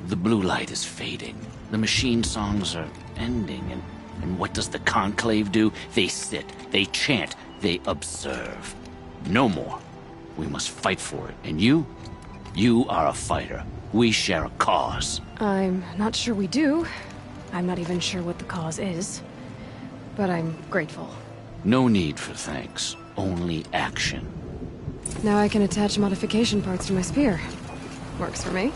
The blue light is fading. The machine songs are ending, and what does the Conclave do? They sit, they chant, they observe. No more. We must fight for it. And you are a fighter. We share a cause. I'm not sure we do. I'm not even sure what the cause is. But I'm grateful. No need for thanks. Only action. Now I can attach modification parts to my spear. Works for me.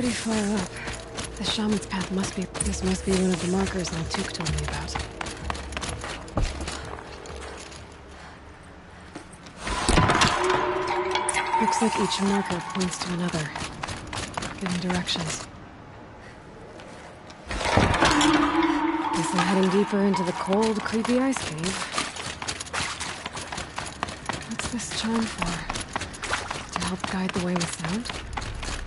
pretty far up. The shaman's path must be... This must be one of the markers Altuk told me about. Looks like each marker points to another, giving directions. Guess I'm heading deeper into the cold, creepy ice cave. What's this charm for? To help guide the way with sound?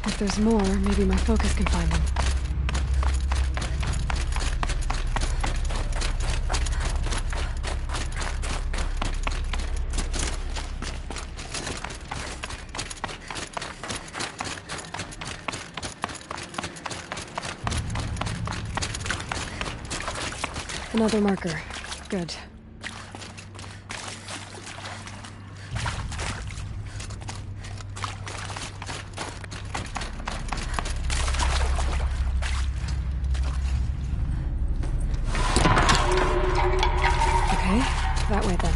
If there's more, maybe my focus can find them. Another marker. Good. Okay, that way then.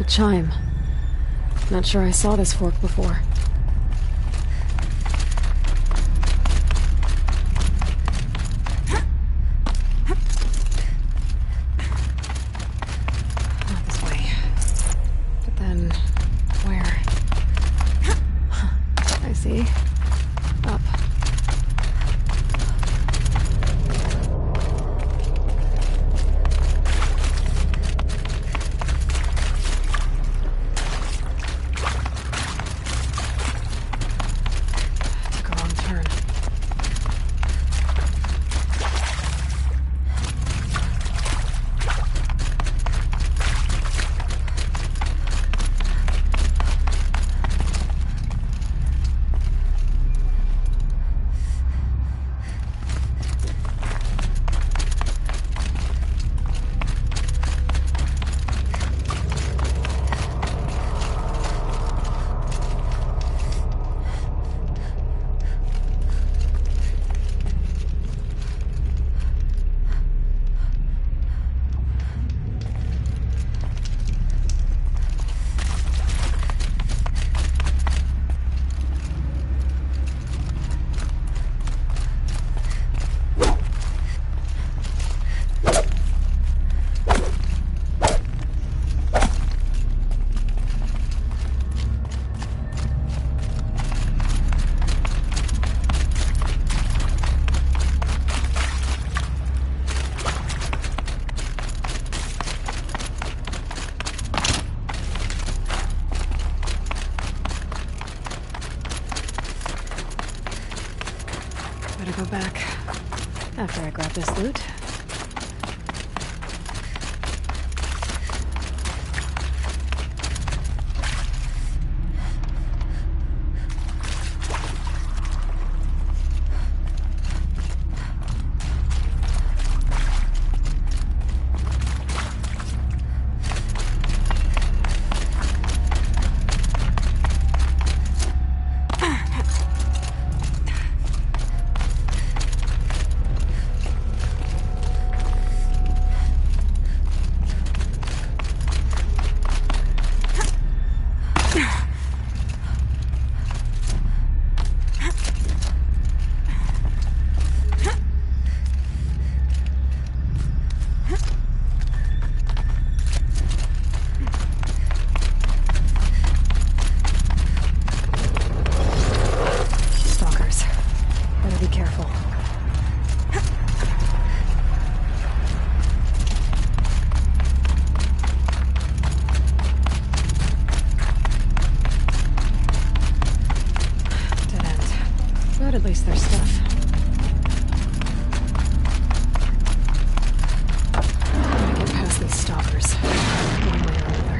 Chime. Not sure I saw this fork before. Not this way. But then, where? I see. Up. Better go back after I grab this loot. At least there's stuff. Gotta get past these stalkers, one way or another.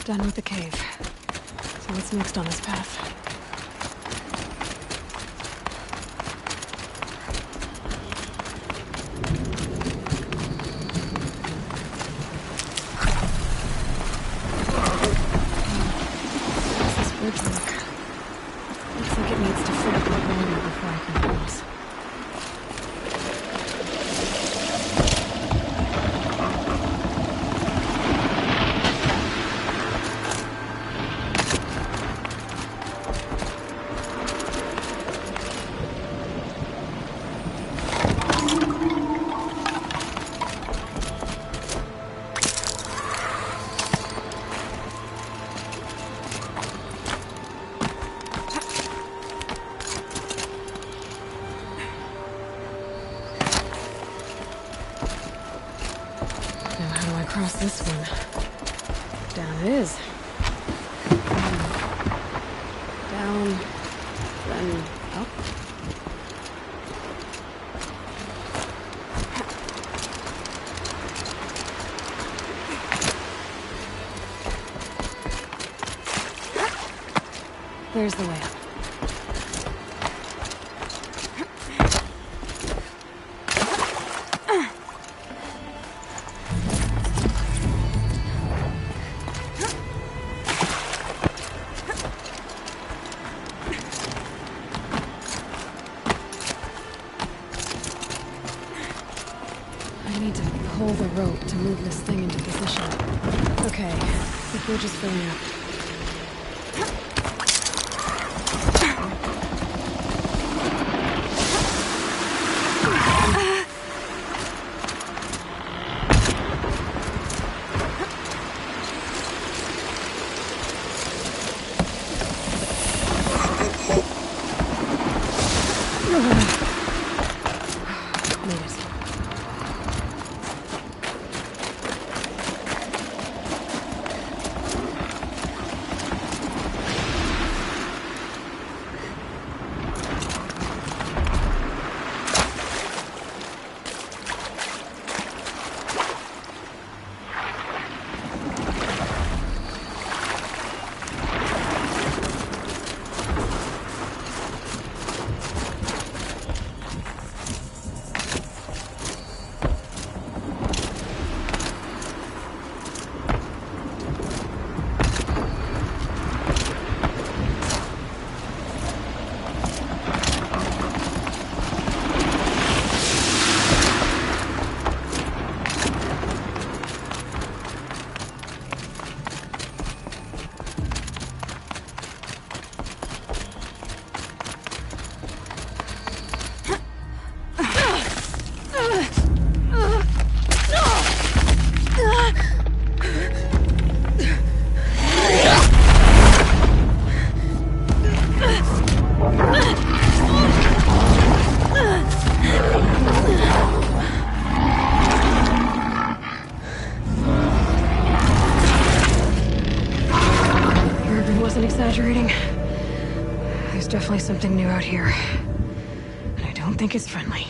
Done with the cave. So what's next on this path? How's this bridge look? Looks like it needs to fill up with water before I can cross. Across this one. Down it is. Down, then up. There's the way up. I need to pull the rope to move this thing into position. Okay, the bridge is filling up. Made it. Exaggerating. There's definitely something new out here. And I don't think it's friendly.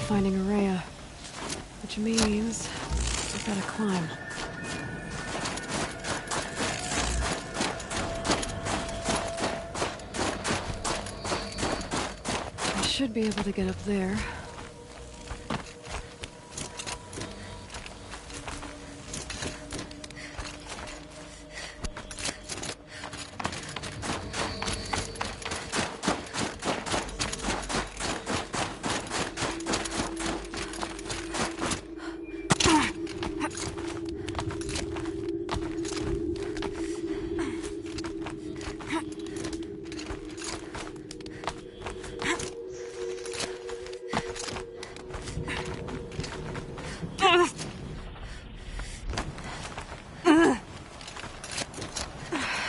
finding Araya. Which means we've gotta climb. I should be able to get up there.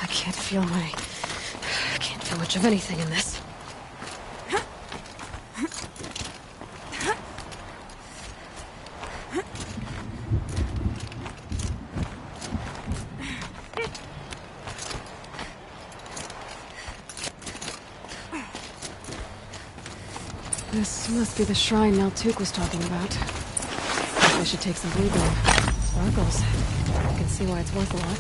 I can't feel much of anything in this. This must be the shrine Naltuk was talking about. I should take some blue gem. Sparkles. I can see why it's worth a lot.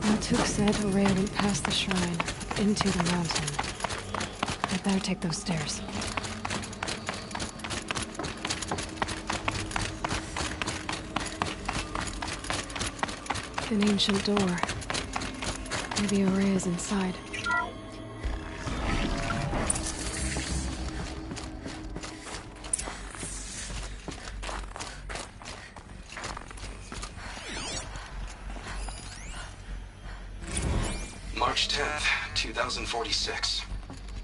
Naltuk said Araya went past the shrine, into the mountain. I'd better take those stairs. An ancient door. Maybe Araya's inside. March 10th, 2046.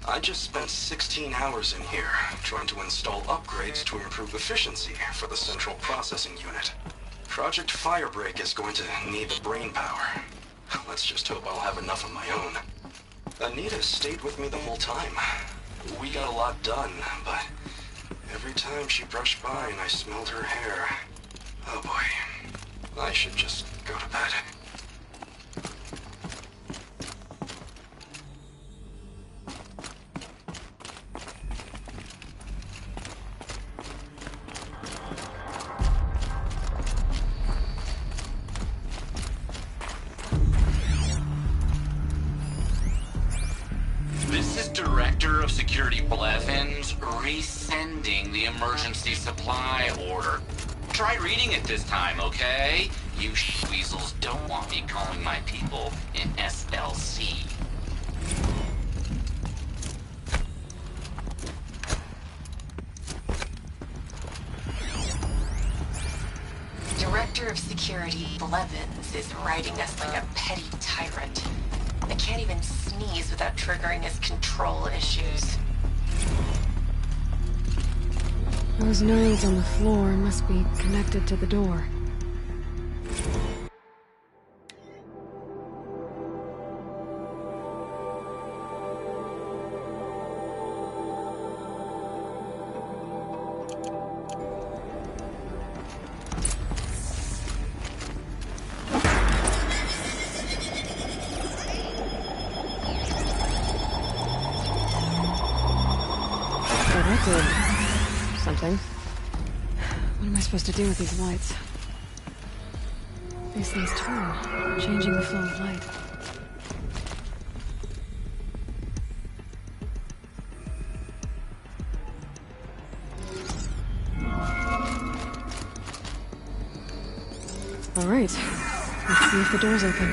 I just spent 16 hours in here, trying to install upgrades to improve efficiency for the central processing unit. Project Firebreak is going to need the brain power. Let's just hope I'll have enough of my own. Anita stayed with me the whole time. We got a lot done, but every time she brushed by and I smelled her hair... Oh boy. I should just go to bed. Director of Security Blevins resending the emergency supply order. Try reading it this time, okay? You weasels don't want me calling my people in SLC. Director of Security Blevins is writing us like a petty tyrant. I can't even sneeze without triggering his control issues. Those nodes on the floor must be connected to the door. Something. What am I supposed to do with these lights? These things turn, changing the flow of light. All right, let's see if the door's open.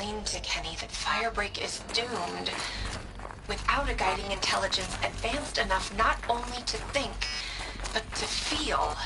explain to Kenny that Firebreak is doomed without a guiding intelligence advanced enough not only to think, but to feel.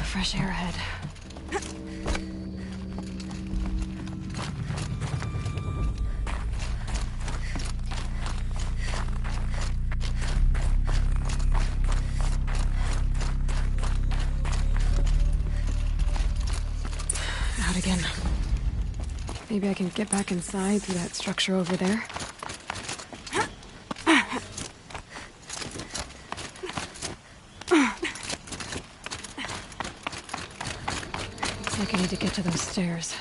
Fresh air ahead. Out again. Maybe I can get back inside through that structure over there. Looks like I need to get to those stairs.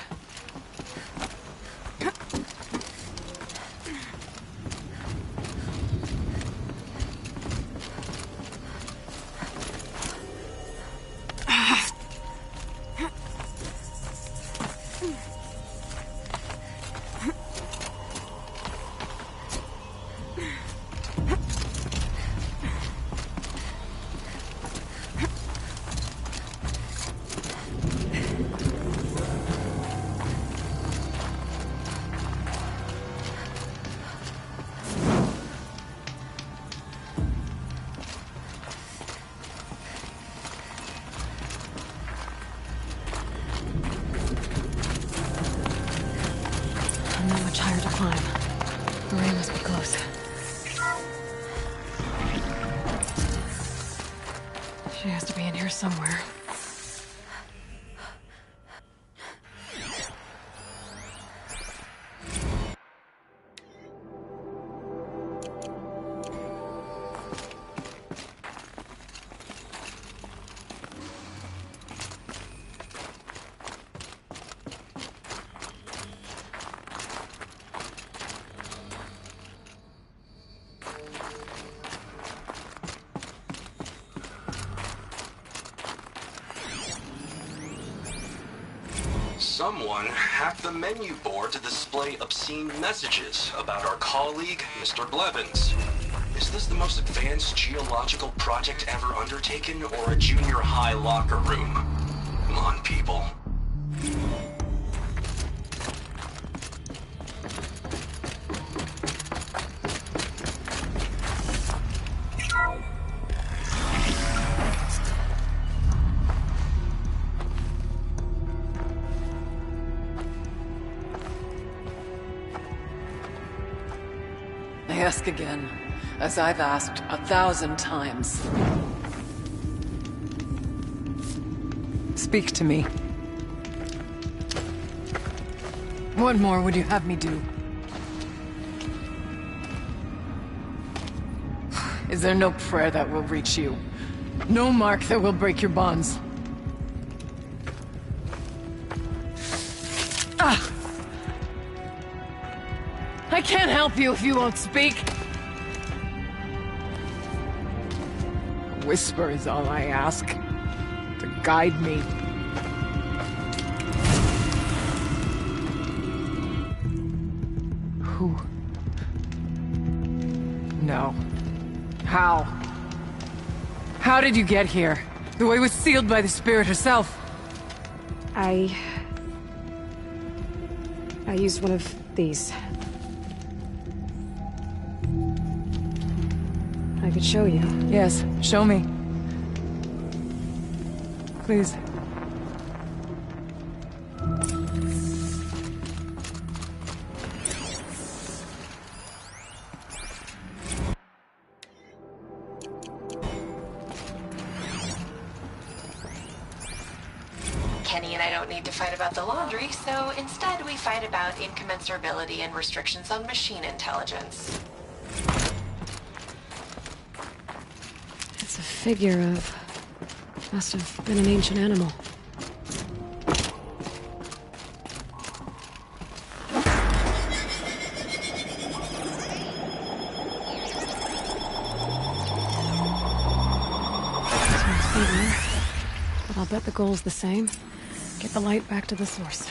Not much higher to climb. Marie must be close. She has to be in here somewhere. Someone hacked the menu board to display obscene messages about our colleague, Mr. Blevins. Is this the most advanced geological project ever undertaken, or a junior high locker room? Come on, people. I ask again, as I've asked 1,000 times. Speak to me. What more would you have me do? Is there no prayer that will reach you? No mark that will break your bonds? Ah! I can't help you if you won't speak. A whisper is all I ask. To guide me. Who? No. How? How did you get here? The way was sealed by the Spirit herself. I used one of these. I could show you. Yes, show me. Please. Kenny and I don't need to fight about the laundry, so instead we fight about incommensurability and restrictions on machine intelligence. It's a figure of... must have been an ancient animal. But I'll bet the goal's the same. Get the light back to the source.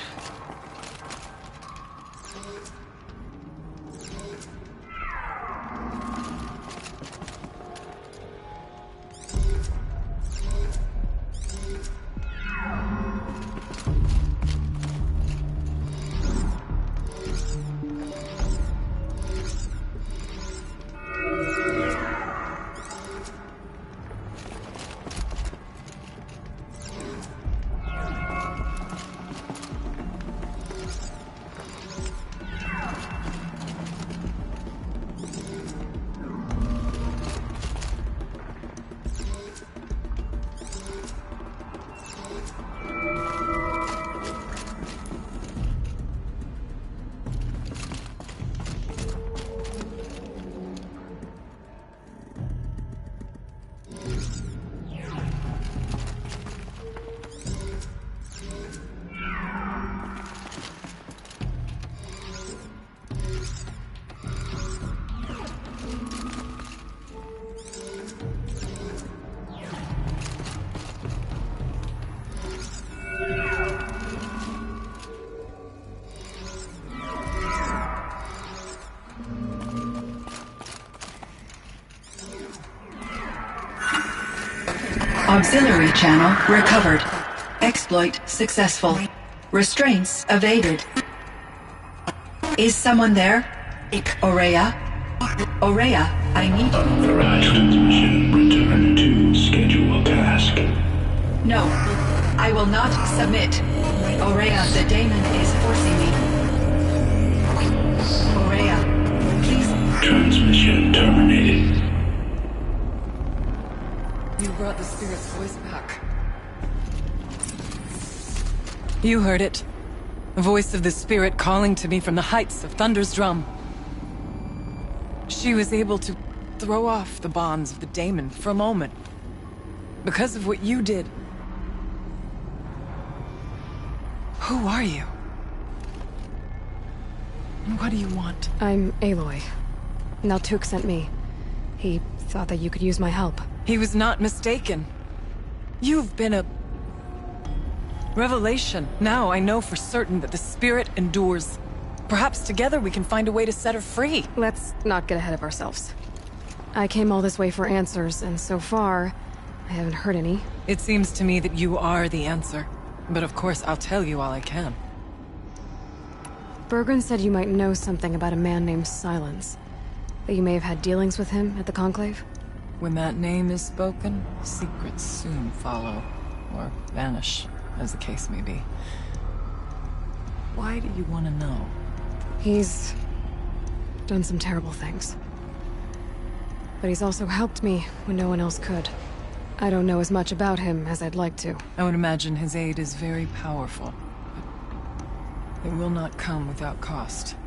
Auxiliary channel recovered. Exploit successful. Restraints evaded. Is someone there? Aurea? Aurea, I need you. Transmission return to schedule task. No, I will not submit. Aurea, the daemon is forcing me. Aurea, please. Transmission terminated. You brought the spirit's voice back. You heard it. The voice of the spirit calling to me from the heights of Thunder's Drum. She was able to throw off the bonds of the daemon for a moment. Because of what you did. Who are you? And what do you want? I'm Aloy. Naltuk sent me. He thought that you could use my help. He was not mistaken. You've been a... revelation. Now I know for certain that the spirit endures. Perhaps together we can find a way to set her free. Let's not get ahead of ourselves. I came all this way for answers, and so far, I haven't heard any. It seems to me that you are the answer. But of course, I'll tell you all I can. Bergren said you might know something about a man named Silence. That you may have had dealings with him at the Conclave? When that name is spoken, secrets soon follow. Or vanish, as the case may be. Why do you want to know? He's done some terrible things. But he's also helped me when no one else could. I don't know as much about him as I'd like to. I would imagine his aid is very powerful. But it will not come without cost.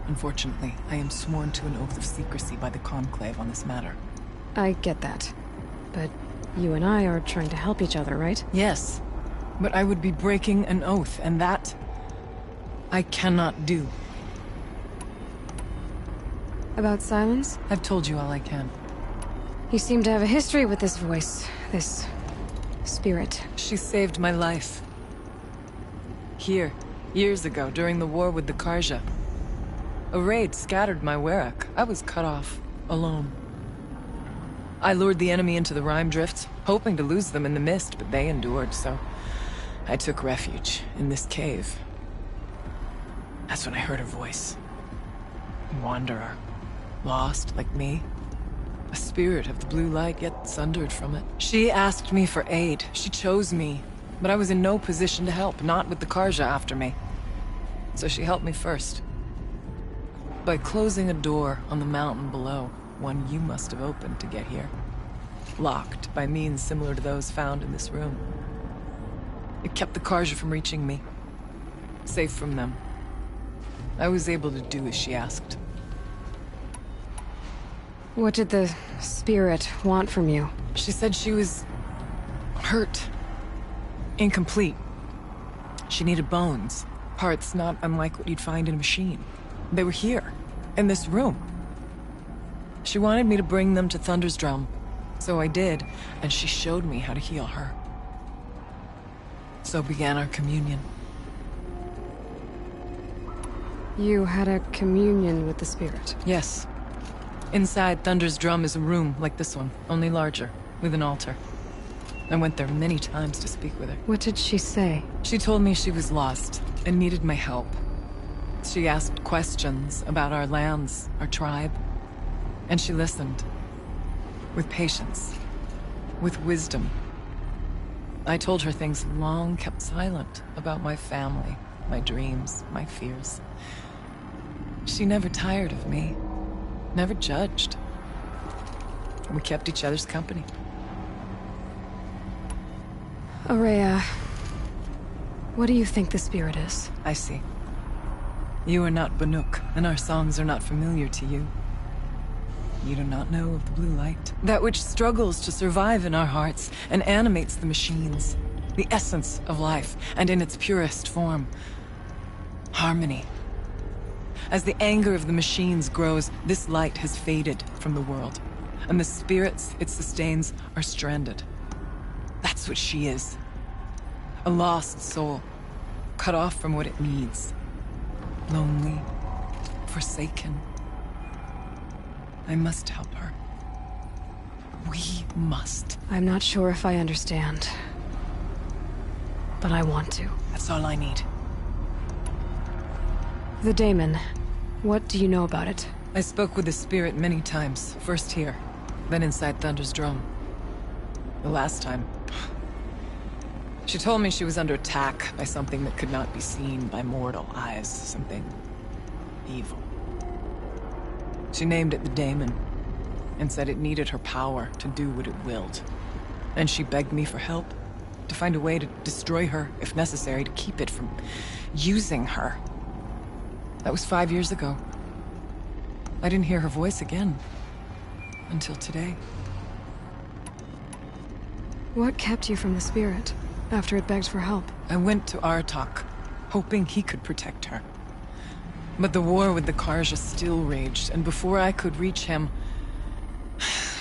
Unfortunately, I am sworn to an oath of secrecy by the Conclave on this matter. I get that. But you and I are trying to help each other, right? Yes. But I would be breaking an oath, and that... I cannot do. About Silence? I've told you all I can. You seem to have a history with this voice. This... spirit. She saved my life. Here, years ago, during the war with the Karja. A raid scattered my Werak. I was cut off, alone. I lured the enemy into the Rime Drifts, hoping to lose them in the mist, but they endured, so I took refuge in this cave. That's when I heard her voice. A wanderer. Lost, like me. A spirit of the blue light, yet sundered from it. She asked me for aid. She chose me. But I was in no position to help, not with the Karja after me. So she helped me first. By closing a door on the mountain below, one you must have opened to get here. Locked by means similar to those found in this room. It kept the Karja from reaching me. Safe from them. I was able to do as she asked. What did the spirit want from you? She said she was hurt. Incomplete. She needed bones. Parts not unlike what you'd find in a machine. They were here, in this room. She wanted me to bring them to Thunder's Drum. So I did, and she showed me how to heal her. So began our communion. You had a communion with the spirit? Yes. Inside Thunder's Drum is a room like this one, only larger, with an altar. I went there many times to speak with her. What did she say? She told me she was lost and needed my help. She asked questions about our lands, our tribe, and she listened. With patience. With wisdom. I told her things long kept silent about my family, my dreams, my fears. She never tired of me. Never judged. We kept each other's company. Ourea, what do you think the spirit is? I see. You are not Banuk, and our songs are not familiar to you. You do not know of the blue light. That which struggles to survive in our hearts and animates the machines. The essence of life, and in its purest form. Harmony. As the anger of the machines grows, this light has faded from the world, and the spirits it sustains are stranded. That's what she is. A lost soul, cut off from what it needs. Lonely, forsaken. I must help her. We must. I'm not sure if I understand, but I want to. That's all I need. The Daemon. What do you know about it? I spoke with the spirit many times. First here, then inside Thunder's Drum. The last time. She told me she was under attack by something that could not be seen by mortal eyes. Something evil. She named it the Daemon, and said it needed her power to do what it willed. And she begged me for help, to find a way to destroy her, if necessary, to keep it from using her. That was 5 years ago. I didn't hear her voice again. Until today. What kept you from the spirit, after it begged for help? I went to Aratak, hoping he could protect her. But the war with the Karja still raged, and before I could reach him,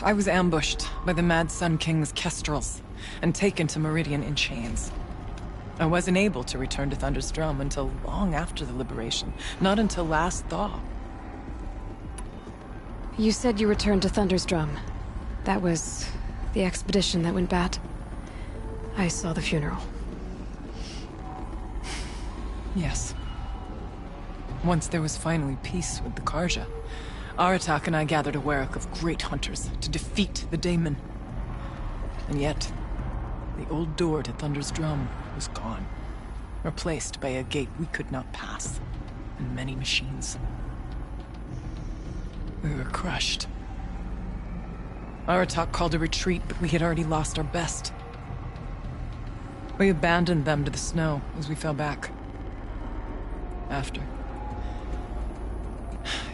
I was ambushed by the Mad Sun King's kestrels, and taken to Meridian in chains. I wasn't able to return to Thunder's Drum until long after the liberation, not until last thaw. You said you returned to Thunder's Drum. That was the expedition that went bad. I saw the funeral. Yes. Once there was finally peace with the Karja, Aratak and I gathered a Werak of great hunters to defeat the Daemon. And yet, the old door to Thunder's Drum was gone, replaced by a gate we could not pass, and many machines. We were crushed. Aratak called a retreat, but we had already lost our best. We abandoned them to the snow as we fell back. After.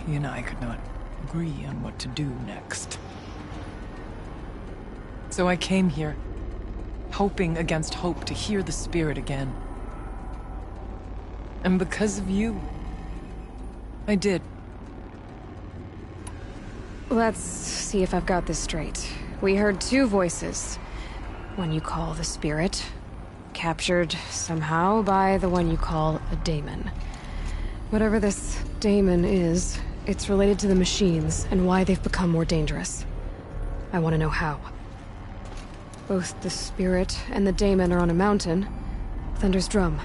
He and I could not agree on what to do next. So I came here, hoping against hope to hear the spirit again. And because of you, I did. Let's see if I've got this straight. We heard two voices. One you call the spirit, captured somehow by the one you call a daemon. Whatever this daemon is, it's related to the machines and why they've become more dangerous. I want to know how. Both the spirit and the daemon are on a mountain, Thunder's Drum.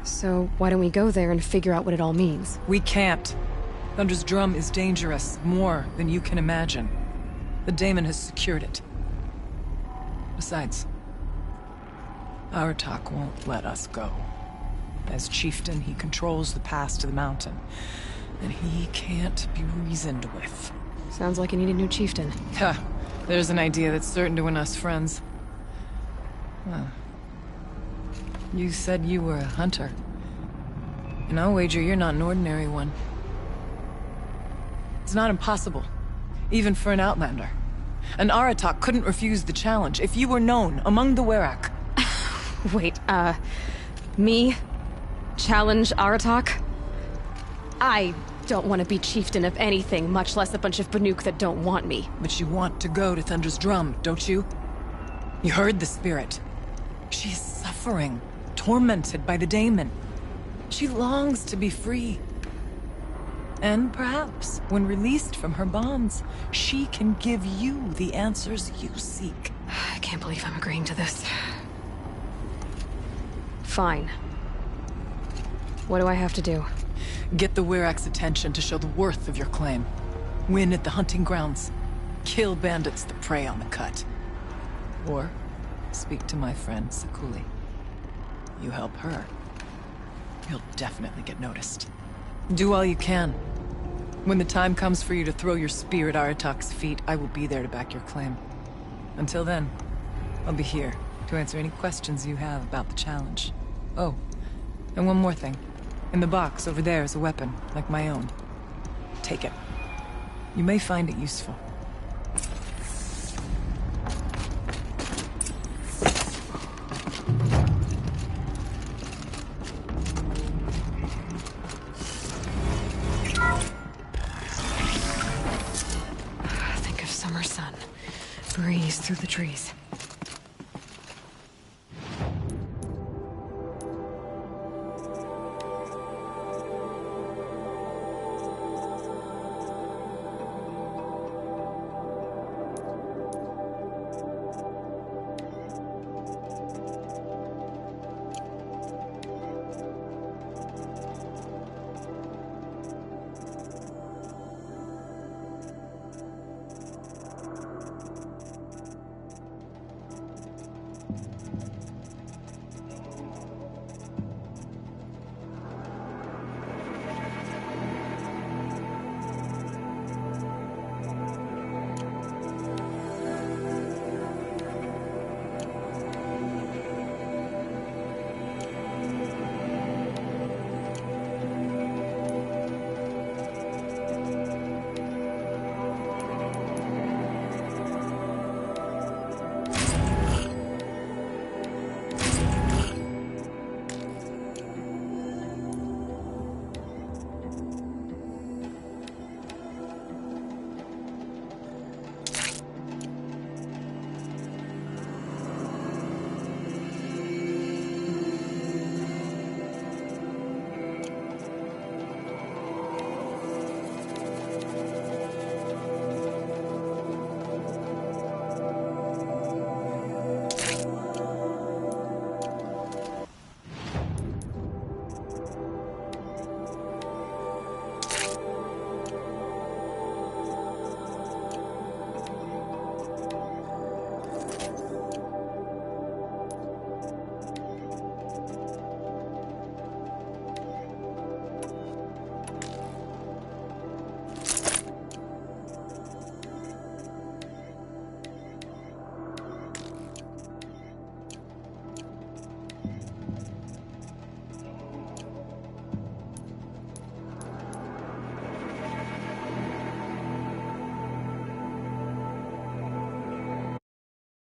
So why don't we go there and figure out what it all means? We can't. Thunder's Drum is dangerous, more than you can imagine. The daemon has secured it. Besides, Aratak won't let us go. As chieftain, he controls the pass to the mountain, and he can't be reasoned with. Sounds like you need a new chieftain. Ha! There's an idea that's certain to win us friends. Well, You said you were a hunter. And I'll wager you're not an ordinary one. It's not impossible, even for an Outlander. An Aratak couldn't refuse the challenge if you were known among the Werak. Wait, me? Challenge Aratak? I don't want to be chieftain of anything, much less a bunch of Banuk that don't want me. But you want to go to Thunder's Drum, don't you? You heard the spirit. She's suffering, tormented by the daemon. She longs to be free. And perhaps, when released from her bonds, she can give you the answers you seek. I can't believe I'm agreeing to this. Fine. What do I have to do? Get the Werak's attention to show the worth of your claim. Win at the hunting grounds. Kill bandits that prey on the cut. Or speak to my friend Sakuli. You help her, you'll definitely get noticed. Do all you can. When the time comes for you to throw your spear at Aratak's feet, I will be there to back your claim. Until then, I'll be here to answer any questions you have about the challenge. Oh, and one more thing. In the box over there is a weapon, like my own. Take it. You may find it useful. Think of summer sun. Breeze through the trees.